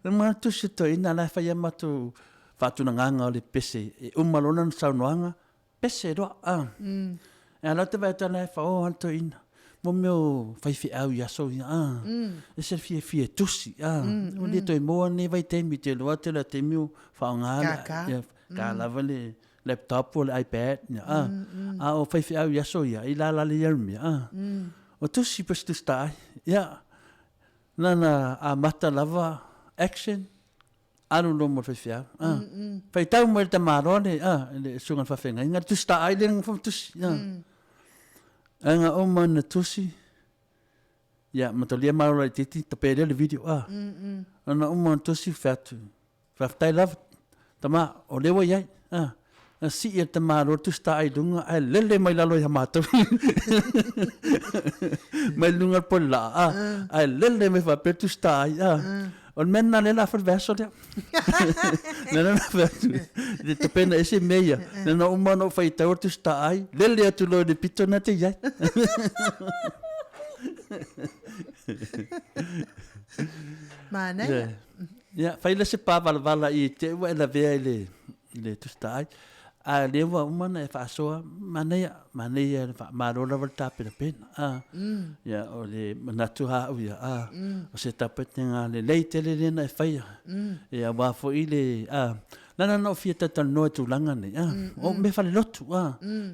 S1: ma tusia to ina la whai amatu whatuna nganga ole pese umalona saunoanga pese roa e ala te vai tana e whao anto ina mo meu fai fi au ya so e se fi tusi o le to mo ne vai te mi te lo te la te mi fa nga ka la vale laptop o iPad o fai fi au ya so ya I la le yermi o tusi pas tu sta ya na a mata lava action anu no mo fai fi fai tau mo te marone le sunga fa fenga nga tu sta ai le fo tusi anga o mana tusi ya matolia maro titi to pede le video ana o mana tusi fatu fatai love tama o lewa ya si e tamaro tu sta ai dunga ai lele mai lalo ya mato mai lunga pola ai lele me fa per tu sta ai on menna le la verso de nana verso de te pena ese meia nana o mano fai tau tu sta ai lele tu lo de pitona te ya
S2: Mana
S1: ya fai le se pa vala I te wa la ve le tu sta ai a le wa umana e fa so mane fa maro la volta pe ya o le manatu ha u ya o se tapetenga le leite le na fa ya wa fo ile na no fieta tan no tu langa ne o me fa le lotu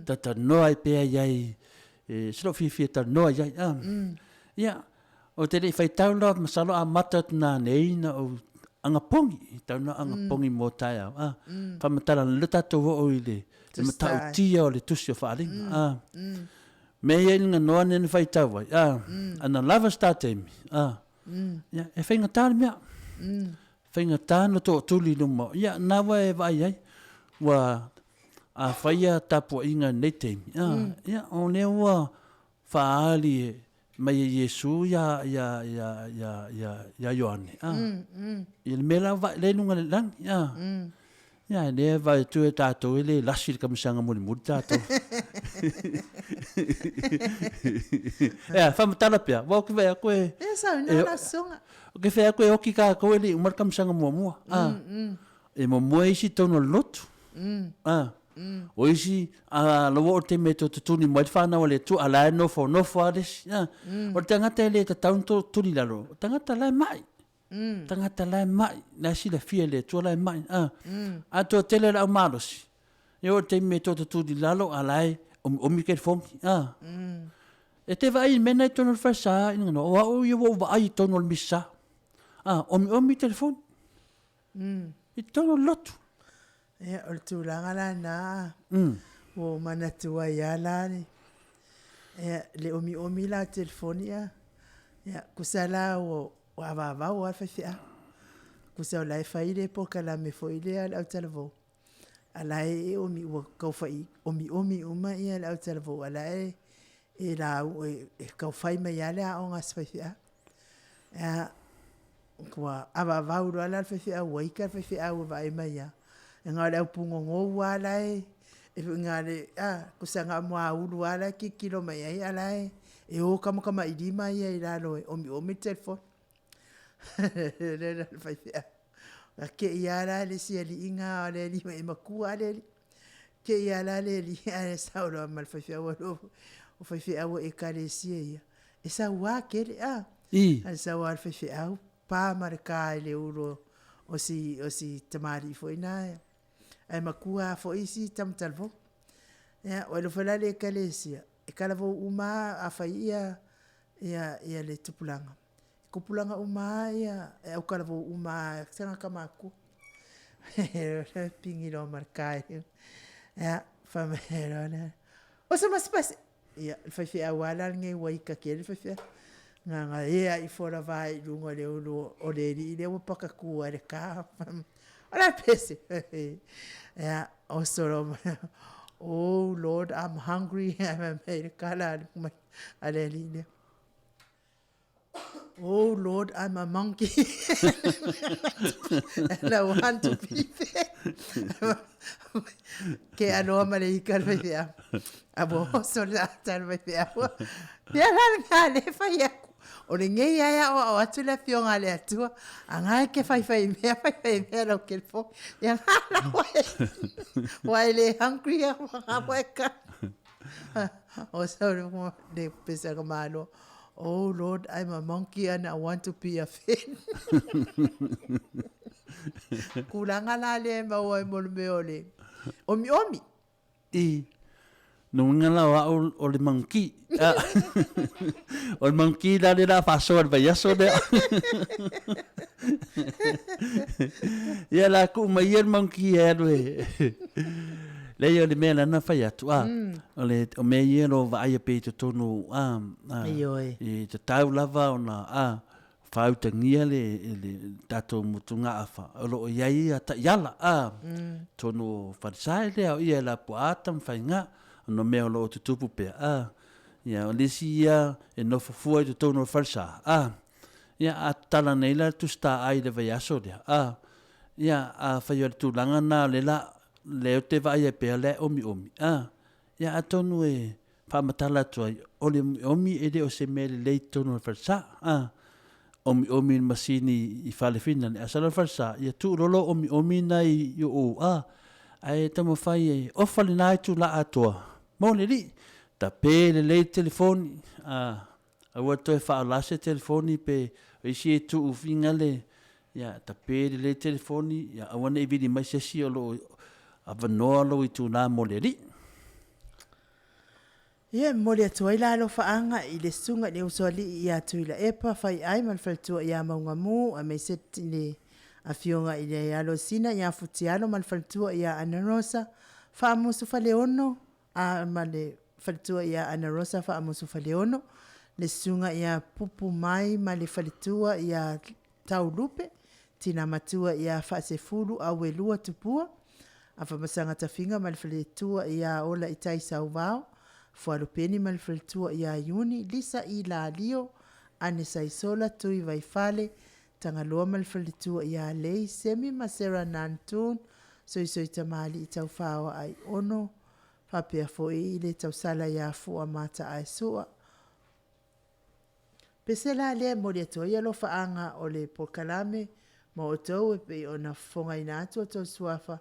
S1: ta no ai pe ai se lo fieta no ai ya o te le fa taula masalo a matat na nei na o anga pongi tauna anga pongi mo tai fa matala le tato o ile me tau tia o le tusi o whaari me ia inga noa nene whai tau wai ana lava sta temi e whainga tāna mea whainga tāna tō tuli numo nawa e vai ai wa a whaia tapu inga nei temi o ne ua whaali mai Yesu ya Ioane. Il mela va le nunga le lang Ia, ne vai tu e tātou ele lasi ka misanga muli tātou. Ia, whamatala pia. Wau ki vea koe.
S2: E sa na songa.
S1: Ke vea koe oki ka koe li umar ka misanga mua. E mua isi tono lotu. O isi lawa o te me to tuni mai whanau le tu ala nofo ades. O tangata ele ta taunto tuni lalo. Tangata lai mai. Tangata lai mai. Na si la fia le tu lai mai. A to tele la umarosi. E o te me to tuni lalo alai o mi ke fonki. E te vai mena tono fasa ina no. O yo vai tono misa. O mi telefon. I tono lotu.
S2: E o tu langa la na. O manatua ya la ni. E le omi la telefonia. Ya kusala o ava o afia. Kusa la faile po kala me foile al telefon. Ala e omi o kau fai omi uma ia al telefon ala e la kau fai me ya la on asfia. Ya kwa ava o ala fia o ika fia o vai mai ya. Ngā reo pungo ngō wala e ngā re, kusanga mua uru wala ki kilo mai ai ala e o kamakama i rima ia i raro e omi telefon. Rera fai fia. Ke i ara le si ali inga ale li me makua ale li. Ke i ara le li ale sauro amal fai fia walo. O fai fia wa e kare si ia. E sa ua ke le Al sa ua fai fia au. Pa marika ele uro o si tamari foi na e. Ai makua fo isi tam talvo. Ya, o lo fala le kalesia. E kala vo uma a faia ia le tupulanga. Kupulanga uma ia e o kala vo uma sanga kamaku. Pingi lo markai. Ya, famero na. O sa mas pas. Ya, fa fia wala ngai waika ke fa fia. Nga ia I fora vai lungo le ulo o le ri le paka ku are ka. Ora pese. Yeah, also, oh Lord, I'm hungry. I'm a oh Lord, I'm a monkey. And I want to be there. Que ano malika faya. Abo solata faya. Dia ngale faya. O le ngai ia o atu la fionga le atua anga ke fai mea lo ke fo ia ngala wai le hungry a waka o so de pesa kamalo oh Lord, I'm a monkey and I want to be a fin. Kulanga la le ma wai mo me ole omi
S1: I no ngala wa o le monkey o le monkey la le la faso al vayaso de ya la ku mai el monkey erwe le yo le mena na faya tu o le o me yero va ai pe to tonu e te tau lava ona fau te ngia le tato mutunga afa o lo iai ata yala tonu farisai le o ia la puata mfainga no mea lo te tupu pe ya o lisi ia e no fufua te tono falsa ya a tala nei la tu sta ai de vayaso de ya a fayo tu langa na le la le te vai pe le omi ya a tonu e pa matala tu omi e de o se me le tono falsa omi masini I fale fina ne asala falsa ya tu rolo omi nai yo ai tamo fai o fale nai tu la atua Mone li, ta pe le telefoni, a wato e wha lase telefoni pe, isi e tu ufinga le, ya ta pe le telefoni, ya awana I vidi mai sesi o lo, a vanoa lo I tu na mole li.
S2: Ia mole atua ila alo whaanga I le sunga le usoli I atu ila epa, whai ai man whaltua I a maunga mu, a me seti le a fionga I le alo sina, I a futi alo man whaltua I a anarosa, wha musu whale ono, a male falitua ia ana rosa fa amusu faleono le sunga ia pupu mai male falitua ia taulupe tina matua ia fa se fulu a welua tupua a fa masanga tafinga male falitua ia ola itai sauvao fualu peni male falitua ia yuni lisa I la lio ane saisola tui vai fale tanga loa male falitua ia lei semi masera nantun Soi tamali I tau whawa ai ono. Whapea fo I le tau sala ia fua mata ai sua. Pesela le mo le to ia lo faanga o le pokalame mo o tau e pe ona fonga ina atu o tau suafa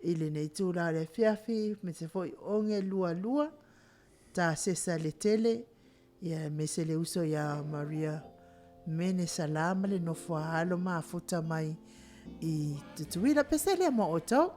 S2: I le nei tūra le fiafi me se foi onge lua lua ta sesa le tele ia me se le uso ia Maria mene salama le no fua alo ma futa mai I tutuila pesela mo o tau.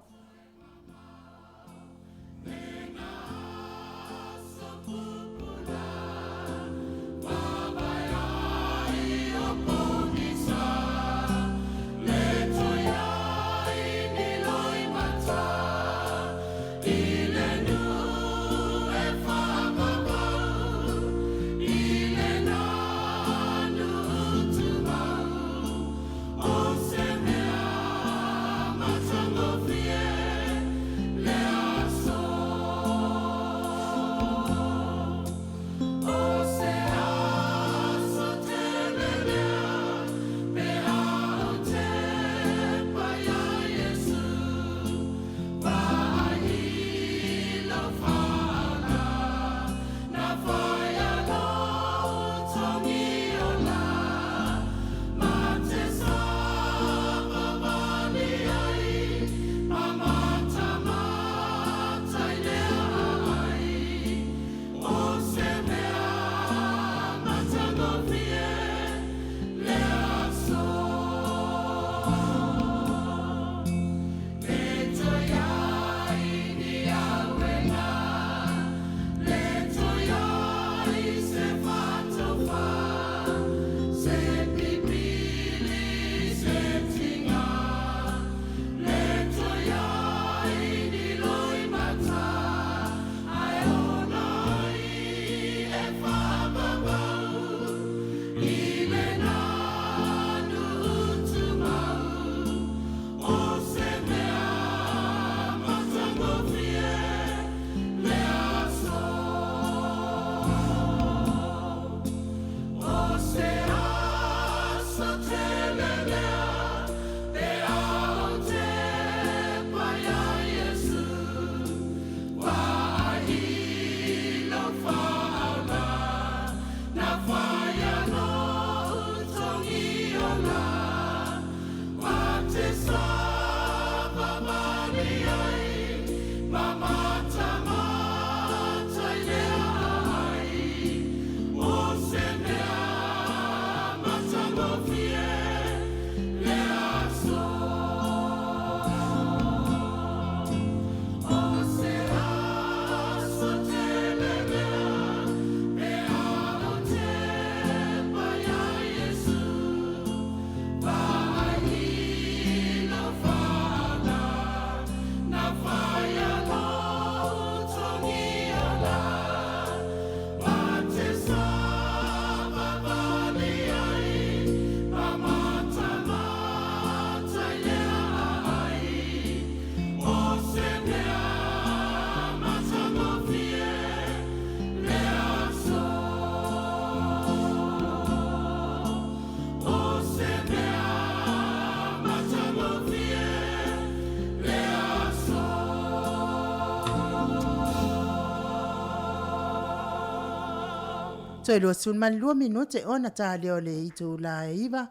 S2: So lo sun man lua minute ona ta leo le itu la iva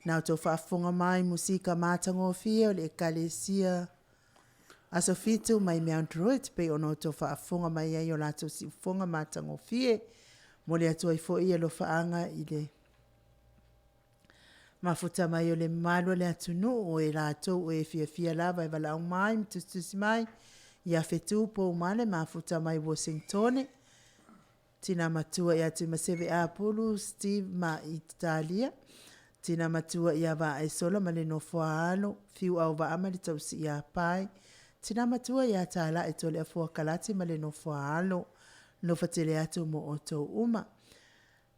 S2: na to fa fonga mai musika matango fio le kalesia aso fitu mai Mount Road pe ono to fa fonga mai yo la to si fonga matango fie mo le atu ifo ia lo faanga ile mafuta mai yo le malo le atunu o e la to o e fia lava e vala mai tusi mai ia fetu po male mafuta mai Washington tina matua ia te maseve a polu Steve ma Italia tina matua ia va e solo male no foalo fiu au va amali tausi ia pai tina matua ia tala e tole afua kalati male no foalo no fatele atu mo oto uma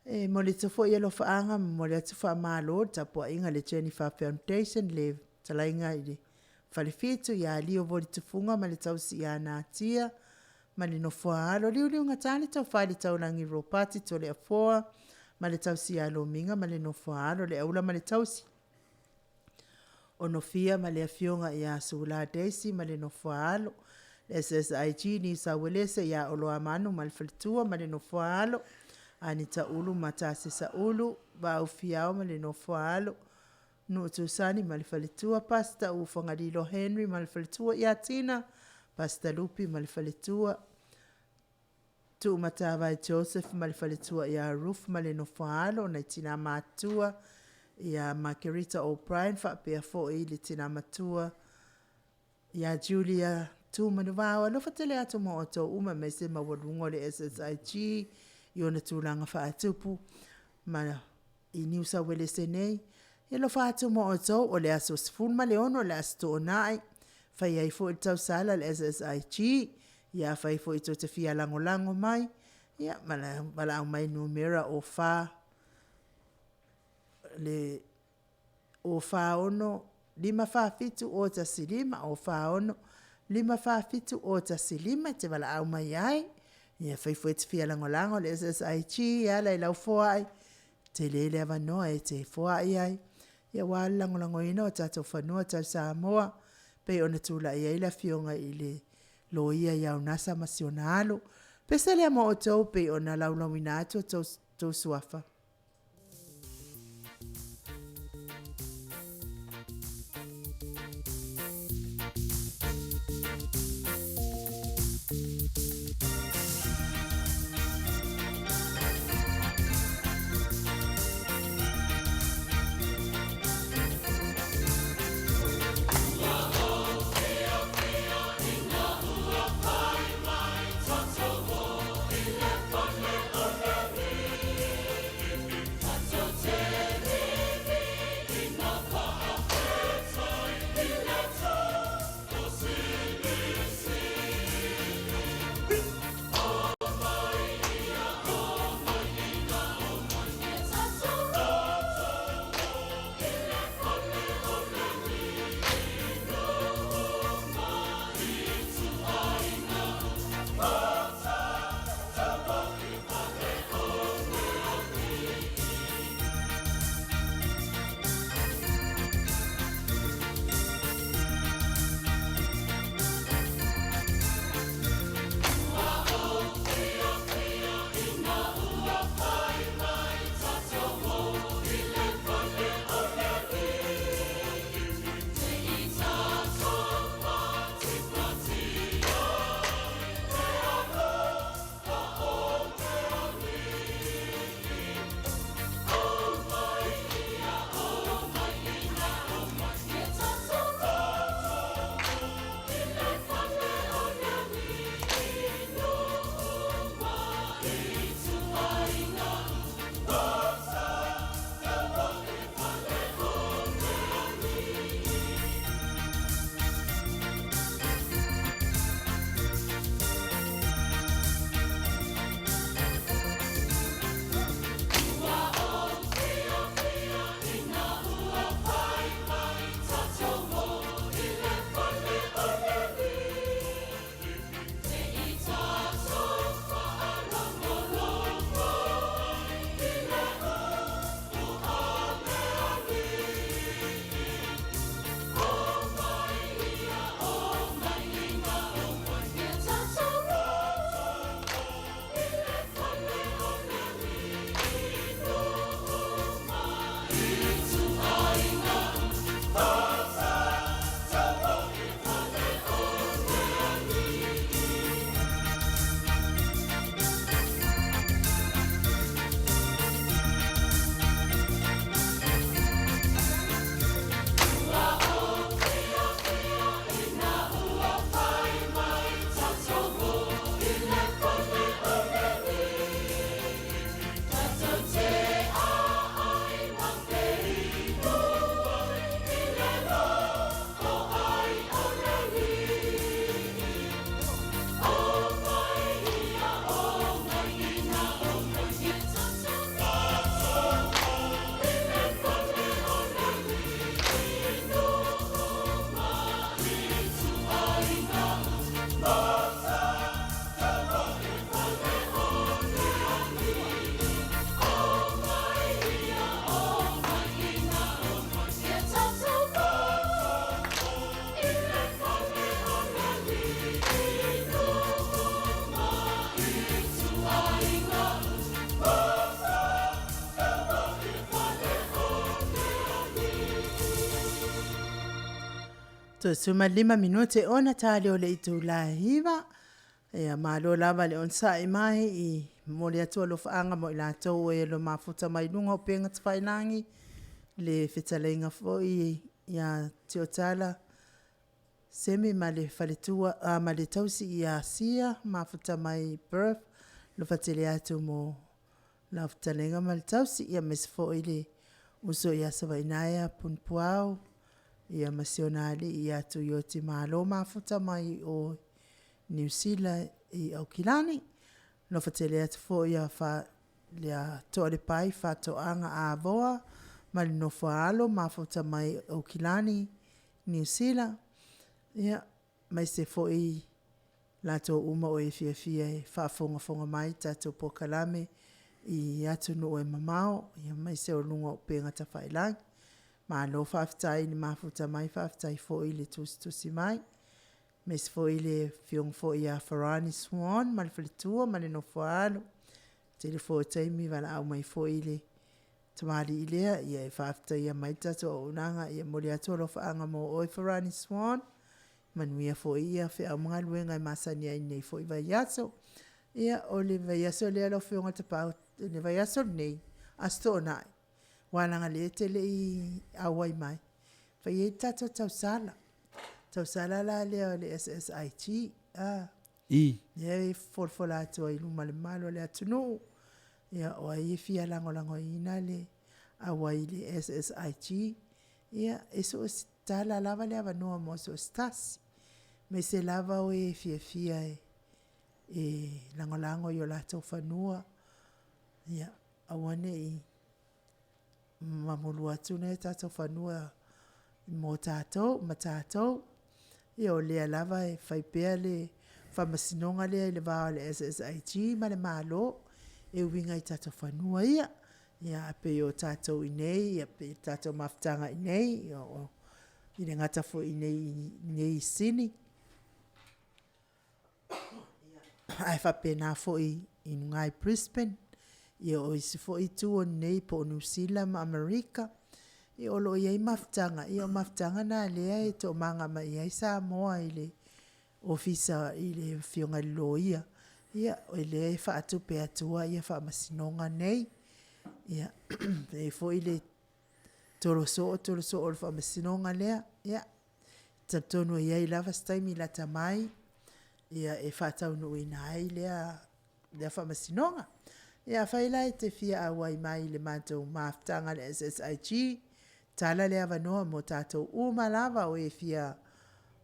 S2: e mo le tofo ia lo faanga mo le tofo malo tapo inga le Jennifer Foundation le talainga ile falifitu ia lio voli tufunga male tausi ia na tia mali no foalo liu ngatali tau fali tau langi ropati tole afoa mali tau si alo minga mali no foalo le aula mali tau si ono fia ma le afionga ia Sula Daisy ma le no faalo. SSIG ni sa welese ia olo amanu ma le falitua ma le no faalo. Anita ulu matase sa ulu ba u fiao ma le no faalo. No tusani ma le falitua pasta u fangadilo Henry ma le falitua ia Tina. Pasta Lupi ma le falitua. Tu matava Joseph ma le falitua ia Ruth ma le no faalo na tina matua. Ia Margarita O'Brien fa pe fo i le tina matua. Ia Julia tu manuwa no fatele atu mo oto uma mese ma wadungo le SSIG i ona tūlanga wha atupu ma i New South Wales nei e lo wha atu mo oto o le aso sifun ma le ono le asto onai whai ai fo i tau sala le SSIG ia whai fo i tau te fia lango lango mai ia mala au mai numera o wha le o wha ono lima wha fitu o ta silima o wha ono lima wha fitu o ta silima te wala au mai ai ia whai fo te fia lango lango le SSIG ia lai lau fua ai te lele ava noa e te fua ai ia wala lango lango ina o tato whanua tau Samoa pe ona tula ia ila fionga i le lo ia iau nasa masionalo pe sale amo o tau pe ona lau lau ina atu tau suafa. To suma 5 minute ona tali o le itu la hiva. Ia malo lava le on sai mai I mo le atua lo faanga mo ila tau e lo mafuta mai lunga o penga tawhailangi. Le whitalenga fo ia tiotala. Semi ma le whaletua, ma le tausi I Asia, mafuta mai birth. Lo whatele atu mo la whitalenga ma le tausi ia mesfo le uso ia sawainaya punpuao. Ia masionali ia tu yoti malo mafuta mai o New Zealand I Aukilani. No fatele atu fo ia fa lia tole pai fa toanga a voa. Ma no faalo mafuta mai Aukilani, New Zealand. Ia mai se fo I lato uma o fia e fa fonga mai tato po kalame I atu no e mamao. Ia mai se o lunga o penga ta whailang. Ma lo whaftai ni mafuta mai whaftai fo I le tusi mai. Mes fo I le fiong fo I a Farani Swan, ma le whalitua, ma le no whaalo. Te le fo taimi wala au mai fo I le tamari I lea, ia e whaftai ia mai tato o unanga, ia mori ato lo whaanga mo oi Farani Swan. Manuia fo ia whi au mga luenga I masani ai nei fo I vai aso. Ia o le vai aso lea lo fionga te pao, le vai aso nei, asto nai. Walanga le te le I awai mai. Vai e tato tau sala. Tau sala la lea le SSIG.
S1: I.
S2: Ia e forfola atua I luma le malo le atunu. Ia o ai e fia lango ina le awai le SSIG. Ia e so tala lava le avanoa mo so stasi. Me se lava o e fia e lango I o lato whanua. Ia awane I mamulu atu ne tato whanua mo tātou, ma tātou. Ia o lea lava e whaipea le whamasinonga lea le vāo le SSIG ma le malo e winga I tato whanua ia. Ia ape o tātou I nei, ia pe tātou maftanga I nei, I le ngata fo I nei sini. Ai whapena fo I nungai Brisbane. Ia o isi fo I tu o nei po New Zealand ma Amerika. Ia o lo iai maftanga. Ia o maftanga na lea e to manga ma iai sa moa I le ofisa I le fionga lo ia. Ia o lea e wha atu pe atua ia wha masinonga nei. Ia e fo I le toroso o le wha masinonga lea. Ia tatonu iai lava staimi la tamai. Ia e wha tau nui nai lea wha masinonga. Ia whaila e te fia awai mai le mātou maftanga le SSIG. Tala le avanoa mo tātou umalava o e fia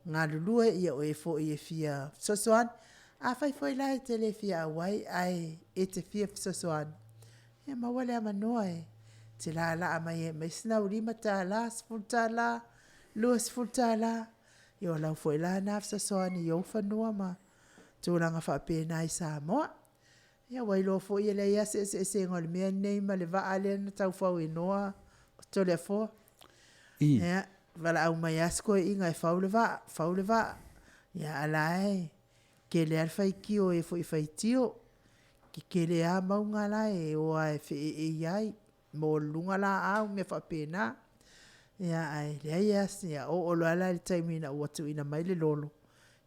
S2: ngā lulue ia o e fo I e fia sosoan. A whaila e te le fia awai ai e te fia sosoan. Ia maua le avanoa e te la amai e mai sina urima tāla, sifur tāla, lua sifur tāla. Ia o lau whaila na sosoan I o whanua ma tūranga whapena I Samoa. Ia wailo fo ia le ia se ngol mea nei ma le vaale na tau whau inoa o tole a fo. Ia, wala au mai asko e inga e whau le va. Ia alae, ke le alwhai ki o e fo I whai tio. Ki ke le a maunga la e o a e iai, mo lunga la au me whapena. Ia ai, le ai as, ia o lo ala le taimina watu ina mai le lolo.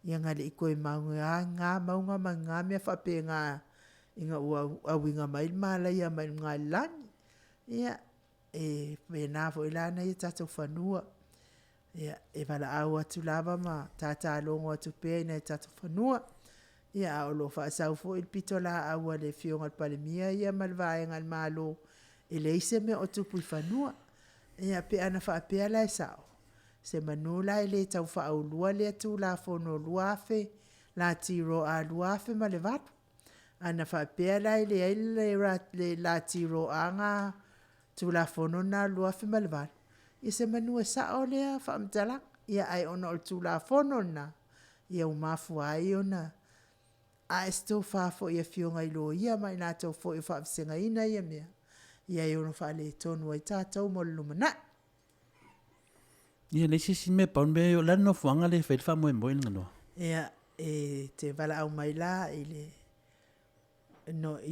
S2: Ia ngā le iko e maunga, ngā maunga ma ngā mea whapenga inga ua winga mai mala ia mai ngā lani. Ia e pena fo ilana ia tatou whanua. Ia e wala au atu lava ma tata longo atu pēi nei tatou whanua. Ia o lo whaasau fo il pito la au le fionga palemia ia malvaenga al malo e leise me o tupu I whanua. Ia pe ana whaapea lai sao. Se manula e le tau whaau lua le atu la fono luafe, la tiro a luafe ma le vatu. Ana whaapea lai le aile le la tiro a ngā tu la fono na luafe ma le vatu. Ia se manua sao lea whaamtala. Ia ai ona o tu la fono na. Ia umafu ai ona. A esto whaafo ia fionga ilo ia mai nā tau fo I whaafisenga ina ia mea. Ia i ono whaale tonu ai tātou mo lumana.
S1: Ia le sisi me paun be o lano fuanga le whaitwha moe moe ngano.
S2: Ia e te wala au mai la I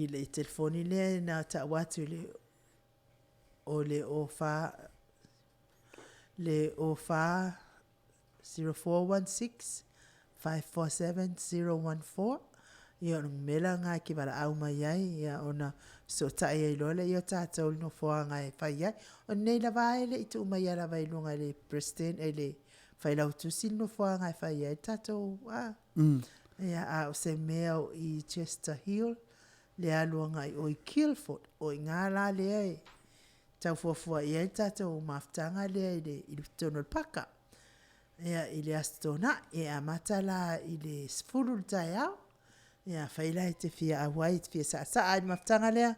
S2: le telefoni le na ta watu le o fa 0416-547-014. Ia o mela ngā ki wala au mai ai, ia ona so tae ai lola, ia tātou no whoanga e whai ai. O nei la vaele i tu mai ala vai lunga le president e le whai lau tusi no whoanga e whai ai. Tātou, ia a o se mea o i Chester Hill, le aluanga i o i Kilford, o i ngā la le ai. Tau fuafua i ai tātou maftanga le ai le i tono paka. Ia i le astona, ia matala i le sfuru tai au. Ia whaila e te fia awai, te fia sa ai maftanga lea,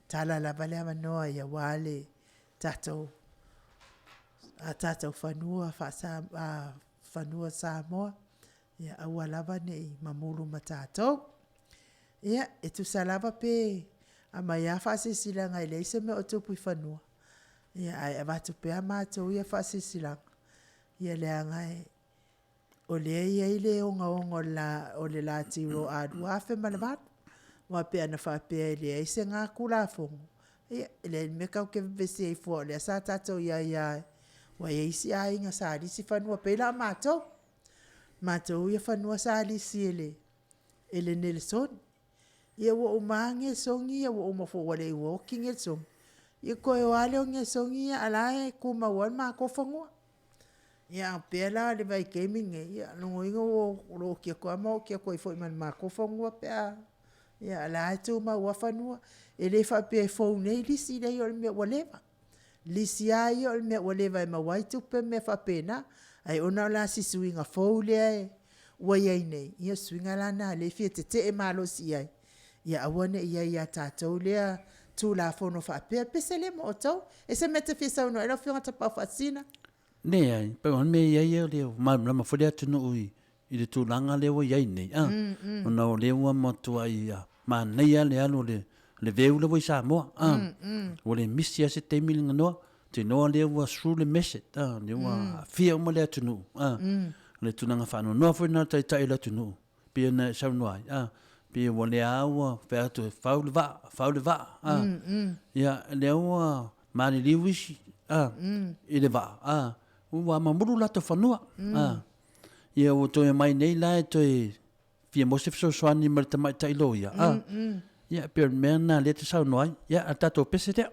S2: tala la vale ama noa ia wale tātou, a tātou whanua, whanua Samoa, ia aua lava nei mamulu ma tātou. Ia, e tu sa lava pe, ama ia whasisilanga i leise me o tupu i whanua. Ia ai avatu pe a mātou ia whasisilanga. Ia lea ngai, o lea ia i le onga o le la tiro adu afe malamatu. Wa pe ana whapea i lea i se ngā kula fongu. Ia, le me kau ke vesi ei fua, lea sa tātou ia, wa ia isi a inga sa alisi whanua pe la mātou. Mātou ia whanua sa alisi ele nele soni. Ia wa o maange songi, ia wa o mafo wale i walking el songi. Ia koe o ale o nge songi ia alae kuma wan maa kofangua. Ia pela le vai gaming e ia longo ingo o lo kia koa mau kia koe fo iman maa kofangua pea. Ia alae tu ma wafanua. E le fa pe phone nei lisi nei o le mea waleva. Lisi ai o le mea waleva e ma waitu pe mea fa pena. Ai ona la si suinga fou lea e waiai nei. Ia suinga lana le fia te e malo si ai. Ia awane ia tātou lea tu la fono fa pe pesele mo tau e se mete fisa uno ela fiona tapa fasina
S1: ne ai pe on me ia le ma ma fo le tunu ui i le tu langa le wo ia nei ona o le wa mo tu ai ma nei ale alo le veu le voi sa mo o le misia se te milinga no te no le wa through le message le wa fia mo le tunu le tunanga fa no fo na tai le tunu pe na sa no ai pe o le aua pe atu fauleva ia le aua mani liwisi i le va ua mamuru lato whanua ia o toi mai nei lai toi fia mosef so soani ma le tamai tailo ia ia pe mea na le te sau noai ia a tato pese tea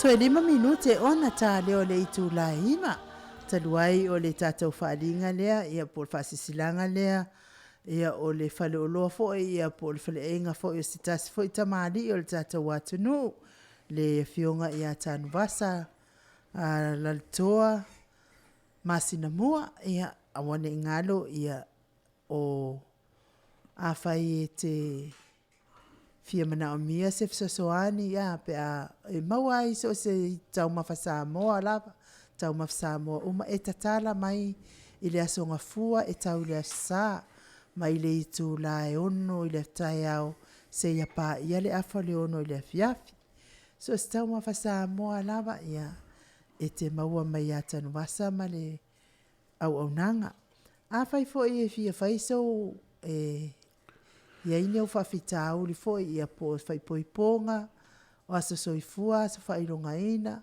S2: Toe 5 minute ona tā leo le itu la ima. Taluai o le tātou whaalinga lea, ia po le whaasisilanga lea, ia o le whale o loa foe, ia po le whale einga foe o sitasi foe tamari o le tātou watunu, le fionga ia tānu vasa, laltoa, masina mua, ia awane ingalo, ia o awhai e te fia mana o mia se fisosoani, ia pe a maua i so se tau mawhasa moa lava, tau mawhasa moa uma e tatala mai i le asonga fua e tau le asa mai le itu la e ono i le tai au se ia pa ia le afa le ono i le fiafi. So se tau mawhasa moa lava ia e te maua mai atanu wasa ma le au nanga. A fai fo i e fia fai so ia ine o whawhita au li fo i a po fai poiponga o aso soifua, aso fai ronga ina.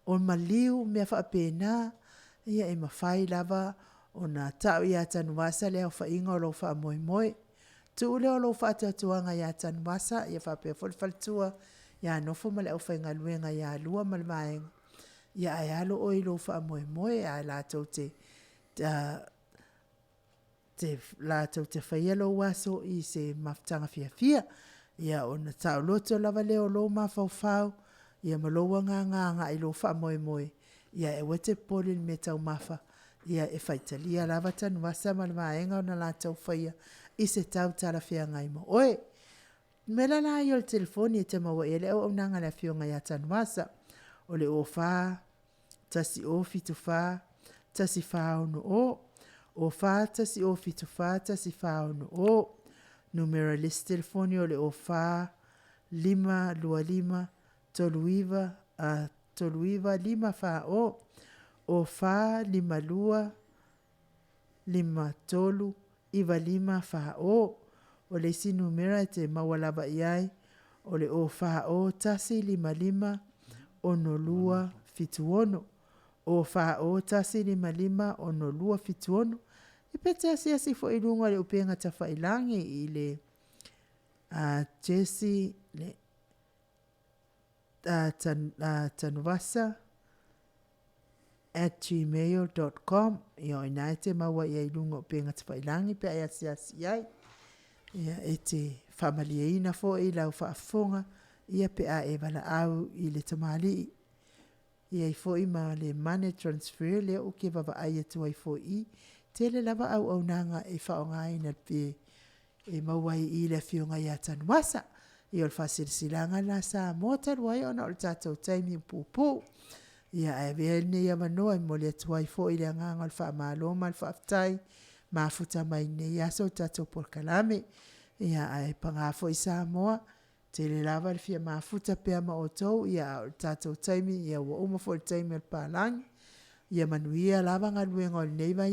S2: O maliu mea whaapena, ia e mawhai lava o na tau i atanu wasa lea o whainga o lo wha moe moe. Tu ule o lo wha atatuanga i atanu wasa, ia whapea whalifalitua, ia nofo ma le au whainga luenga ia lua ma le maenga. Ia ai alo o i lo wha moe moe, ai lātou lātou te whaia lo waso i se maftanga fia fia. Ia o na tau loto lava leo lo mawhau ia maloa nga i lo wha moe moe. Ia e wete poli me tau mafa. Ia e whaitalia lava tanu wasa ma le maenga o na lātou whaia i se tau tala fia ngai mo. Oe, mela la i o le telefoni e te maua e le au nanga le fio ngai a tanu wasa. O le o wha, tasi o fitu wha, tasi wha ono o. O wha, tasi o fitu wha, tasi wha ono o. Numero list telefoni o le o wha, 525 toluiva lima wha o wha 52 5 tolu iwa lima wha o le si numera te mawalaba iai o le o wha o tasi 55 ono lua fitu ono o wha o tasi 55 ono lua fitu ono i pete asi fo ilunga le upenga ta whailangi i le Jesse le tanuvasa @gmail.com ia ina te maua ia ilunga o penga te whailangi pe ai asi ai ia e te whamalieina fo i lau whaafonga ia pe a e wala au i le tamali ia i fo i ma le money transfer le o ke wawa ai atu ai fo i te le lava au nanga e whaonga ina pe e maua i le fionga ia tanuvasa i ol fasilsilanga la sa mota ruai ona o tātou taimi pupu. Ia e vene ia manoa i mole atuai fo i le anganga al wha maloma al whaaftai mafuta mai ne ia so tātou porkalame. Ia e pangafo i Samoa te le lava le fia mafuta pea ma o tau ia o tātou taimi ia ua uma fo le taimi al pālangi. Ia manuia lava ngaluenga o le neiva